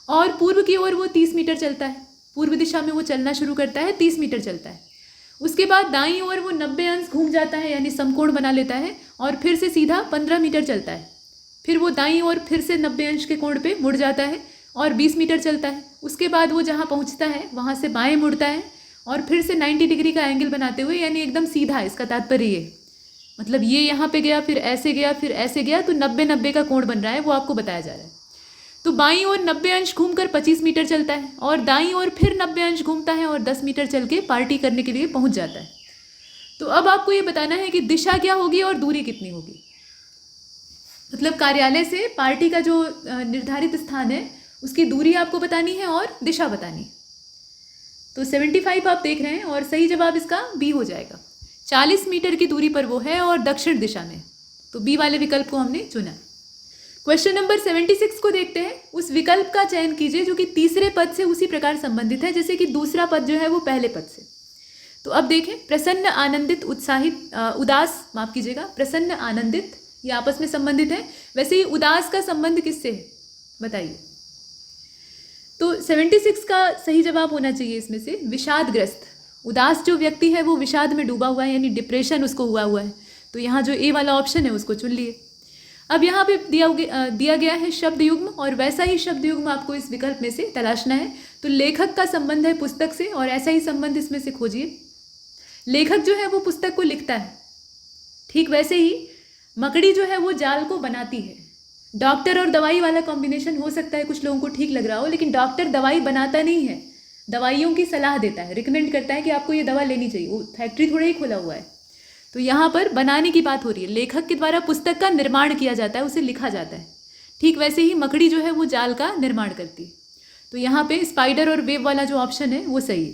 और पूर्व की ओर वो 30 मीटर चलता है। पूर्व दिशा में वो चलना शुरू करता है, 30 मीटर चलता है। उसके बाद दाईं ओर वो 90 अंश घूम जाता है, यानी समकोण बना लेता है, और फिर से सीधा 15 मीटर चलता है। फिर वो दाईं ओर फिर से 90 अंश के कोण पे मुड़ जाता है और 20 मीटर चलता है। उसके बाद वो जहाँ पहुँचता है वहाँ से बाएं मुड़ता है, और फिर से 90 डिग्री का एंगल बनाते हुए, यानी एकदम सीधा। इसका तात्पर्य ये, मतलब ये यहाँ पे गया, फिर ऐसे गया, फिर ऐसे गया, तो 90-90 का कोण बन रहा है, वो आपको बताया जा रहा है। तो बाईं ओर 90 अंश घूमकर 25 मीटर चलता है, और दाईं ओर फिर 90 अंश घूमता है और 10 मीटर चल के पार्टी करने के लिए पहुंच जाता है। तो अब आपको ये बताना है कि दिशा क्या होगी और दूरी कितनी होगी। मतलब कार्यालय से पार्टी का जो निर्धारित स्थान है उसकी दूरी आपको बतानी है और दिशा बतानी है। तो 75 आप देख रहे हैं, और सही जवाब इसका बी हो जाएगा। 40 मीटर की दूरी पर वो है और दक्षिण दिशा में। तो बी वाले विकल्प को हमने चुना। क्वेश्चन नंबर 76 को देखते हैं। उस विकल्प का चयन कीजिए जो कि तीसरे पद से उसी प्रकार संबंधित है जैसे कि दूसरा पद जो है वो पहले पद से। तो अब देखें, प्रसन्न, आनंदित, उत्साहित, उदास, माफ कीजिएगा, प्रसन्न, आनंदित, ये आपस में संबंधित है। वैसे ही उदास का संबंध किससे है बताइए। तो 76 का सही जवाब होना चाहिए इसमें से विषादग्रस्त। उदास जो व्यक्ति है वो विषाद में डूबा हुआ है, यानी डिप्रेशन उसको हुआ है। तो यहाँ जो ए वाला ऑप्शन है उसको चुन लिए। अब यहाँ पे दिया गया है शब्द युग्म और वैसा ही शब्द युग्म आपको इस विकल्प में से तलाशना है। तो लेखक का संबंध है पुस्तक से और ऐसा ही संबंध इसमें से खोजिए। लेखक जो है वो पुस्तक को लिखता है, ठीक वैसे ही मकड़ी जो है वो जाल को बनाती है। डॉक्टर और दवाई वाला कॉम्बिनेशन हो सकता है कुछ लोगों को ठीक लग रहा हो, लेकिन डॉक्टर दवाई बनाता नहीं है, दवाइयों की सलाह देता है, रिकमेंड करता है कि आपको ये दवा लेनी चाहिए। वो फैक्ट्री थोड़ा ही खुला हुआ है। तो यहाँ पर बनाने की बात हो रही है। लेखक के द्वारा पुस्तक का निर्माण किया जाता है, उसे लिखा जाता है। ठीक वैसे ही मकड़ी जो है वो जाल का निर्माण करती है। तो यहाँ पे स्पाइडर और वेब वाला जो ऑप्शन है वो सही है।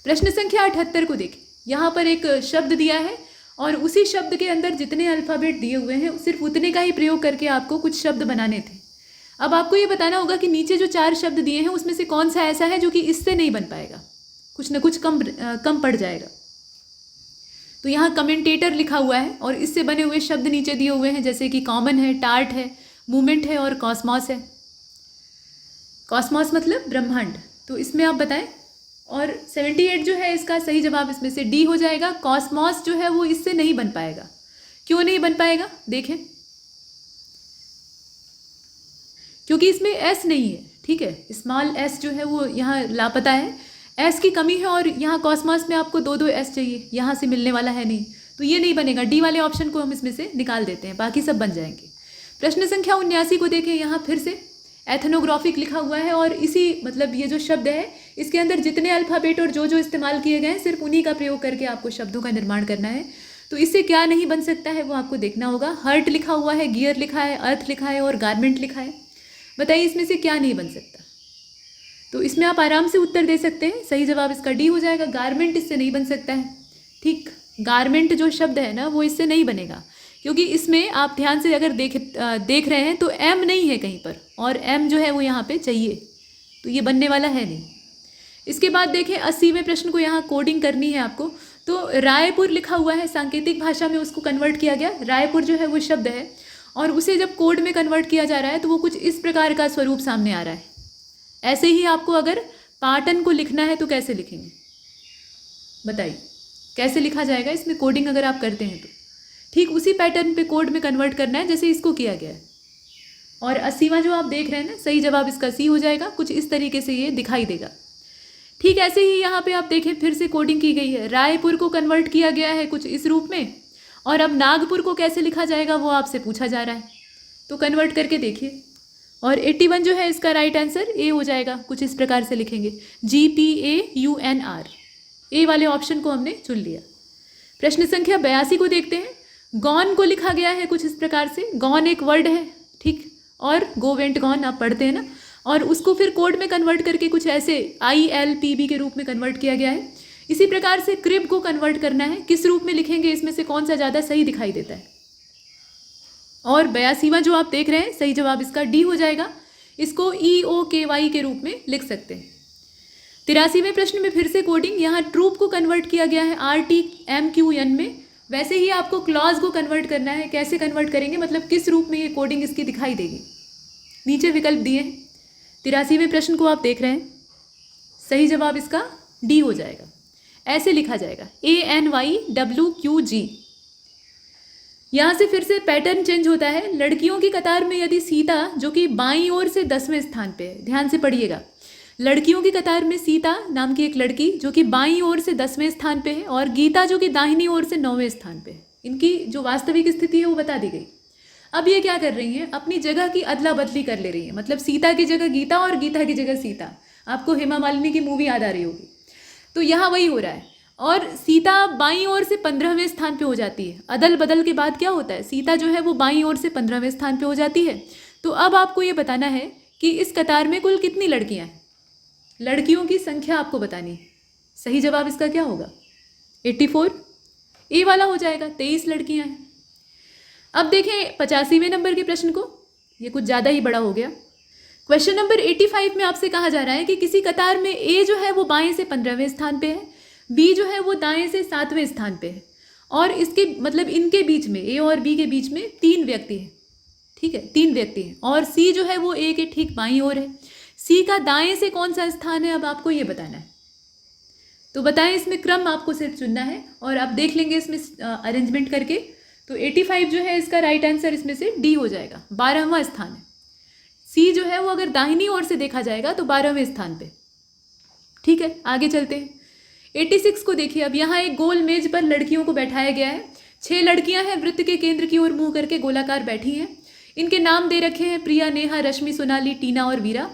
प्रश्न संख्या 78 को देखें। यहाँ पर एक शब्द दिया है और उसी शब्द के अंदर जितने अल्फ़ाबेट दिए हुए हैं सिर्फ उतने का ही प्रयोग करके आपको कुछ शब्द बनाने थे। अब आपको ये बताना होगा कि नीचे जो 4 शब्द दिए हैं उसमें से कौन सा ऐसा है जो कि इससे नहीं बन पाएगा, कुछ ना कुछ कम पड़ जाएगा। तो यहाँ कमेंटेटर लिखा हुआ है और इससे बने हुए शब्द नीचे दिए हुए हैं, जैसे कि कॉमन है, टार्ट है, मूवमेंट है और कॉस्मॉस है। कॉस्मॉस मतलब ब्रह्मांड। तो इसमें आप बताएं। और 78 जो है इसका सही जवाब इसमें से डी हो जाएगा। कॉस्मॉस जो है वो इससे नहीं बन पाएगा। क्यों नहीं बन पाएगा देखें, क्योंकि इसमें एस नहीं है। ठीक है, स्मॉल एस जो है वो यहाँ लापता है, एस की कमी है और यहाँ कॉस्मॉस में आपको 2 एस चाहिए, यहाँ से मिलने वाला है नहीं, तो ये नहीं बनेगा। डी वाले ऑप्शन को हम इसमें से निकाल देते हैं, बाकी सब बन जाएंगे। प्रश्न संख्या 79 को देखें। यहाँ फिर से एथनोग्राफिक लिखा हुआ है और इसी मतलब ये जो शब्द है इसके अंदर जितने अल्फ़ाबेट और जो इस्तेमाल किए गए हैं सिर्फ उन्हीं का प्रयोग करके आपको शब्दों का निर्माण करना है। तो इससे क्या नहीं बन सकता है वो आपको देखना होगा। हर्ट लिखा हुआ है, गियर लिखा है, अर्थ लिखा है और गारमेंट लिखा है। बताइए इसमें से क्या नहीं बन सकता। तो इसमें आप आराम से उत्तर दे सकते हैं। सही जवाब इसका डी हो जाएगा। गारमेंट इससे नहीं बन सकता है। ठीक, गारमेंट जो शब्द है ना वो इससे नहीं बनेगा, क्योंकि इसमें आप ध्यान से अगर देख रहे हैं तो एम नहीं है कहीं पर, और एम जो है वो यहाँ पे चाहिए, तो ये बनने वाला है नहीं। इसके बाद देखें 80वें प्रश्न को। यहाँ कोडिंग करनी है आपको। तो रायपुर लिखा हुआ है, सांकेतिक भाषा में उसको कन्वर्ट किया गया। रायपुर जो है वो शब्द है और उसे जब कोड में कन्वर्ट किया जा रहा है तो वो कुछ इस प्रकार का स्वरूप सामने आ रहा है। ऐसे ही आपको अगर पाटन को लिखना है तो कैसे लिखेंगे बताइए, कैसे लिखा जाएगा इसमें कोडिंग अगर आप करते हैं तो। ठीक उसी पैटर्न पे कोड में कन्वर्ट करना है जैसे इसको किया गया है। और 80वां जो आप देख रहे हैं ना, सही जवाब इसका सी हो जाएगा। कुछ इस तरीके से ये दिखाई देगा। ठीक ऐसे ही यहाँ पे आप देखें फिर से कोडिंग की गई है। रायपुर को कन्वर्ट किया गया है कुछ इस रूप में, और अब नागपुर को कैसे लिखा जाएगा वो आपसे पूछा जा रहा है, तो कन्वर्ट करके देखिए। और 81 जो है इसका राइट आंसर ए हो जाएगा। कुछ इस प्रकार से लिखेंगे, GPAUNR। ए वाले ऑप्शन को हमने चुन लिया। प्रश्न संख्या 82 को देखते हैं। गॉन को लिखा गया है कुछ इस प्रकार से। गॉन एक वर्ड है, ठीक, और गो वेंट गॉन आप पढ़ते हैं ना, और उसको फिर कोड में कन्वर्ट करके कुछ ऐसे ILPB के रूप में कन्वर्ट किया गया है। इसी प्रकार से क्रिब को कन्वर्ट करना है। किस रूप में लिखेंगे, इसमें से कौन सा ज़्यादा सही दिखाई देता है। और 82वां जो आप देख रहे हैं, सही जवाब इसका डी हो जाएगा। इसको EOKY के रूप में लिख सकते हैं। 83वें प्रश्न में फिर से कोडिंग। यहाँ ट्रूप को कन्वर्ट किया गया है RTMQN में। वैसे ही आपको क्लॉज को कन्वर्ट करना है। कैसे कन्वर्ट करेंगे, मतलब किस रूप में ये कोडिंग इसकी दिखाई देगी। नीचे विकल्प दिए हैं। 83वें प्रश्न को आप देख रहे हैं, सही जवाब इसका डी हो जाएगा। ऐसे लिखा जाएगा ANYWQG। यहाँ से फिर से पैटर्न चेंज होता है। लड़कियों की कतार में यदि सीता जो कि बाईं ओर से 10वें स्थान पे है, ध्यान से पढ़िएगा। लड़कियों की कतार में सीता नाम की एक लड़की जो कि बाईं ओर से 10वें स्थान पे है, और गीता जो कि दाहिनी ओर से 9वें स्थान पे है। इनकी जो वास्तविक स्थिति है वो बता दी गई। अब ये क्या कर रही हैं, अपनी जगह की अदला बदली कर ले रही हैं। मतलब सीता की जगह गीता और गीता की जगह सीता। आपको हेमा मालिनी की मूवी याद आ रही होगी, तो यहाँ वही हो रहा है। और सीता बाईं ओर से 15वें स्थान पे हो जाती है। अदल बदल के बाद क्या होता है, सीता जो है वो बाईं ओर से 15वें स्थान पे हो जाती है। तो अब आपको ये बताना है कि इस कतार में कुल कितनी लड़कियां हैं। लड़कियों की संख्या आपको बतानी है। सही जवाब इसका क्या होगा, 84। ए वाला हो जाएगा, 23 लड़कियां हैं। अब देखें 85वें नंबर के प्रश्न को। ये कुछ ज़्यादा ही बड़ा हो गया। क्वेश्चन नंबर 85 में आपसे कहा जा रहा है कि किसी कतार में ए जो है वो बाएं से 15वें स्थान पे है, बी जो है वो दाएं से 7वें स्थान पे है, और इसके मतलब इनके बीच में, ए और बी के बीच में 3 व्यक्ति हैं। ठीक है, 3 व्यक्ति हैं, और सी जो है वो ए के ठीक बाईं ओर है। सी का दाएं से कौन सा स्थान है, अब आपको ये बताना है। तो बताएं, इसमें क्रम आपको सिर्फ चुनना है और आप देख लेंगे इसमें अरेंजमेंट करके। तो 85 जो है इसका राइट आंसर इसमें से डी हो जाएगा, 12वां स्थान है। सी जो है वो अगर दाहिनी ओर से देखा जाएगा तो 12वें स्थान पे। ठीक है, आगे चलते हैं। 86 को देखिए। अब यहाँ एक गोल मेज पर लड़कियों को बैठाया गया है। 6 लड़कियां हैं, वृत्त के केंद्र की ओर मुंह करके गोलाकार बैठी हैं। इनके नाम दे रखे हैं प्रिया, नेहा, रश्मि, सोनाली, टीना और वीरा।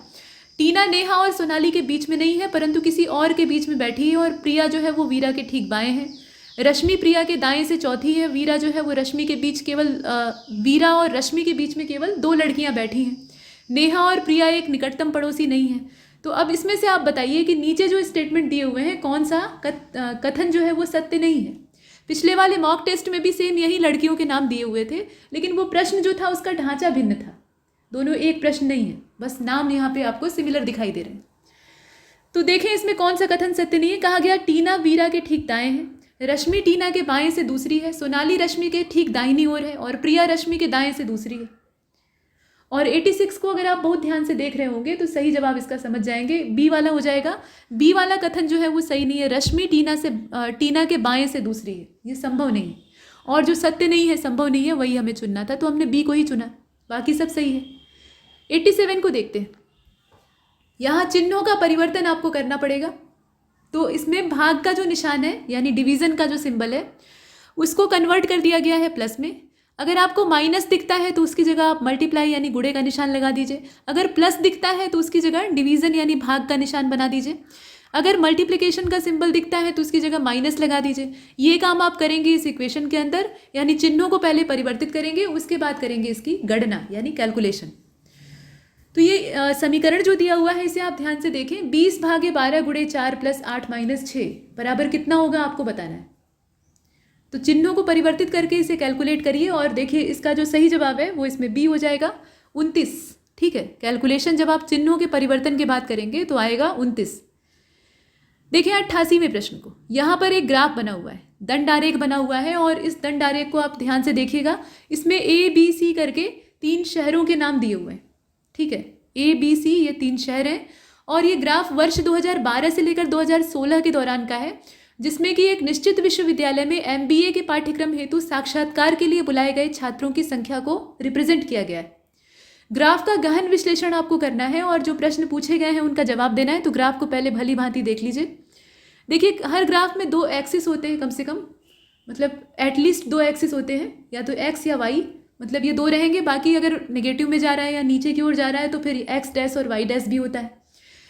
टीना नेहा और सोनाली के बीच में नहीं है, परंतु किसी और के बीच में बैठी है, और प्रिया जो है वो वीरा के ठीक बाएं हैं। रश्मि प्रिया के दाएं से चौथी है। वीरा जो है वो रश्मि के बीच वीरा और रश्मि के बीच में केवल 2 लड़कियां बैठी हैं। नेहा और प्रिया एक निकटतम पड़ोसी नहीं है। तो अब इसमें से आप बताइए कि नीचे जो स्टेटमेंट दिए हुए हैं कौन सा कथन जो है वो सत्य नहीं है। पिछले वाले मॉक टेस्ट में भी सेम यही लड़कियों के नाम दिए हुए थे, लेकिन वो प्रश्न जो था उसका ढांचा भिन्न था। दोनों एक प्रश्न नहीं है, बस नाम यहाँ पे आपको सिमिलर दिखाई दे रहे हैं। तो देखें इसमें कौन सा कथन सत्य नहीं है। कहा गया टीना वीरा के ठीक दाएं है, रश्मि टीना के बाएं से दूसरी है, सोनाली रश्मि के ठीक दाहिनी ओर है, और प्रिया रश्मि के दाएं से दूसरी है। और 86 को अगर आप बहुत ध्यान से देख रहे होंगे तो सही जवाब इसका समझ जाएंगे, बी वाला हो जाएगा। बी वाला कथन जो है वो सही नहीं है। रश्मि टीना के बाएं से दूसरी है, ये संभव नहीं है। और जो सत्य नहीं है, संभव नहीं है, वही हमें चुनना था, तो हमने बी को ही चुना, बाकी सब सही है। 87 को देखते हैं। यहाँ चिन्हों का परिवर्तन आपको करना पड़ेगा। तो इसमें भाग का जो निशान है यानी डिवीज़न का जो सिंबल है उसको कन्वर्ट कर दिया गया है प्लस में। अगर आपको माइनस दिखता है तो उसकी जगह आप मल्टीप्लाई यानी गुणे का निशान लगा दीजिए। अगर प्लस दिखता है तो उसकी जगह डिवीज़न यानी भाग का निशान बना दीजिए। अगर मल्टीप्लिकेशन का सिंबल दिखता है तो उसकी जगह माइनस लगा दीजिए। ये काम आप करेंगे इस इक्वेशन के अंदर, यानी चिन्हों को पहले परिवर्तित करेंगे, उसके बाद करेंगे इसकी गणना यानी कैलकुलेशन। तो ये समीकरण जो दिया हुआ है इसे आप ध्यान से देखें। 20/12 गुणे 4 + 8 - 6 बराबर कितना होगा आपको बताना है। तो चिन्हों को परिवर्तित करके इसे कैलकुलेट करिए और देखिए इसका जो सही जवाब है वो इसमें बी हो जाएगा 29। ठीक है, कैलकुलेशन जब आप चिन्हों के परिवर्तन की बात करेंगे तो आएगा 29। देखिए 88वें प्रश्न को। यहाँ पर एक ग्राफ बना हुआ है, दंड आरेख बना हुआ है, और इस दंड आरेख को आप ध्यान से देखिएगा। इसमें ABC करके 3 शहरों के नाम दिए हुए हैं। ठीक है, ABC ये 3 शहर हैं, और ये ग्राफ वर्ष 2012 से लेकर 2016 के दौरान का है, जिसमें कि एक निश्चित विश्वविद्यालय में MBA के पाठ्यक्रम हेतु साक्षात्कार के लिए बुलाए गए छात्रों की संख्या को रिप्रेजेंट किया गया है। ग्राफ का गहन विश्लेषण आपको करना है और जो प्रश्न पूछे गए हैं उनका जवाब देना है। तो ग्राफ को पहले भली भांति देख लीजिए। देखिए हर ग्राफ में 2 एक्सिस होते हैं कम से कम, मतलब एटलीस्ट 2 एक्सिस होते हैं, या तो एक्स या वाई, मतलब ये 2 रहेंगे। बाकी अगर नेगेटिव में जा रहा है या नीचे की ओर जा रहा है तो फिर एक्स डैश और वाई डैश भी होता है,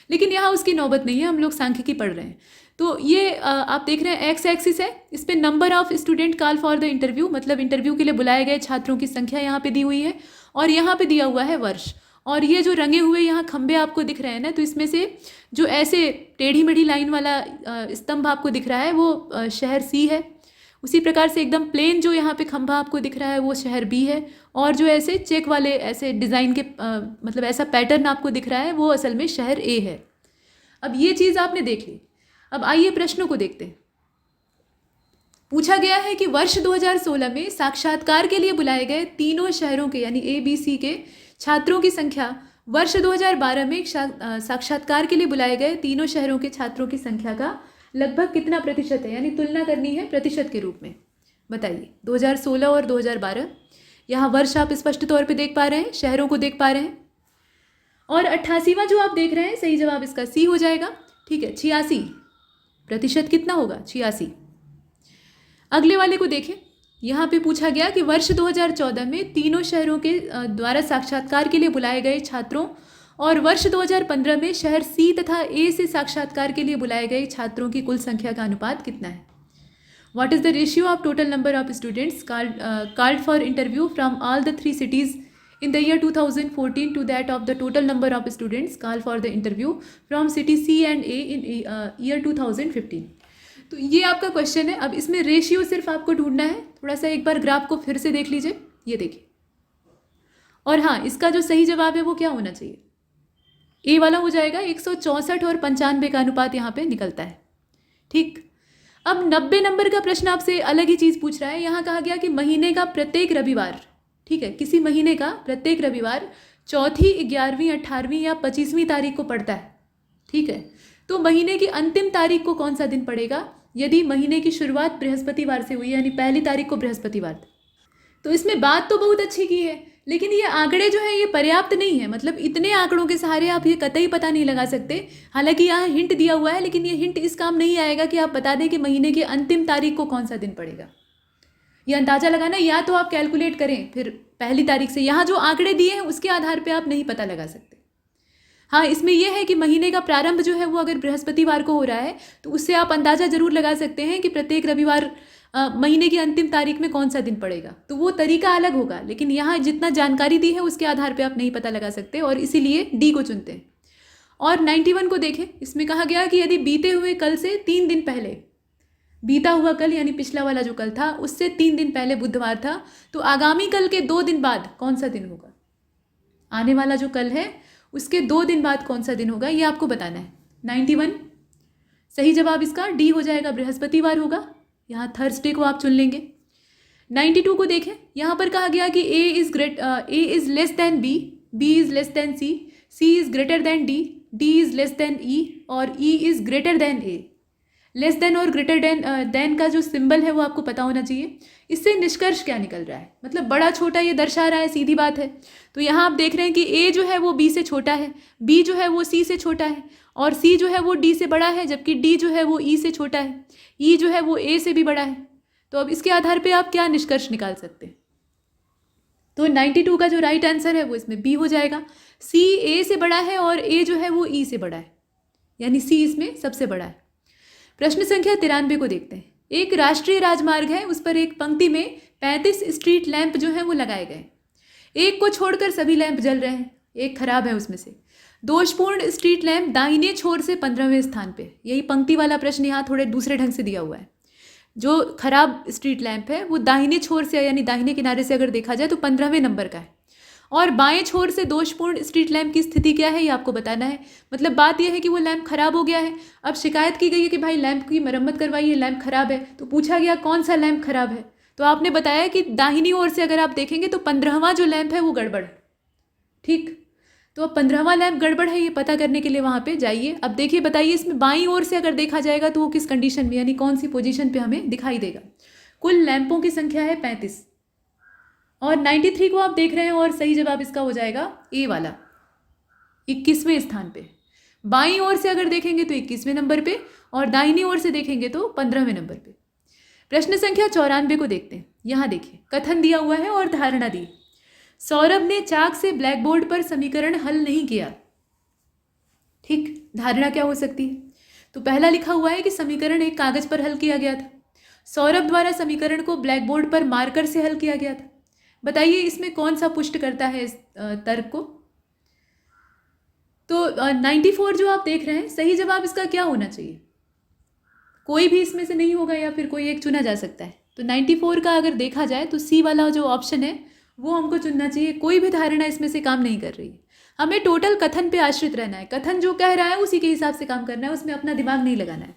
लेकिन यहाँ उसकी नौबत नहीं है, हम लोग सांख्यिकी पढ़ रहे हैं। तो ये आप देख रहे हैं एक्स एक्सिस है, इस पर number of student call for the interview, मतलब इंटरव्यू के लिए बुलाए गए छात्रों की संख्या यहाँ पे दी हुई है, और यहाँ पे दिया हुआ है वर्ष। और ये जो रंगे हुए यहाँ खंभे आपको दिख रहे हैं ना, तो इसमें से जो ऐसे टेढ़ी मेढ़ी लाइन वाला स्तंभ आपको दिख रहा है वो शहर सी है। उसी प्रकार से एकदम प्लेन जो यहाँ पे खंभा आपको दिख रहा है वो शहर बी है, और जो ऐसे चेक वाले ऐसे डिज़ाइन के मतलब ऐसा पैटर्न आपको दिख रहा है वो असल में शहर ए है। अब ये चीज़ आपने देख ली। अब आइए प्रश्नों को देखते हैं। पूछा गया है कि वर्ष 2016 में साक्षात्कार के लिए बुलाए गए तीनों शहरों के यानी ABC के छात्रों की संख्या वर्ष 2012 में साक्षात्कार के लिए बुलाए गए तीनों शहरों के छात्रों की संख्या का लगभग कितना प्रतिशत है, यानी तुलना करनी है प्रतिशत के रूप में। बताइए 2016 और 2012। यहाँ वर्ष आप स्पष्ट तौर पे देख पा रहे हैं, शहरों को देख पा रहे हैं, और 88वां जो आप देख रहे हैं सही जवाब इसका सी हो जाएगा। ठीक है, 86% कितना होगा 86। अगले वाले को देखें। यहाँ पे पूछा गया कि वर्ष 2014 में तीनों शहरों के द्वारा साक्षात्कार के लिए बुलाए गए छात्रों और वर्ष 2015 में शहर सी तथा ए से साक्षात्कार के लिए बुलाए गए छात्रों की कुल संख्या का अनुपात कितना है। What is the ratio of total number of students called for interview from all the 3 cities in the year 2014 to that of the total number of students called for the interview from city C and A in year 2015। तो ये आपका question है। अब इसमें ratio सिर्फ आपको ढूंढना है। थोड़ा सा एक बार ग्राफ को फिर से देख लीजिए, ये देखिए। और हाँ, इसका जो सही जवाब है वो क्या होना चाहिए, ए वाला हो जाएगा। 164 और 95 का अनुपात यहाँ पे निकलता है। ठीक, अब 90 नंबर का प्रश्न आपसे अलग ही चीज़ पूछ रहा है। यहाँ कहा गया कि महीने का प्रत्येक रविवार, ठीक है, किसी महीने का प्रत्येक रविवार चौथी, 11वीं, 18वीं या 25वीं तारीख को पड़ता है। ठीक है, तो महीने की अंतिम तारीख को कौन सा दिन पड़ेगा यदि महीने की शुरुआत बृहस्पतिवार से हुई, यानी पहली तारीख को बृहस्पतिवार। तो इसमें बात तो बहुत अच्छी की है, लेकिन ये आंकड़े जो है ये पर्याप्त नहीं है। मतलब इतने आंकड़ों के सहारे आप ये कतई पता नहीं लगा सकते। हालांकि यहाँ हिंट दिया हुआ है, लेकिन ये हिंट इस काम नहीं आएगा कि आप बता दें कि महीने की अंतिम तारीख को कौन सा दिन पड़ेगा। ये अंदाज़ा लगाना, या तो आप कैलकुलेट करें फिर पहली तारीख से, यहाँ जो आंकड़े दिए हैं उसके आधार पर आप नहीं पता लगा सकते। हाँ, इसमें यह है कि महीने का प्रारंभ जो है वो अगर बृहस्पतिवार को हो रहा है तो उससे आप अंदाज़ा ज़रूर लगा सकते हैं कि प्रत्येक रविवार महीने की अंतिम तारीख में कौन सा दिन पड़ेगा। तो वो तरीका अलग होगा, लेकिन यहाँ जितना जानकारी दी है उसके आधार पे आप नहीं पता लगा सकते, और इसीलिए डी को चुनते हैं। और 91 को देखें, इसमें कहा गया कि यदि बीते हुए कल से 3 दिन पहले, बीता हुआ कल यानी पिछला वाला जो कल था उससे 3 दिन पहले बुधवार था, तो आगामी कल के 2 दिन बाद कौन सा दिन होगा। आने वाला जो कल है उसके 2 दिन बाद कौन सा दिन होगा, ये आपको बताना है। 91 सही जवाब इसका डी हो जाएगा, बृहस्पतिवार होगा। यहाँ थर्सडे को आप चुन लेंगे। 92 को देखें, यहाँ पर कहा गया कि a is less than b, b is less than c, c is greater than d, d is less than e और e is greater than a. Less than और ग्रेटर देन का जो सिंबल है वो आपको पता होना चाहिए। इससे निष्कर्ष क्या निकल रहा है, मतलब बड़ा छोटा ये दर्शा रहा है, सीधी बात है। तो यहाँ आप देख रहे हैं कि ए जो है वो बी से छोटा है, बी जो है वो सी से छोटा है, और सी जो है वो डी से बड़ा है, जबकि डी जो है वो ई से छोटा है, ई जो है वो ए से भी बड़ा है। तो अब इसके आधार पर आप क्या निष्कर्ष निकाल सकते हैं। तो 92 का जो राइट आंसर है वो इसमें बी हो जाएगा। सी ए से बड़ा है और ए जो है वो ई से बड़ा है, यानी सी इसमें सबसे बड़ा है। प्रश्न संख्या 93 को देखते हैं। एक राष्ट्रीय राजमार्ग है, उस पर एक पंक्ति में 35 स्ट्रीट लैंप जो हैं वो लगाए गए। एक को छोड़कर सभी लैंप जल रहे हैं, एक खराब है उसमें से। दोषपूर्ण स्ट्रीट लैंप दाहिने छोर से 15वें स्थान पे। यही पंक्ति वाला प्रश्न यहाँ थोड़े दूसरे ढंग से दिया हुआ है। जो खराब स्ट्रीट लैंप है वो दाहिने छोर से यानी दाहिने किनारे से अगर देखा जाए तो 15वें नंबर का है, और बाएं छोर से दोषपूर्ण स्ट्रीट लैंप की स्थिति क्या है ये आपको बताना है। मतलब बात यह है कि वो लैंप खराब हो गया है। अब शिकायत की गई है कि भाई लैंप की मरम्मत करवाइए, लैंप खराब है। तो पूछा गया कौन सा लैंप खराब है, तो आपने बताया कि दाहिनी ओर से अगर आप देखेंगे तो 15वां जो लैंप है वो गड़बड़ है। ठीक, तो अब 15वां लैंप गड़बड़ है ये पता करने के लिए वहाँ पे जाइए। अब देखिए, बताइए इसमें बाईं ओर से अगर देखा जाएगा तो वो किस कंडीशन में यानी कौन सी पोजीशन पे हमें दिखाई देगा। कुल लैंपों की संख्या है 35, और 93 को आप देख रहे हैं, और सही जवाब इसका हो जाएगा ए वाला, 21वें स्थान पे। बाईं ओर से अगर देखेंगे तो 21वें नंबर पे, और दाहिनी ओर से देखेंगे तो 15वें नंबर पे। प्रश्न संख्या 94 को देखते हैं। यहाँ देखिए, कथन दिया हुआ है और धारणा दी। सौरभ ने चाक से ब्लैक बोर्ड पर समीकरण हल नहीं किया। ठीक, धारणा क्या हो सकती है। तो पहला लिखा हुआ है कि समीकरण एक कागज पर हल किया गया था। सौरभ द्वारा समीकरण को ब्लैक बोर्ड पर मार्कर से हल किया गया था। बताइए इसमें कौन सा पुष्ट करता है इस तर्क को। तो 94 जो आप देख रहे हैं, सही जवाब इसका क्या होना चाहिए। कोई भी इसमें से नहीं होगा या फिर कोई एक चुना जा सकता है। तो 94 का अगर देखा जाए तो सी वाला जो ऑप्शन है वो हमको चुनना चाहिए। कोई भी धारणा इसमें से काम नहीं कर रही है। हमें टोटल कथन पे आश्रित रहना है। कथन जो कह रहा है उसी के हिसाब से काम करना है, उसमें अपना दिमाग नहीं लगाना है।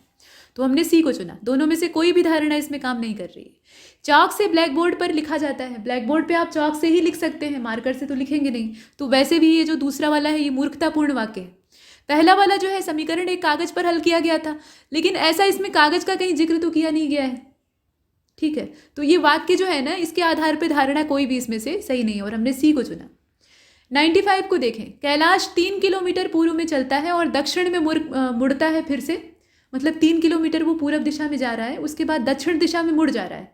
तो हमने सी को चुना। दोनों में से कोई भी धारणा इसमें काम नहीं कर रही है। चॉक से ब्लैक बोर्ड पर लिखा जाता है। ब्लैक बोर्ड पे आप चॉक से ही लिख सकते हैं, मार्कर से तो लिखेंगे नहीं। तो वैसे भी ये जो दूसरा वाला है ये मूर्खतापूर्ण वाक्य है। पहला वाला जो है समीकरण एक कागज पर हल किया गया था, लेकिन ऐसा इसमें कागज का कहीं जिक्र तो किया नहीं गया है। ठीक है, तो ये वाक्य जो है ना, इसके आधार पर धारणा कोई भी इसमें से सही नहीं है, और हमने सी को चुना। 95 को देखें। कैलाश 3 किलोमीटर पूर्व में चलता है और दक्षिण में मुड़ता है फिर से। मतलब 3 किलोमीटर वो पूर्व दिशा में जा रहा है, उसके बाद दक्षिण दिशा में मुड़ जा रहा है,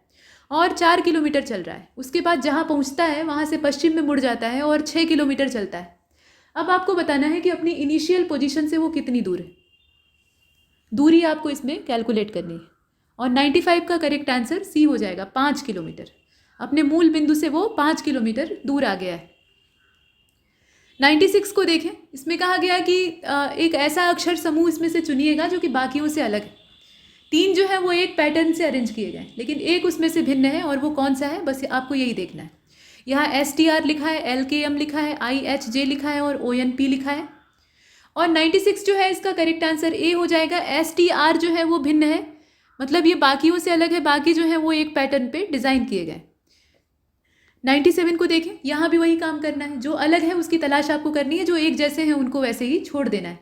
और 4 किलोमीटर चल रहा है। उसके बाद जहाँ पहुँचता है वहाँ से पश्चिम में मुड़ जाता है और 6 किलोमीटर चलता है। अब आपको बताना है कि अपनी इनिशियल पोजीशन से वो कितनी दूर है। दूरी आपको इसमें कैलकुलेट करनी है, और 95 का करेक्ट आंसर सी हो जाएगा, 5 किलोमीटर। अपने मूल बिंदु से वो 5 किलोमीटर दूर आ गया है। 96 को देखें। इसमें कहा गया कि एक ऐसा अक्षर समूह इसमें से चुनिएगा जो कि बाकियों से अलग है। 3 जो है वो एक पैटर्न से अरेंज किए गए, लेकिन एक उसमें से भिन्न है, और वो कौन सा है बस आपको यही देखना है। यहाँ STR लिखा है, LKM लिखा है, IHJ लिखा है और ONP लिखा है। और 96 जो है इसका करेक्ट आंसर ए हो जाएगा। STR जो है वो भिन्न है, मतलब ये बाकियों से अलग है, बाकी जो है वो एक पैटर्न पे डिज़ाइन किए गए। 97 को देखें। यहाँ भी वही काम करना है, जो अलग है उसकी तलाश आपको करनी है, जो एक जैसे हैं उनको वैसे ही छोड़ देना है।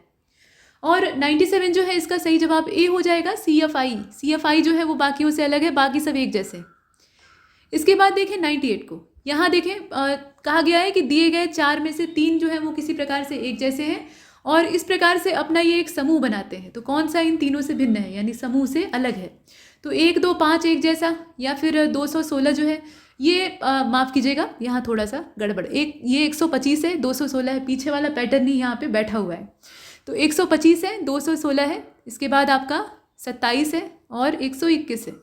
और 97 जो है इसका सही जवाब ए हो जाएगा, CFI। CFI जो है वो बाकियों से अलग है, बाकी सब एक जैसे। इसके बाद देखें 98 को, यहाँ देखें कहा गया है कि दिए गए 4 में से 3 जो है वो किसी प्रकार से एक जैसे हैं और इस प्रकार से अपना ये एक समूह बनाते हैं। तो कौन सा इन तीनों से भिन्न है, यानी समूह से अलग है? तो 1, 2, 5 एक जैसा, या फिर 216 जो है ये माफ़ कीजिएगा यहाँ थोड़ा सा गड़बड़, ये 125 है, 216 है, पीछे वाला पैटर्न ही यहाँ पे बैठा हुआ है। तो 125 है, 216 है, इसके बाद आपका 27 है और 121 है।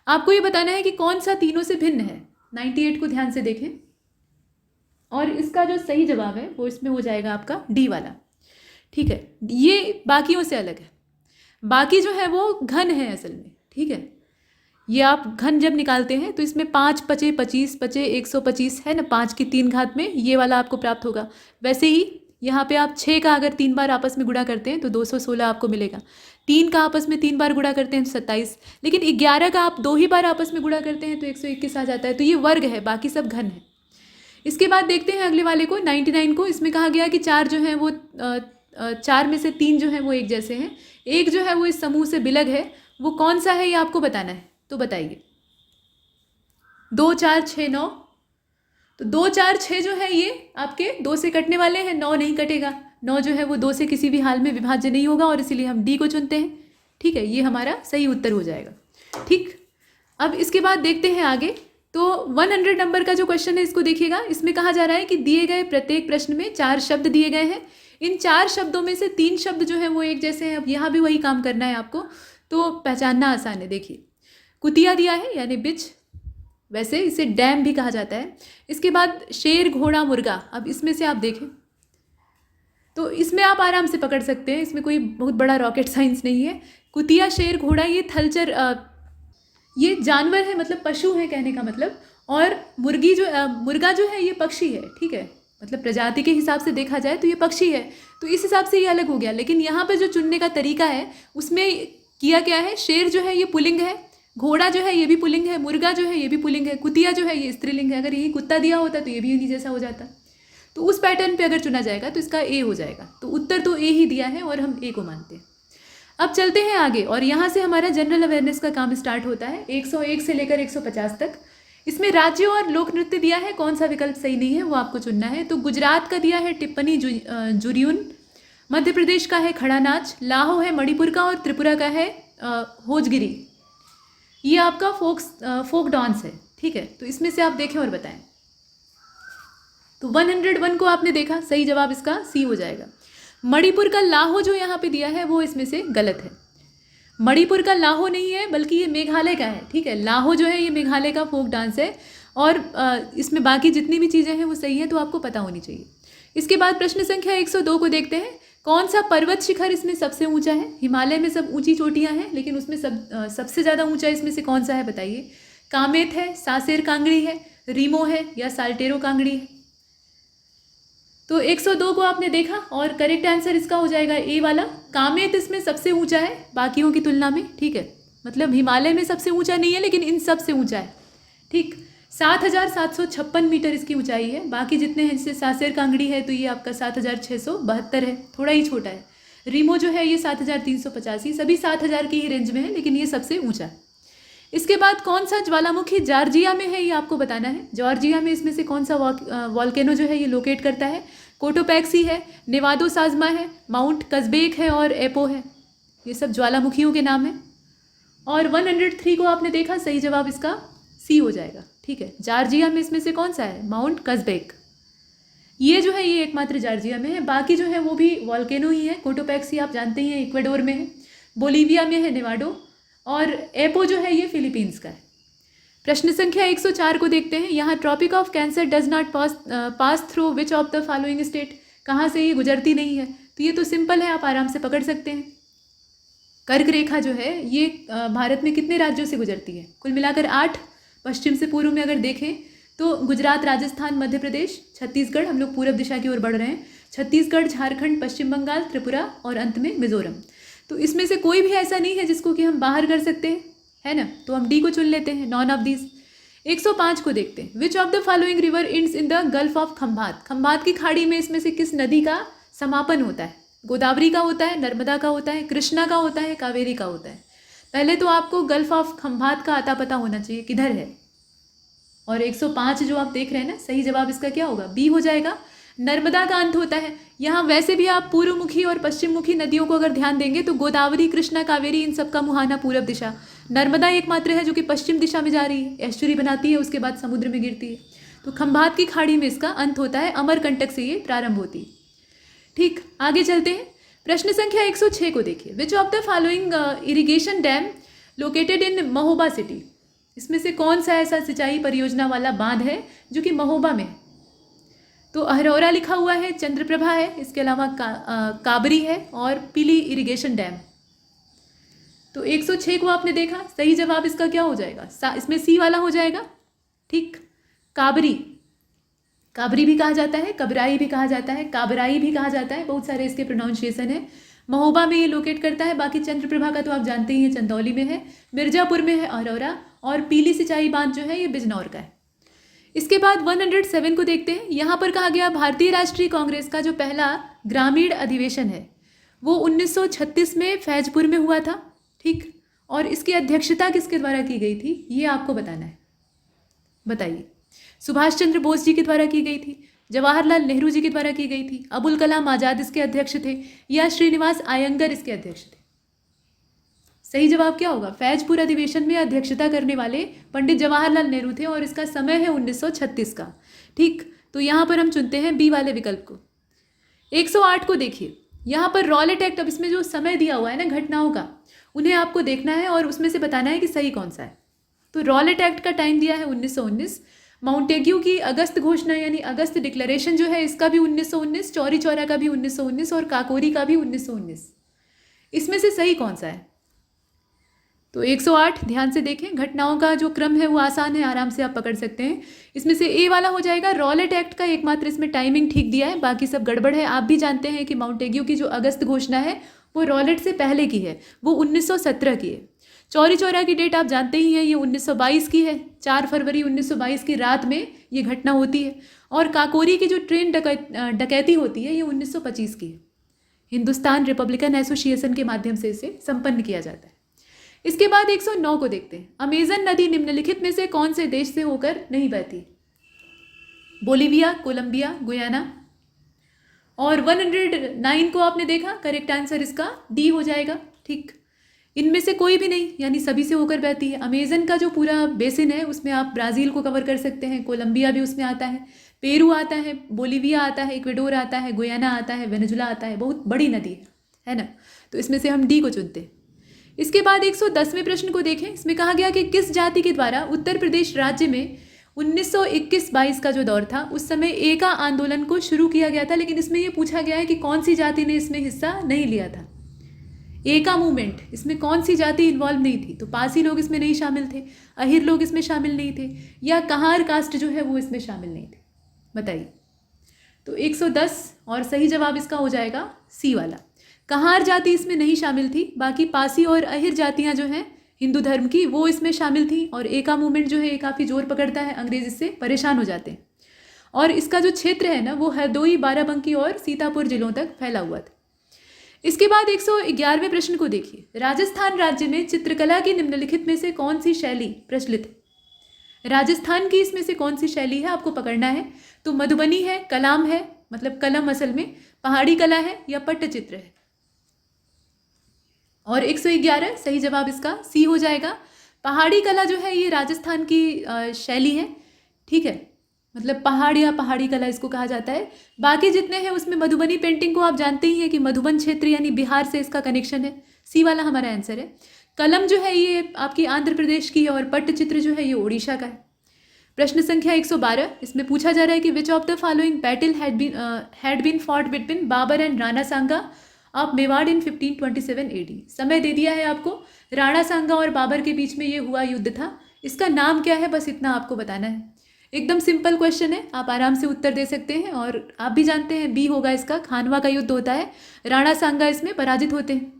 आपको ये बताना है कि कौन सा तीनों से भिन्न है। 98 को ध्यान से देखें और इसका जो सही जवाब है वो इसमें हो जाएगा आपका डी वाला। ठीक है, ये बाकियों से अलग है, बाकी जो है वो घन है असल में। ठीक है, ये आप घन जब निकालते हैं तो इसमें 5 पचे 25 पचे 125 है ना, 5 की 3 घात में ये वाला आपको प्राप्त होगा। वैसे ही यहाँ पे आप 6 का अगर 3 बार आपस में गुणा करते हैं तो 216 आपको मिलेगा। 3 का आपस में 3 बार गुणा करते हैं तो 27, लेकिन 11 का आप 2 ही बार आपस में गुणा करते हैं तो 121 आ जाता है। तो ये वर्ग है, बाकी सब घन है। इसके बाद देखते हैं अगले वाले को 99 को। इसमें कहा गया कि 4 जो हैं वो 4 में से 3 जो हैं वो एक जैसे हैं, एक जो है वो इस समूह से बिलग है, वो कौन सा है ये आपको बताना है। तो बताइए। 2, 4, 6, 9। तो 2, 4, 6 जो है ये आपके 2 से कटने वाले हैं, 9 नहीं कटेगा। 9 जो है वो 2 से किसी भी हाल में विभाज्य नहीं होगा और इसीलिए हम डी को चुनते हैं। ठीक है, ये हमारा सही उत्तर हो जाएगा। ठीक, अब इसके बाद देखते हैं आगे। तो 100 नंबर का जो क्वेश्चन है इसको देखिएगा। इसमें कहा जा रहा है कि दिए गए प्रत्येक प्रश्न में 4 शब्द दिए गए हैं। इन 4 शब्दों में से 3 शब्द जो हैं वो एक जैसे हैं। अब यहाँ भी वही काम करना है आपको, तो पहचानना आसान है। देखिए, कुतिया दिया है यानी बिच, वैसे इसे डैम भी कहा जाता है। इसके बाद शेर, घोड़ा, मुर्गा। अब इसमें से आप देखें तो इसमें आप आराम से पकड़ सकते हैं, इसमें कोई बहुत बड़ा रॉकेट साइंस नहीं है। कुतिया, शेर, घोड़ा ये थलचर ये जानवर है, मतलब पशु है कहने का मतलब। और मुर्गा जो है ये पक्षी है। ठीक है, मतलब प्रजाति के हिसाब से देखा जाए तो ये पक्षी है, तो इस हिसाब से ये अलग हो गया। लेकिन यहाँ पे जो चुनने का तरीका है उसमें किया क्या है, शेर जो है ये पुल्लिंग है, घोड़ा जो है ये भी पुल्लिंग है, मुर्गा जो है ये भी पुल्लिंग है, कुतिया जो है ये स्त्रीलिंग है। अगर यही कुत्ता दिया होता तो ये भी उन्हीं जैसा हो जाता। तो उस पैटर्न पे अगर चुना जाएगा तो इसका ए हो जाएगा। तो उत्तर तो ए ही दिया है और हम ए को मानते हैं। अब चलते हैं आगे और यहाँ से हमारा जनरल अवेयरनेस का काम स्टार्ट होता है 101 से लेकर 150 तक। इसमें राज्य और लोक नृत्य दिया है, कौन सा विकल्प सही नहीं है वो आपको चुनना है। तो गुजरात का दिया है टिप्पणी जुरियुन, मध्य प्रदेश का है खड़ा नाच, लाहो है मणिपुर का और त्रिपुरा का है होजगिरी। ये आपका फोक डांस है। ठीक है, तो इसमें से आप देखें और बताएं। तो 101 को आपने देखा, सही जवाब इसका सी हो जाएगा। मणिपुर का लाहो जो यहाँ पे दिया है वो इसमें से गलत है। मणिपुर का लाहो नहीं है बल्कि ये मेघालय का है। ठीक है, लाहो जो है ये मेघालय का फोक डांस है और इसमें बाकी जितनी भी चीज़ें हैं वो सही है, तो आपको पता होनी चाहिए। इसके बाद प्रश्न संख्या 102 को देखते हैं। कौन सा पर्वत शिखर इसमें सबसे ऊंचा है? हिमालय में सब ऊंची चोटियां हैं, लेकिन उसमें सबसे ज़्यादा ऊंचा इसमें से कौन सा है बताइए। कामेत है, सासेर कांगड़ी है, रीमो है या साल्टेरो कांगड़ी है? तो 102 को आपने देखा और करेक्ट आंसर इसका हो जाएगा ए वाला। कामेत इसमें सबसे ऊंचा है बाकियों की तुलना में। ठीक है, मतलब हिमालय में सबसे ऊंचा नहीं है लेकिन इन सब से ऊंचा है। ठीक, 7,756 मीटर इसकी ऊंचाई है। बाकी जितने हैं, जैसे सासेर कांगड़ी है तो ये आपका 7,672 है, थोड़ा ही छोटा है। रीमो जो है ये 7,385, सभी 7,000 की ही रेंज में है, लेकिन ये सबसे ऊंचा है। इसके बाद कौन सा ज्वालामुखी जॉर्जिया में है ये आपको बताना है। जॉर्जिया में इसमें से कौन सा वॉल्केनो जो है ये लोकेट करता है। कोटोपैक्सी है, नेवादो साजमा है, माउंट कस्बेक है और एपो है। ये सब ज्वालामुखियों के नाम हैं। और 103 को आपने देखा, सही जवाब इसका सी हो जाएगा। ठीक है, जॉर्जिया में इसमें से कौन सा है? माउंट कस्बेक। ये जो है ये एकमात्र जॉर्जिया में है, बाकी जो है वो भी वॉल्केनो ही है। कोटोपैक्सी आप जानते ही हैं इक्वाडोर में है, बोलीविया में है नेवाडो, और एपो जो है ये फिलीपींस का है। प्रश्न संख्या 104 को देखते हैं। यहाँ tropic of cancer does not pass through which of the following state, कहाँ से ये गुजरती नहीं है? तो ये तो सिंपल है, आप आराम से पकड़ सकते हैं। कर्क रेखा जो है ये भारत में कितने राज्यों से गुजरती है? कुल मिलाकर 8। पश्चिम से पूर्व में अगर देखें तो गुजरात, राजस्थान, मध्य प्रदेश, छत्तीसगढ़, हम लोग पूरब दिशा की ओर बढ़ रहे हैं। छत्तीसगढ़, झारखंड, पश्चिम बंगाल, त्रिपुरा और अंत में मिजोरम। तो इसमें से कोई भी ऐसा नहीं है जिसको कि हम बाहर कर सकते हैं, है ना? तो हम डी को चुन लेते हैं, नॉन ऑफ दीज। 105 को देखते हैं। Which of the following river ends in the gulf of Khambhat. Khambhat की खाड़ी में इसमें से किस नदी का समापन होता है? गोदावरी का होता है, नर्मदा का होता है, कृष्णा का होता है, कावेरी का होता है? पहले तो आपको गल्फ ऑफ खंभात का आता पता होना चाहिए किधर है। और 105 जो आप देख रहे हैं ना, सही जवाब इसका क्या होगा? बी हो जाएगा। नर्मदा का अंत होता है। यहाँ वैसे भी आप पूर्वमुखी और पश्चिममुखी नदियों को अगर ध्यान देंगे तो गोदावरी, कृष्णा, कावेरी, इन सब का मुहाना पूरब दिशा। नर्मदा एकमात्र है जो कि पश्चिम दिशा में जा रही है, एस्चुरी बनाती है, उसके बाद समुद्र में गिरती है। तो खंभात की खाड़ी में इसका अंत होता है, अमरकंटक से ये प्रारंभ होती है। ठीक, आगे चलते हैं। प्रश्न संख्या 106 को देखिए। Which of the following irrigation dam located in Mahoba city? इसमें से कौन सा ऐसा सिंचाई परियोजना वाला बांध है जो कि महोबा में है? तो अहरौरा लिखा हुआ है, चंद्रप्रभा है, इसके अलावा काबरी है और पीली इरिगेशन डैम। तो 106 को आपने देखा, सही जवाब इसका क्या हो जाएगा? इसमें सी वाला हो जाएगा। ठीक, काबरी। काबरी भी कहा जाता है, कबराई भी कहा जाता है, काबराई भी कहा जाता है, बहुत सारे इसके प्रोनाउंसिएशन है। महोबा में ये लोकेट करता है। बाकी चंद्रप्रभा का तो आप जानते ही हैं, चंदौली में है, मिर्जापुर में है अहरौरा, और पीली सिंचाई बांध जो है ये बिजनौर का है। इसके बाद 107 को देखते हैं। यहाँ पर कहा गया भारतीय राष्ट्रीय कांग्रेस का जो पहला ग्रामीण अधिवेशन है वो 1936 में फैजपुर में हुआ था। ठीक, और इसकी अध्यक्षता किसके द्वारा की गई थी ये आपको बताना है। बताइए। सुभाष चंद्र बोस जी के द्वारा की गई थी, जवाहरलाल नेहरू जी के द्वारा की गई थी, अबुल कलाम आज़ाद इसके अध्यक्ष थे, या श्रीनिवास अयंगर इसके अध्यक्ष थे? सही जवाब क्या होगा? फैजपुर अधिवेशन में अध्यक्षता करने वाले पंडित जवाहरलाल नेहरू थे और इसका समय है 1936 का। ठीक, तो यहाँ पर हम चुनते हैं बी वाले विकल्प को। 108 को देखिए। यहाँ पर रॉलेट एक्ट, अब इसमें जो समय दिया हुआ है ना घटनाओं का, उन्हें आपको देखना है और उसमें से बताना है कि सही कौन सा है। तो रॉलेट एक्ट का टाइम दिया है 1919, माउंटेग्यू की अगस्त घोषणा यानी अगस्त डिक्लेरेशन जो है इसका भी 1919, चौरी चौरा का भी 1919 और काकोरी का भी 1919। इसमें से सही कौन सा है? तो 108 ध्यान से देखें, घटनाओं का जो क्रम है वो आसान है, आराम से आप पकड़ सकते हैं। इसमें से ए वाला हो जाएगा। रॉलेट एक्ट का एकमात्र इसमें टाइमिंग ठीक दिया है, बाकी सब गड़बड़ है। आप भी जानते हैं कि माउंटेग्यू की जो अगस्त घोषणा है वो रॉलेट से पहले की है, वो 1917 की है। चौरी चौरा की डेट आप जानते ही हैं, ये 1922 की है। 4 फरवरी 1922 की रात में ये घटना होती है। और काकोरी की जो ट्रेन डकैती होती है ये 1925 की है। हिंदुस्तान रिपब्लिकन एसोसिएशन के माध्यम से इसे संपन्न किया जाता है। इसके बाद 109 को देखते हैं। अमेजन नदी निम्नलिखित में से कौन से देश से होकर नहीं बहती? Bolivia, Colombia, Guyana. और 109 को आपने देखा, करेक्ट आंसर इसका डी हो जाएगा। ठीक, इनमें से कोई भी नहीं, यानी सभी से होकर बहती है। अमेजन का जो पूरा बेसिन है उसमें आप ब्राज़ील को कवर कर सकते हैं, कोलंबिया भी उसमें आता है, पेरू आता है, बोलीविया आता है, इक्वेडोर आता है, गुयाना आता है, वेनेजुला आता है। बहुत बड़ी नदी है ना, तो इसमें से हम डी को चुनते हैं। इसके बाद 110वें प्रश्न को देखें। इसमें कहा गया कि किस जाति के द्वारा उत्तर प्रदेश राज्य में 1921-22 का जो दौर था उस समय एका आंदोलन को शुरू किया गया था, लेकिन इसमें यह पूछा गया है कि कौन सी जाति ने इसमें हिस्सा नहीं लिया था। एका मूवमेंट, इसमें कौन सी जाति इन्वॉल्व नहीं थी? तो पासी लोग इसमें नहीं शामिल थे, अहिर लोग इसमें शामिल नहीं थे, या कहार कास्ट जो है वो इसमें शामिल नहीं थे? बताइए। तो 110 और सही जवाब इसका हो जाएगा सी वाला। कहार जाति इसमें नहीं शामिल थी, बाकी पासी और अहिर जातियां जो हैं हिंदू धर्म की वो इसमें शामिल थी। और एका मूवमेंट जो है ये काफ़ी जोर पकड़ता है, अंग्रेज इससे परेशान हो जाते हैं। और इसका जो क्षेत्र है ना वो हरदोई, बाराबंकी और सीतापुर जिलों तक फैला हुआ था। इसके बाद 111वें प्रश्न को देखिए। राजस्थान राज्य में चित्रकला की निम्नलिखित में से कौन सी शैली प्रचलित है? राजस्थान की इसमें से कौन सी शैली है आपको पकड़ना है। तो मधुबनी है, कलाम है, मतलब कलम असल में, पहाड़ी कला है, या पट्टचित्र है? और 111 सही जवाब इसका सी हो जाएगा। पहाड़ी कला जो है ये राजस्थान की शैली है। ठीक है, मतलब पहाड़ या पहाड़ी कला इसको कहा जाता है। बाकी जितने हैं उसमें मधुबनी पेंटिंग को आप जानते ही हैं कि मधुबन क्षेत्र यानी बिहार से इसका कनेक्शन है। सी वाला हमारा आंसर है। कलम जो है ये आपकी आंध्र प्रदेश की है और पट्टचित्र जो है ये ओडिशा का है। प्रश्न संख्या 112, इसमें पूछा जा रहा है कि which of the following battle had been fought between Babur and Rana Sanga of Mewar in 1527 AD। समय दे दिया है आपको। राणा सांगा और बाबर के बीच में ये हुआ युद्ध था। इसका नाम क्या है, बस इतना आपको बताना है। एकदम सिंपल क्वेश्चन है, आप आराम से उत्तर दे सकते हैं। और आप भी जानते हैं बी होगा इसका, खानवा का युद्ध होता है, राणा सांगा इसमें पराजित होते हैं।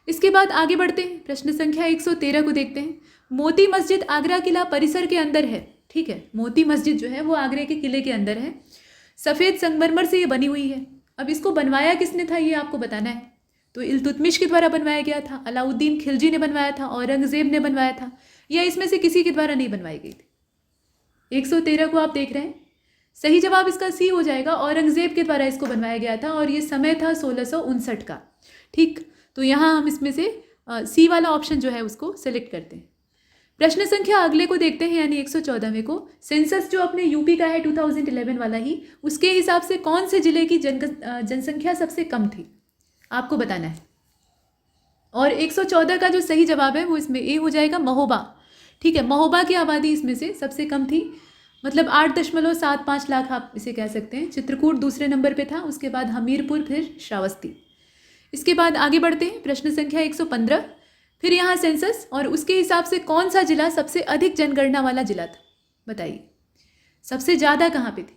इसके बाद आगे बढ़ते हैं, प्रश्न संख्या 113 को देखते हैं। मोती मस्जिद आगरा किला परिसर के अंदर है। ठीक है, मोती मस्जिद जो है वो आगरे के किले के अंदर है। सफ़ेद संगमरमर से ये बनी हुई है। अब इसको बनवाया किसने था ये आपको बताना है। तो इल्तुतमिश के द्वारा बनवाया गया था, अलाउद्दीन खिलजी ने बनवाया था, औरंगजेब ने बनवाया था, या इसमें से किसी के द्वारा नहीं बनवाई गई थी? 113 को आप देख रहे हैं, सही जवाब इसका सी हो जाएगा। औरंगजेब के द्वारा इसको बनवाया गया था और ये समय था 1659 का। ठीक, तो यहाँ हम इसमें से सी वाला ऑप्शन जो है उसको सेलेक्ट करते हैं। प्रश्न संख्या अगले को देखते हैं, यानी 114वें को। सेंसस जो अपने यूपी का है 2011 वाला ही, उसके हिसाब से कौन से जिले की जनसंख्या सबसे कम थी, आपको बताना है। और 114 का जो सही जवाब है वो इसमें ए हो जाएगा, महोबा। ठीक है, महोबा की आबादी इसमें से सबसे कम थी, मतलब 8.75 लाख आप इसे कह सकते हैं। चित्रकूट दूसरे नंबर पे था, उसके बाद हमीरपुर, फिर श्रावस्ती। इसके बाद आगे बढ़ते हैं, प्रश्न संख्या 115। फिर यहाँ सेंसस और उसके हिसाब से कौन सा जिला सबसे अधिक जनगणना वाला जिला था, बताइए सबसे ज़्यादा कहाँ पे थी।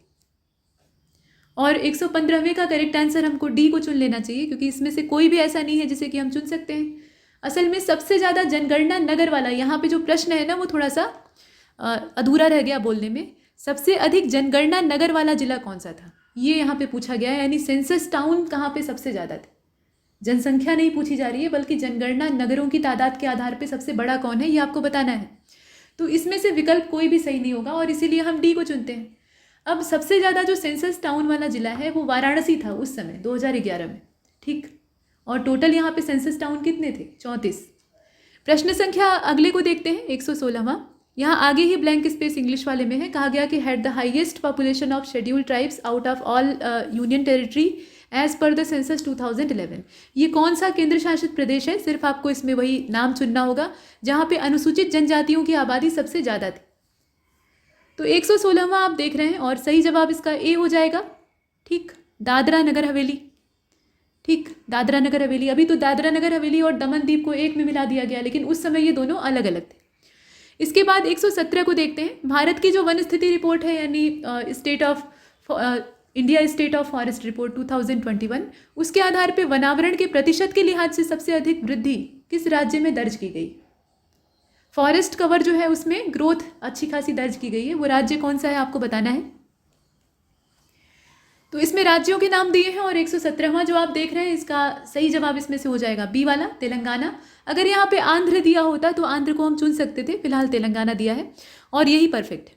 और 115वें का करेक्ट आंसर हमको डी को चुन लेना चाहिए, क्योंकि इसमें से कोई भी ऐसा नहीं है जिसे कि हम चुन सकते हैं। असल में सबसे ज़्यादा जनगणना नगर वाला, यहाँ पे जो प्रश्न है ना वो थोड़ा सा अधूरा रह गया बोलने में। सबसे अधिक जनगणना नगर वाला जिला कौन सा था, ये यहाँ पे पूछा गया है, यानी सेंसस टाउन कहाँ पे सबसे ज़्यादा थे। जनसंख्या नहीं पूछी जा रही है, बल्कि जनगणना नगरों की तादाद के आधार पे सबसे बड़ा कौन है ये आपको बताना है। तो इसमें से विकल्प कोई भी सही नहीं होगा और इसीलिए हम डी को चुनते हैं। अब सबसे ज़्यादा जो सेंसस टाउन वाला जिला है वो वाराणसी था उस समय 2011 में। ठीक, और टोटल यहाँ पे सेंसस टाउन कितने थे, 34। प्रश्न संख्या अगले को देखते हैं, 116वां। यहाँ आगे ही ब्लैंक स्पेस इंग्लिश वाले में है, कहा गया कि had the highest population of scheduled tribes out of all union territory as per the census 2011। ये कौन सा केंद्र शासित प्रदेश है, सिर्फ आपको इसमें वही नाम चुनना होगा जहाँ पे अनुसूचित जनजातियों की आबादी सबसे ज़्यादा थी। तो 116वां आप देख रहे हैं और सही जवाब इसका ए हो जाएगा। ठीक, दादरा नगर हवेली। ठीक, दादरा नगर हवेली। अभी तो दादरा नगर हवेली और दमन दीप को एक में मिला दिया गया, लेकिन उस समय ये दोनों अलग अलग थे। इसके बाद 117 को देखते हैं। भारत की जो वन स्थिति रिपोर्ट है, यानी state of India state of forest report 2021, उसके आधार पे वनावरण के प्रतिशत के लिहाज से सबसे अधिक वृद्धि किस राज्य में दर्ज की गई। फॉरेस्ट कवर जो है उसमें ग्रोथ अच्छी खासी दर्ज की गई है, वो राज्य कौन सा है आपको बताना है। तो इसमें राज्यों के नाम दिए हैं और 117वां जो आप देख रहे हैं इसका सही जवाब इसमें से हो जाएगा बी वाला, तेलंगाना। अगर यहाँ पे आंध्र दिया होता तो आंध्र को हम चुन सकते थे, फिलहाल तेलंगाना दिया है और यही परफेक्ट है।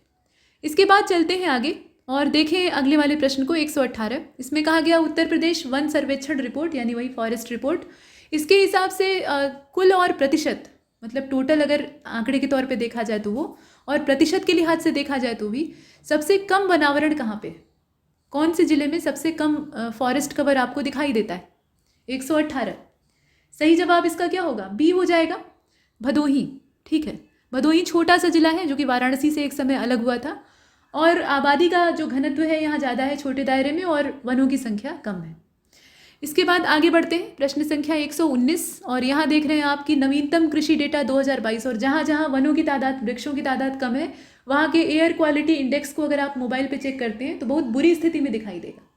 इसके बाद चलते हैं आगे और देखें अगले वाले प्रश्न को, 118। इसमें कहा गया उत्तर प्रदेश वन सर्वेक्षण रिपोर्ट, यानी वही फॉरेस्ट रिपोर्ट, इसके हिसाब से कुल और प्रतिशत, मतलब टोटल अगर आंकड़े के तौर पे देखा जाए तो वो, और प्रतिशत के लिहाज से देखा जाए तो भी, सबसे कम वनावरण कहाँ पे, कौन से जिले में सबसे कम फॉरेस्ट कवर आपको दिखाई देता है। 118 सही जवाब इसका क्या होगा, बी हो जाएगा, भदोही। ठीक है, भदोही छोटा सा जिला है जो कि वाराणसी से एक समय अलग हुआ था और आबादी का जो घनत्व है यहाँ ज़्यादा है छोटे दायरे में और वनों की संख्या कम है। इसके बाद आगे बढ़ते हैं, प्रश्न संख्या 119 और यहाँ देख रहे हैं आपकी नवीनतम कृषि डेटा 2022 और जहाँ जहाँ वनों की तादाद, वृक्षों की तादाद कम है, वहाँ के एयर क्वालिटी इंडेक्स को अगर आप मोबाइल पे चेक करते हैं तो बहुत बुरी स्थिति में दिखाई देगा।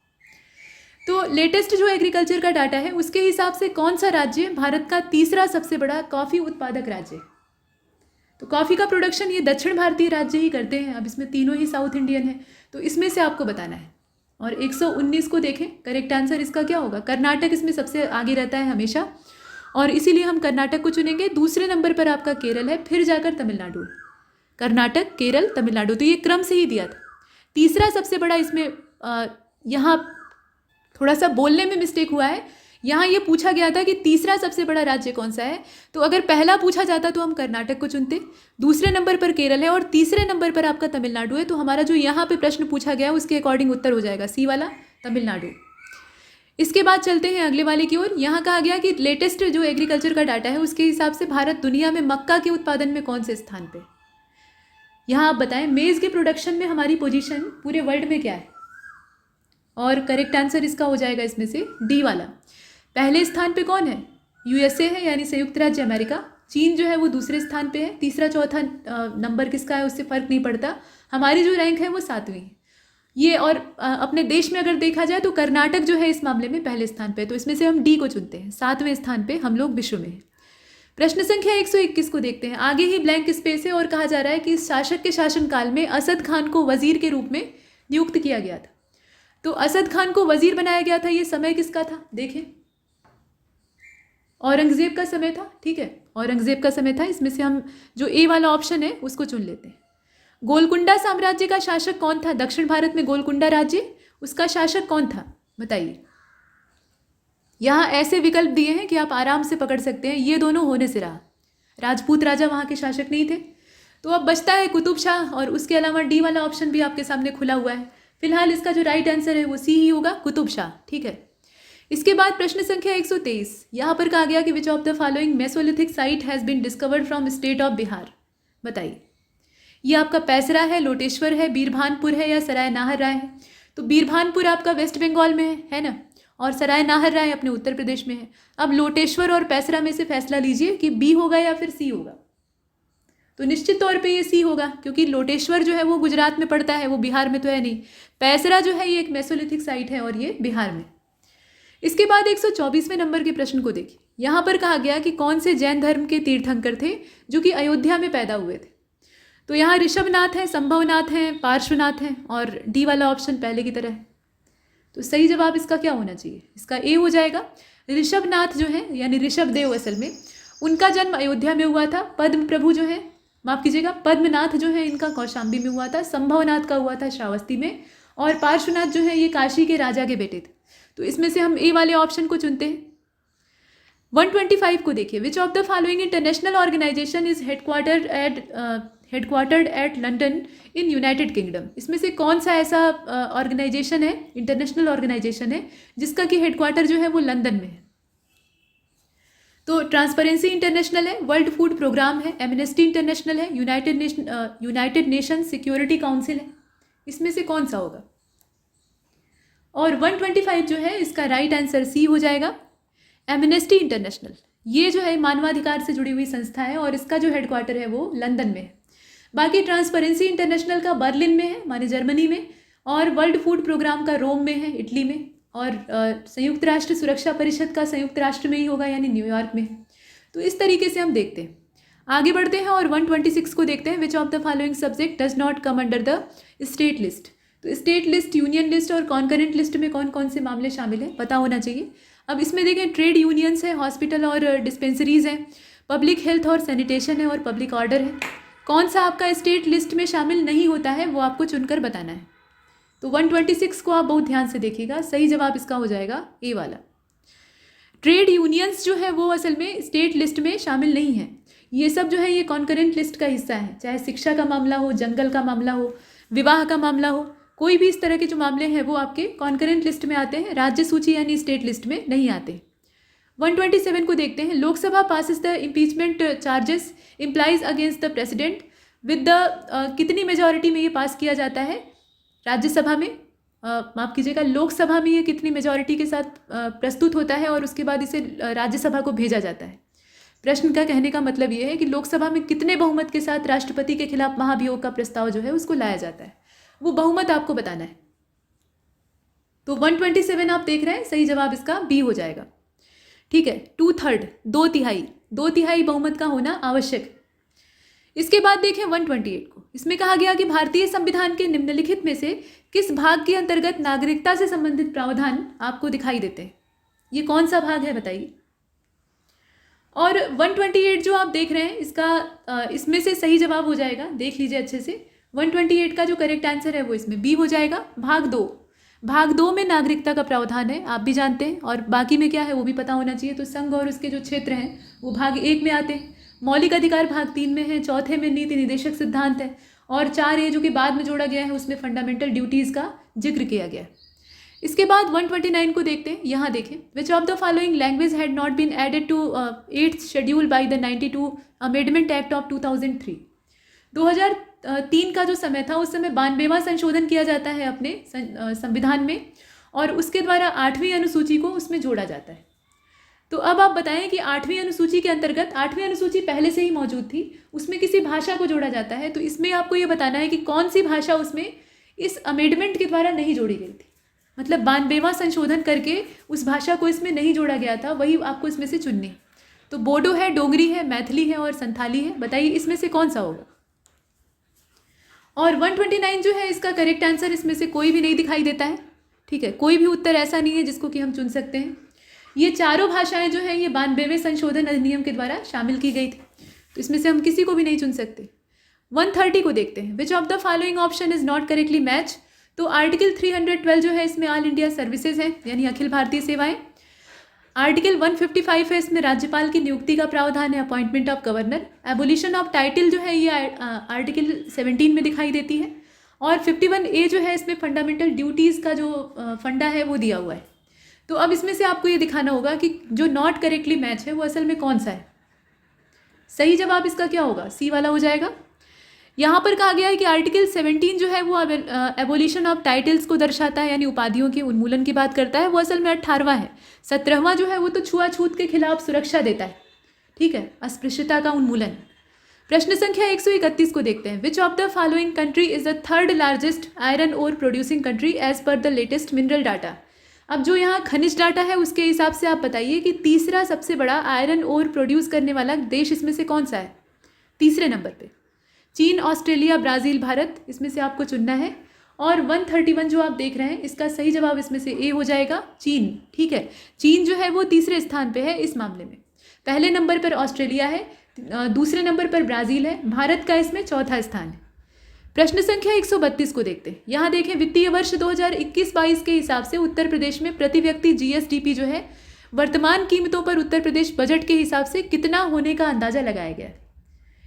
तो लेटेस्ट जो एग्रीकल्चर का डाटा है उसके हिसाब से कौन सा राज्य भारत का तीसरा सबसे बड़ा कॉफ़ी उत्पादक राज्य है। तो कॉफ़ी का प्रोडक्शन ये दक्षिण भारतीय राज्य ही करते हैं। अब इसमें तीनों ही साउथ इंडियन है, तो इसमें से आपको बताना है। और 119 को देखें, करेक्ट आंसर इसका क्या होगा, कर्नाटक इसमें सबसे आगे रहता है हमेशा और इसीलिए हम कर्नाटक को चुनेंगे। दूसरे नंबर पर आपका केरल है, फिर जाकर तमिलनाडु। कर्नाटक, केरल, तमिलनाडु, तो ये क्रम से ही दिया था। तीसरा सबसे बड़ा इसमें यहाँ थोड़ा सा बोलने में मिस्टेक हुआ है। यहाँ ये पूछा गया था कि तीसरा सबसे बड़ा राज्य कौन सा है, तो अगर पहला पूछा जाता तो हम कर्नाटक को चुनते, दूसरे नंबर पर केरल है और तीसरे नंबर पर आपका तमिलनाडु है। तो हमारा जो यहाँ पे प्रश्न पूछा गया है उसके अकॉर्डिंग उत्तर हो जाएगा सी वाला, तमिलनाडु। इसके बाद चलते हैं अगले वाले की ओर। यहाँ कहा गया कि लेटेस्ट जो एग्रीकल्चर का डाटा है उसके हिसाब से भारत दुनिया में मक्का के उत्पादन में कौन से स्थान पर। यहाँ आप बताएं मेज़ के प्रोडक्शन में हमारी पोजीशन पूरे वर्ल्ड में क्या है, और करेक्ट आंसर इसका हो जाएगा इसमें से डी वाला। पहले स्थान पे कौन है, यूएसए है, यानी संयुक्त राज्य अमेरिका। चीन जो है वो दूसरे स्थान पे है, तीसरा चौथा नंबर किसका है उससे फ़र्क नहीं पड़ता। हमारी जो रैंक है वो 7वीं है ये। और अपने देश में अगर देखा जाए तो कर्नाटक जो है इस मामले में पहले स्थान पे, तो इसमें से हम डी को चुनते हैं। 7वें स्थान पे हम लोग विश्व में हैं। प्रश्न संख्या 121 को देखते हैं। आगे ही ब्लैंक स्पेस है और कहा जा रहा है कि इस शासक के शासनकाल में असद खान को वजीर के रूप में नियुक्त किया गया था। तो असद खान को वजीर बनाया गया था, ये समय किसका था, देखें औरंगजेब का समय था। ठीक है, औरंगजेब का समय था। इसमें से हम जो ए वाला ऑप्शन है उसको चुन लेते हैं। गोलकुंडा साम्राज्य का शासक कौन था? दक्षिण भारत में गोलकुंडा राज्य, उसका शासक कौन था बताइए। यहाँ ऐसे विकल्प दिए हैं कि आप आराम से पकड़ सकते हैं, ये दोनों होने से रहा। राजपूत राजा वहाँ के शासक नहीं थे। तो अब बचता है कुतुब शाह, और उसके अलावा डी वाला ऑप्शन भी आपके सामने खुला हुआ है। फिलहाल इसका जो राइट आंसर है वो सी ही होगा, कुतुब शाह। ठीक है, इसके बाद प्रश्न संख्या 123, यहाँ पर कहा गया कि which of the following mesolithic site has been discovered from state of Bihar. बताइए, ये आपका पैसरा है, लोटेश्वर है, बीरभानपुर है या सराय नाहर राय है? तो बीरभानपुर आपका वेस्ट बंगाल में है ना, और सराय नाहर राय अपने उत्तर प्रदेश में है। अब लोटेश्वर और पैसरा में से फैसला लीजिए कि बी होगा या फिर सी होगा। तो निश्चित तौर पे ये सी होगा, क्योंकि लोटेश्वर जो है वो गुजरात में पड़ता है, वो बिहार में तो है नहीं। पैसरा जो है ये एक मेसोलिथिक साइट है और ये बिहार में। इसके बाद 124वें नंबर के प्रश्न को देखिए। यहाँ पर कहा गया कि कौन से जैन धर्म के तीर्थंकर थे जो कि अयोध्या में पैदा हुए थे। तो यहाँ ऋषभनाथ हैं, संभवनाथ हैं, पार्श्वनाथ हैं, और डी वाला ऑप्शन पहले की तरह है। तो सही जवाब इसका क्या होना चाहिए? इसका ए हो जाएगा। ऋषभनाथ जो है यानी ऋषभदेव, असल में उनका जन्म अयोध्या में हुआ था। पद्म प्रभु जो है, माफ कीजिएगा, पद्मनाथ जो है इनका कौशाम्बी में हुआ था। संभवनाथ का हुआ था श्रावस्ती में, और पार्श्वनाथ जो है ये काशी के राजा के बेटे थे। तो इसमें से हम ए वाले ऑप्शन को चुनते हैं। 125 को देखिए। Which of the following international organisation is headquartered at London in United Kingdom. इसमें से कौन सा ऐसा ऑर्गेनाइजेशन है, इंटरनेशनल ऑर्गेनाइजेशन है, जिसका कि हेडक्वार्टर जो है वो लंदन में है? तो ट्रांसपेरेंसी इंटरनेशनल है, वर्ल्ड फूड प्रोग्राम है, एमनेस्टी इंटरनेशनल है, यूनाइटेड नेशन सिक्योरिटी काउंसिल है। इसमें से कौन सा होगा? और 125 जो है इसका राइट आंसर सी हो जाएगा, एमनेस्टी इंटरनेशनल। ये जो है मानवाधिकार से जुड़ी हुई संस्था है और इसका जो हेडक्वार्टर है वो लंदन में है। बाकी ट्रांसपेरेंसी इंटरनेशनल का बर्लिन में है, माने जर्मनी में, और वर्ल्ड फूड प्रोग्राम का रोम में है, इटली में, और संयुक्त राष्ट्र सुरक्षा परिषद का संयुक्त राष्ट्र में ही होगा यानी न्यूयॉर्क में। तो इस तरीके से हम देखते हैं, आगे बढ़ते हैं और 126 को देखते हैं। Which of the following subject does not come under the state list. तो स्टेट लिस्ट, यूनियन लिस्ट और कॉन्करेंट लिस्ट में कौन कौन से मामले शामिल हैं पता होना चाहिए। अब इसमें देखें, ट्रेड यूनियंस है, हॉस्पिटल और डिस्पेंसरीज हैं, पब्लिक हेल्थ और सैनिटेशन है, और पब्लिक ऑर्डर है। कौन सा आपका स्टेट लिस्ट में शामिल नहीं होता है वो आपको चुनकर बताना है। तो 126 को आप बहुत ध्यान से देखिएगा, सही जवाब इसका हो जाएगा ए वाला। ट्रेड यूनियंस जो है वो असल में स्टेट लिस्ट में शामिल नहीं है। ये सब जो है ये कॉन्करेंट लिस्ट का हिस्सा है, चाहे शिक्षा का मामला हो, जंगल का मामला हो, विवाह का मामला हो, कोई भी इस तरह के जो मामले हैं वो आपके कॉन्करेंट लिस्ट में आते हैं, राज्य सूची यानी स्टेट लिस्ट में नहीं आते। 127 को देखते हैं। Lok Sabha passes the impeachment charges implies against the president with the कितनी मेजॉरिटी में ये पास किया जाता है? राज्यसभा में, माफ कीजिएगा, लोकसभा में ये कितनी मेजॉरिटी के साथ प्रस्तुत होता है और उसके बाद इसे राज्यसभा को भेजा जाता है। प्रश्न का कहने का मतलब ये है कि लोकसभा में कितने बहुमत के साथ राष्ट्रपति के खिलाफ महाभियोग का प्रस्ताव जो है उसको लाया जाता है, वो बहुमत आपको बताना है। तो 127 आप देख रहे हैं, सही जवाब इसका बी हो जाएगा। ठीक है, 2/3, 2/3 बहुमत का होना आवश्यक। इसके बाद देखें 128 को। इसमें कहा गया कि भारतीय संविधान के निम्नलिखित में से किस भाग के अंतर्गत नागरिकता से संबंधित प्रावधान आपको दिखाई देते हैं? ये कौन सा भाग है बताइए। और 128 जो आप देख रहे हैं इसका इसमें से सही जवाब हो जाएगा, देख लीजिए अच्छे से। 128 का जो करेक्ट आंसर है वो इसमें बी हो जाएगा, भाग 2। भाग 2 में नागरिकता का प्रावधान है, आप भी जानते हैं, और बाकी में क्या है वो भी पता होना चाहिए। तो संघ और उसके जो क्षेत्र हैं वो भाग 1 में आते हैं, मौलिक अधिकार भाग 3 में है, चौथे में नीति निदेशक सिद्धांत है, और 4A जो कि बाद में जोड़ा गया है उसमें फंडामेंटल ड्यूटीज़ का जिक्र किया गया है। इसके बाद 129 को देखते हैं। यहाँ देखें, which of the following language had not been added to 8th schedule by the 92 amendment act of 2003। 2003 का जो समय था उस समय 92वां संशोधन किया जाता है अपने संविधान में, और उसके द्वारा 8वीं अनुसूची को उसमें जोड़ा जाता है। तो अब आप बताएं कि 8वीं अनुसूची के अंतर्गत, 8वीं अनुसूची पहले से ही मौजूद थी, उसमें किसी भाषा को जोड़ा जाता है। तो इसमें आपको ये बताना है कि कौन सी भाषा उसमें इस अमेंडमेंट के द्वारा नहीं जोड़ी गई थी, मतलब 92वां संशोधन करके उस भाषा को इसमें नहीं जोड़ा गया था, वही आपको इसमें से चुननी है। तो बोडो है, डोगरी है, मैथिली है और संथाली है। बताइए इसमें से कौन सा होगा। और 129 जो है इसका करेक्ट आंसर इसमें से कोई भी नहीं दिखाई देता है। ठीक है, कोई भी उत्तर ऐसा नहीं है जिसको कि हम चुन सकते हैं। ये चारों भाषाएं जो हैं ये 92वें संशोधन अधिनियम के द्वारा शामिल की गई थी, तो इसमें से हम किसी को भी नहीं चुन सकते। 130 को देखते हैं, which of the following option is not correctly match. तो आर्टिकल 312 जो है इसमें ऑल इंडिया सर्विसेज है, यानी अखिल भारतीय सेवाएं। आर्टिकल 155 है, इसमें राज्यपाल की नियुक्ति का प्रावधान है, appointment of governor. Abolition of title जो है ये आर्टिकल 17 में दिखाई देती है। और 51A जो है इसमें फंडामेंटल ड्यूटीज़ का जो फंडा है वो दिया हुआ है। तो अब इसमें से आपको ये दिखाना होगा कि जो नॉट करेक्टली मैच है वो असल में कौन सा है। सही जवाब इसका क्या होगा, सी वाला हो जाएगा। यहाँ पर कहा गया है कि आर्टिकल 17 जो है वो एबोलिशन ऑफ टाइटल्स को दर्शाता है, यानी उपाधियों के उन्मूलन की बात करता है। वो असल में 18वां है। 17वां जो है वो तो छुआछूत के खिलाफ सुरक्षा देता है, ठीक है, अस्पृश्यता का उन्मूलन। प्रश्न संख्या 131 को देखते हैं, which of the following country is the third largest iron ore producing country as per the latest mineral data. अब जो यहाँ खनिज डाटा है उसके हिसाब से आप बताइए कि तीसरा सबसे बड़ा आयरन ओर प्रोड्यूस करने वाला देश इसमें से कौन सा है। तीसरे नंबर पे चीन, ऑस्ट्रेलिया, ब्राज़ील, भारत, इसमें से आपको चुनना है। और 131 जो आप देख रहे हैं इसका सही जवाब इसमें से ए हो जाएगा, चीन, ठीक है। चीन जो है वो तीसरे स्थान पे है इस मामले में। पहले नंबर पर ऑस्ट्रेलिया है, दूसरे नंबर पर ब्राज़ील है, भारत का इसमें चौथा स्थान है। प्रश्न संख्या 132 को देखते हैं। यहाँ देखें, वित्तीय वर्ष 2021-22 के हिसाब से उत्तर प्रदेश में प्रति व्यक्ति जीएसडीपी जो है वर्तमान कीमतों पर उत्तर प्रदेश बजट के हिसाब से कितना होने का अंदाजा लगाया गया है।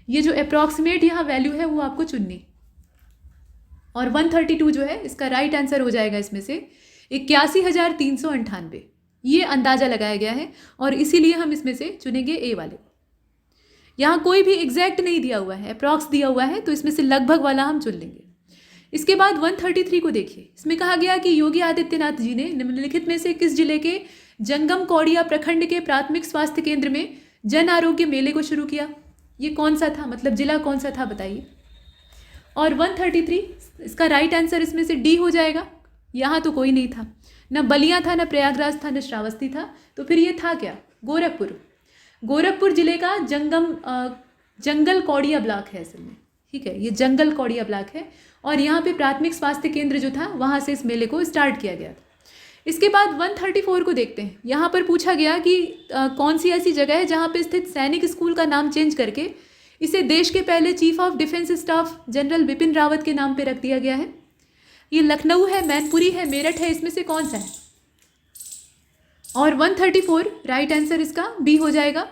ये जो अप्रॉक्सीमेट यहाँ वैल्यू है वो आपको चुननी। और 132 जो है इसका राइट आंसर हो जाएगा इसमें से 81,398। ये अंदाजा लगाया गया है और इसीलिए हम इसमें से चुनेंगे ए वाले। यहाँ कोई भी एग्जैक्ट नहीं दिया हुआ है, अप्रॉक्स दिया हुआ है, तो इसमें से लगभग वाला हम चुन लेंगे। इसके बाद 133 को देखिए। इसमें कहा गया कि योगी आदित्यनाथ जी ने निम्नलिखित में से किस जिले के जंगम कौड़िया प्रखंड के प्राथमिक स्वास्थ्य केंद्र में जन आरोग्य मेले को शुरू किया। ये कौन सा था, मतलब जिला कौन सा था बताइए। और 133 इसका राइट आंसर इसमें से डी हो जाएगा। यहाँ तो कोई नहीं था, न बलिया था, न प्रयागराज था, न श्रावस्ती था, तो फिर ये था क्या, गोरखपुर। गोरखपुर जिले का जंगल कौड़िया ब्लॉक है असल में, ठीक है, ये जंगल कौड़िया ब्लॉक है। और यहाँ पे प्राथमिक स्वास्थ्य केंद्र जो था वहाँ से इस मेले को स्टार्ट किया गया था। इसके बाद 134 को देखते हैं। यहाँ पर पूछा गया कि कौन सी ऐसी जगह है जहाँ पे स्थित सैनिक स्कूल का नाम चेंज करके इसे देश के पहले chief of defence staff general Bipin Rawat के नाम पे रख दिया गया है। ये लखनऊ है, मैनपुरी है, मेरठ है, इसमें से कौन सा है। और 134 राइट आंसर इसका बी हो जाएगा,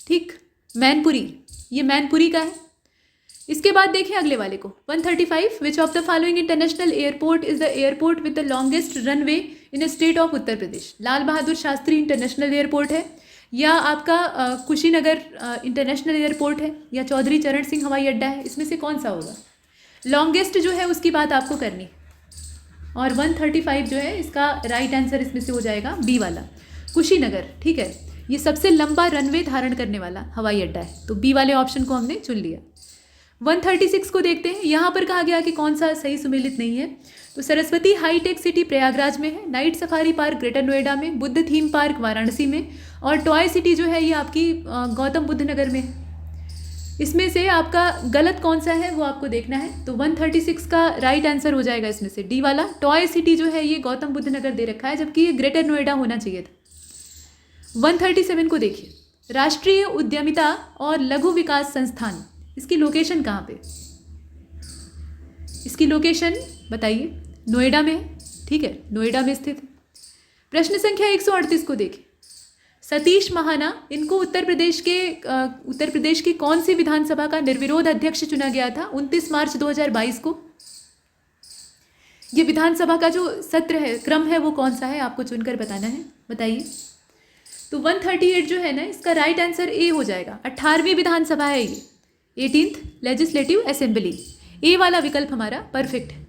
ठीक, मैनपुरी, ये मैनपुरी का है। इसके बाद देखिए अगले वाले को 135, विच of the following international airport is the airport with the longest runway in state of Uttar Pradesh. Lal Bahadur Shastri international airport है, या आपका कुशीनगर इंटरनेशनल एयरपोर्ट है, या चौधरी चरण सिंह हवाई अड्डा है, इसमें से कौन सा होगा। लॉन्गेस्ट जो है उसकी बात आपको करनी। और 135 जो है इसका राइट आंसर इसमें से हो जाएगा बी वाला, कुशीनगर, ठीक है, ये सबसे लंबा रनवे धारण करने वाला हवाई अड्डा है, तो बी वाले ऑप्शन को हमने चुन लिया। 136 को देखते हैं। यहाँ पर कहा गया कि कौन सा सही सुमेलित नहीं है, तो सरस्वती हाईटेक सिटी प्रयागराज में है, night safari park greater Noida में, बुद्ध थीम पार्क वाराणसी में, और टॉय सिटी जो है ये आपकी गौतम बुद्ध नगर में है। इसमें से आपका गलत कौन सा है वो आपको देखना है। तो 136 का राइट आंसर हो जाएगा इसमें से डी वाला, टॉय सिटी जो है ये गौतम बुद्ध नगर दे रखा है, जबकि ये ग्रेटर नोएडा होना चाहिए था। 137 को देखिए, राष्ट्रीय उद्यमिता और लघु विकास संस्थान, इसकी लोकेशन कहाँ पे, इसकी लोकेशन बताइए। नोएडा में है, ठीक है, नोएडा में स्थित है। प्रश्न संख्या 138 को देखिए। सतीश महाना, इनको उत्तर प्रदेश की कौन सी विधानसभा का निर्विरोध अध्यक्ष चुना गया था 29 मार्च 2022 को। ये विधानसभा का जो सत्र है, क्रम है, वो कौन सा है आपको चुनकर बताना है, बताइए। तो 138 जो है ना, इसका राइट आंसर ए हो जाएगा। 18वीं विधानसभा है ये, 18th लेजिस्लेटिव असेंबली, ए वाला विकल्प हमारा परफेक्ट है।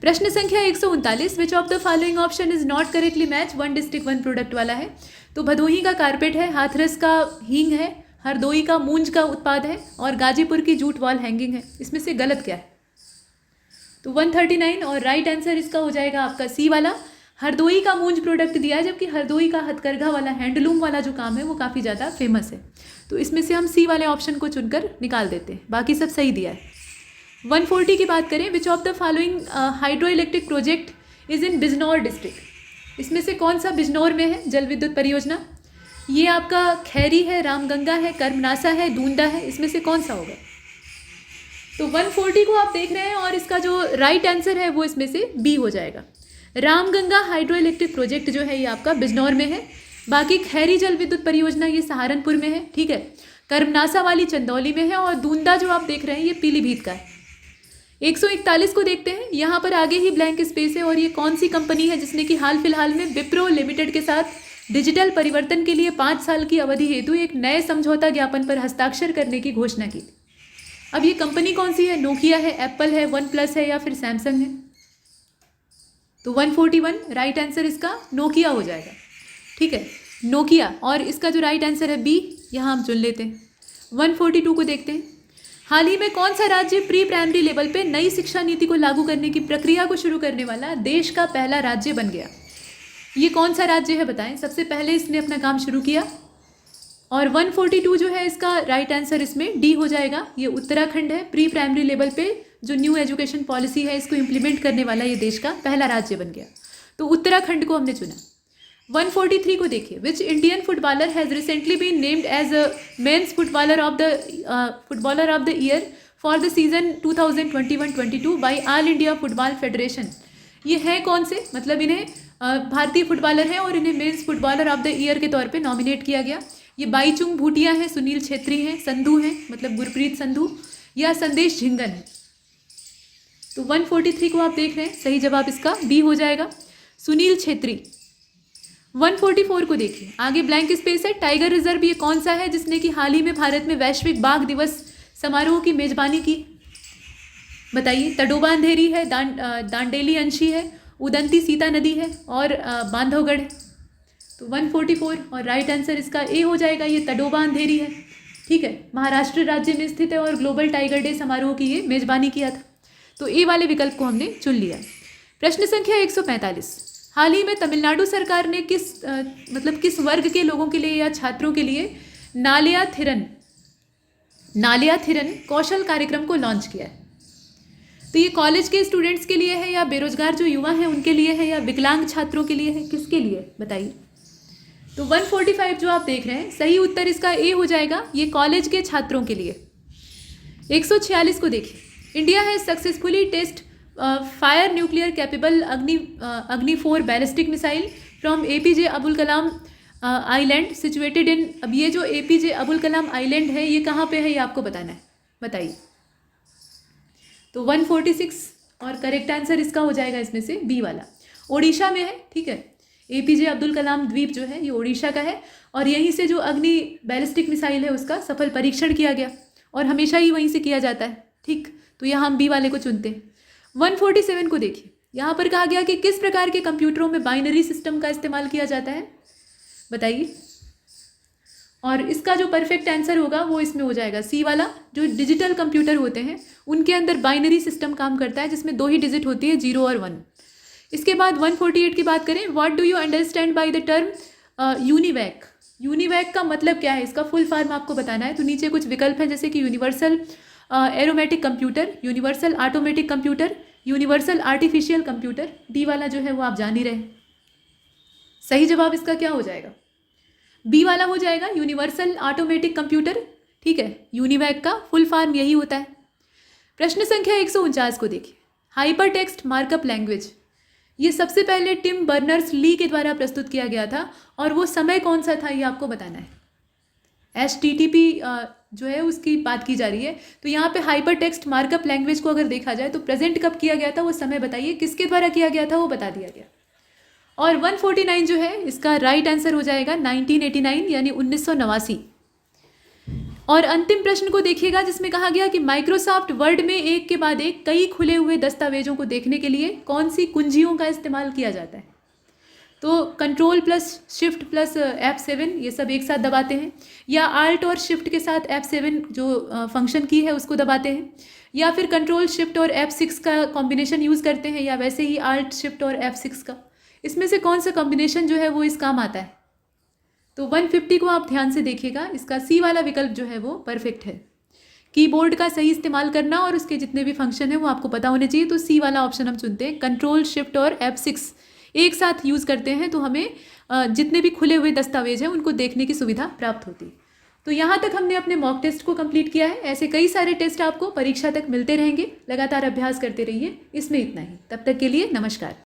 प्रश्न संख्या 139, विच of the following option is not correctly match, one district one product वाला है। तो भदोही का कारपेट है, हाथरस का हींग है, हरदोई का मूंज का उत्पाद है, और गाजीपुर की जूट वॉल हैंगिंग है। इसमें से गलत क्या है। तो 139 और राइट आंसर इसका हो जाएगा आपका सी वाला, हरदोई का मूंज प्रोडक्ट दिया है, जबकि हरदोई का हथकरघा वाला हैंडलूम वाला जो काम है वो काफ़ी ज़्यादा फेमस है। तो इसमें से हम सी वाले ऑप्शन को चुनकर निकाल देते हैं, बाकी सब सही दिया है। 140 की बात करें, विच of the following hydro electric project is in Bijnor district. इसमें से कौन सा बिजनौर में है जल विद्युत परियोजना। ये आपका खैरी है, रामगंगा है, कर्मनासा है, दूंदा है, इसमें से कौन सा होगा। तो 140 को आप देख रहे हैं और इसका जो राइट आंसर है वो इसमें से बी हो जाएगा। रामगंगा हाइड्रो इलेक्ट्रिक प्रोजेक्ट जो है ये आपका बिजनौर में है। बाकी खैरी जल विद्युत परियोजना ये सहारनपुर में है, ठीक है। कर्मनासा वाली चंदौली में है और दूंदा जो आप देख रहे हैं ये पीलीभीत का है। 141 को देखते हैं, यहाँ पर आगे ही ब्लैंक स्पेस है और ये कौन सी कंपनी है जिसने कि हाल फिलहाल में विप्रो लिमिटेड के साथ डिजिटल परिवर्तन के लिए 5 साल की अवधि हेतु एक नए समझौता ज्ञापन पर हस्ताक्षर करने की घोषणा की। अब ये कंपनी कौन सी है? नोकिया है, एप्पल है, वन प्लस है या फिर सैमसंग है? तो 141 राइट आंसर इसका नोकिया हो जाएगा, ठीक है, नोकिया। और इसका जो राइट आंसर है बी, यहाँ हम चुन लेते हैं। 142 को देखते हैं, हाल ही में कौन सा राज्य प्री प्राइमरी लेवल पे नई शिक्षा नीति को लागू करने की प्रक्रिया को शुरू करने वाला देश का पहला राज्य बन गया? ये कौन सा राज्य है बताएं, सबसे पहले इसने अपना काम शुरू किया। और 142 जो है इसका राइट आंसर इसमें डी हो जाएगा, ये उत्तराखंड है। प्री प्राइमरी लेवल पे जो न्यू एजुकेशन पॉलिसी है इसको इम्प्लीमेंट करने वाला ये देश का पहला राज्य बन गया, तो उत्तराखंड को हमने चुना। 143 को देखिए, which Indian footballer has recently been named as men's footballer of the year for the season 2021-22 by All India Football Federation. ये है कौन से, मतलब इन्हें भारतीय फुटबॉलर हैं और इन्हें men's footballer of the year के तौर पे नॉमिनेट किया गया। ये बाईचुंग भूटिया हैं, सुनील छेत्री हैं, संधू हैं मतलब गुरप्रीत संधू, या संदेश झिंगन है। तो 143 को आप देख रहे हैं, सही जवाब इसका बी हो जाएगा, सुनील छेत्री। 144 को देखिए, आगे ब्लैंक स्पेस है। टाइगर रिजर्व ये कौन सा है जिसने कि हाल ही में भारत में वैश्विक बाघ दिवस समारोह की मेजबानी की? बताइए। तडोबा अंधेरी है, दांडेली अंशी है, उदंती सीता नदी है और बांधवगढ़ है। तो 144 और राइट आंसर इसका ए हो जाएगा, ये तडोबा अंधेरी है, ठीक है, महाराष्ट्र राज्य में स्थित है और ग्लोबल टाइगर डे समारोह की ये मेजबानी किया था। तो ए वाले विकल्प को हमने चुन लिया। प्रश्न संख्या 145, हाल ही में तमिलनाडु सरकार ने किस वर्ग के लोगों के लिए या छात्रों के लिए नालिया थिरन कौशल कार्यक्रम को लॉन्च किया है? तो ये कॉलेज के स्टूडेंट्स के लिए है या बेरोजगार जो युवा हैं उनके लिए है या विकलांग छात्रों के लिए है, किसके लिए बताइए? तो 145 जो आप देख रहे हैं, सही उत्तर इसका ए हो जाएगा, ये कॉलेज के छात्रों के लिए। 146 को देखिए, India has successfully test fire nuclear capable Agni 4 ballistic missile from APJ Abul Kalam Island situated in. अब ये जो APJ अबुल कलाम आइलैंड है ये कहाँ पे है, ये आपको बताना है, बताइए। तो 146 और करेक्ट आंसर इसका हो जाएगा इसमें से बी वाला, ओडिशा में है, ठीक है। APJ अब्दुल कलाम द्वीप जो है ये ओडिशा का है और यहीं से जो अग्नि बैलिस्टिक मिसाइल है उसका सफल परीक्षण किया गया और हमेशा ही वहीं से किया जाता है, ठीक। तो यहाँ हम बी वाले को चुनते हैं। 147 को देखिए, यहाँ पर कहा गया कि किस प्रकार के कंप्यूटरों में बाइनरी सिस्टम का इस्तेमाल किया जाता है, बताइए। और इसका जो परफेक्ट आंसर होगा वो इसमें हो जाएगा सी वाला, जो डिजिटल कंप्यूटर होते हैं उनके अंदर बाइनरी सिस्टम काम करता है जिसमें 2 ही डिजिट होती है, 0 और 1। इसके बाद 148 की बात करें, what do you understand by the term UNIVAC? UNIVAC का मतलब क्या है, इसका फुल फॉर्म आपको बताना है। तो नीचे कुछ विकल्प हैं जैसे कि universal aromatic computer, universal automatic computer, universal artificial computer. D वाला जो है वो आप जान ही रहे हैं। सही जवाब इसका क्या हो जाएगा? बी वाला हो जाएगा, यूनिवर्सल ऑटोमेटिक कंप्यूटर, ठीक है। यूनिवैक का फुल फॉर्म यही होता है। प्रश्न संख्या 149 को देखिए, हाइपर टेक्स्ट मार्कअप लैंग्वेज ये सबसे पहले टिम बर्नर्स ली के द्वारा प्रस्तुत किया गया था और वो समय कौन सा था ये आपको बताना है। HTTP जो है उसकी बात की जा रही है, तो यहाँ पे हाइपर टेक्स्ट मार्कअप लैंग्वेज को अगर देखा जाए तो प्रेजेंट कब किया गया था वो समय बताइए, किसके द्वारा किया गया था वो बता दिया गया। और 149 जो है इसका राइट आंसर हो जाएगा 1989 यानी 1989। और अंतिम प्रश्न को देखिएगा जिसमें कहा गया कि माइक्रोसॉफ्ट वर्ड में एक के बाद एक कई खुले हुए दस्तावेजों को देखने के लिए कौन सी कुंजियों का इस्तेमाल किया जाता है? तो control plus shift plus F7 ये सब एक साथ दबाते हैं, या आल्ट और शिफ्ट के साथ F7 जो फंक्शन की है उसको दबाते हैं, या फिर कंट्रोल शिफ्ट और F6 का कॉम्बिनेशन यूज़ करते हैं, या वैसे ही आल्ट शिफ्ट और F6 का। इसमें से कौन सा कॉम्बिनेशन जो है वो इस काम आता है? तो 150 को आप ध्यान से देखिएगा, इसका सी वाला विकल्प जो है वो परफेक्ट है। कीबोर्ड का सही इस्तेमाल करना और उसके जितने भी फंक्शन है वो आपको पता होने चाहिए, तो सी वाला ऑप्शन हम चुनते हैं। कंट्रोल शिफ्ट और F6 एक साथ यूज़ करते हैं तो हमें जितने भी खुले हुए दस्तावेज हैं उनको देखने की सुविधा प्राप्त होती है। तो यहाँ तक हमने अपने मॉक टेस्ट को कंप्लीट किया है। ऐसे कई सारे टेस्ट आपको परीक्षा तक मिलते रहेंगे, लगातार अभ्यास करते रहिए। इसमें इतना ही, तब तक के लिए नमस्कार।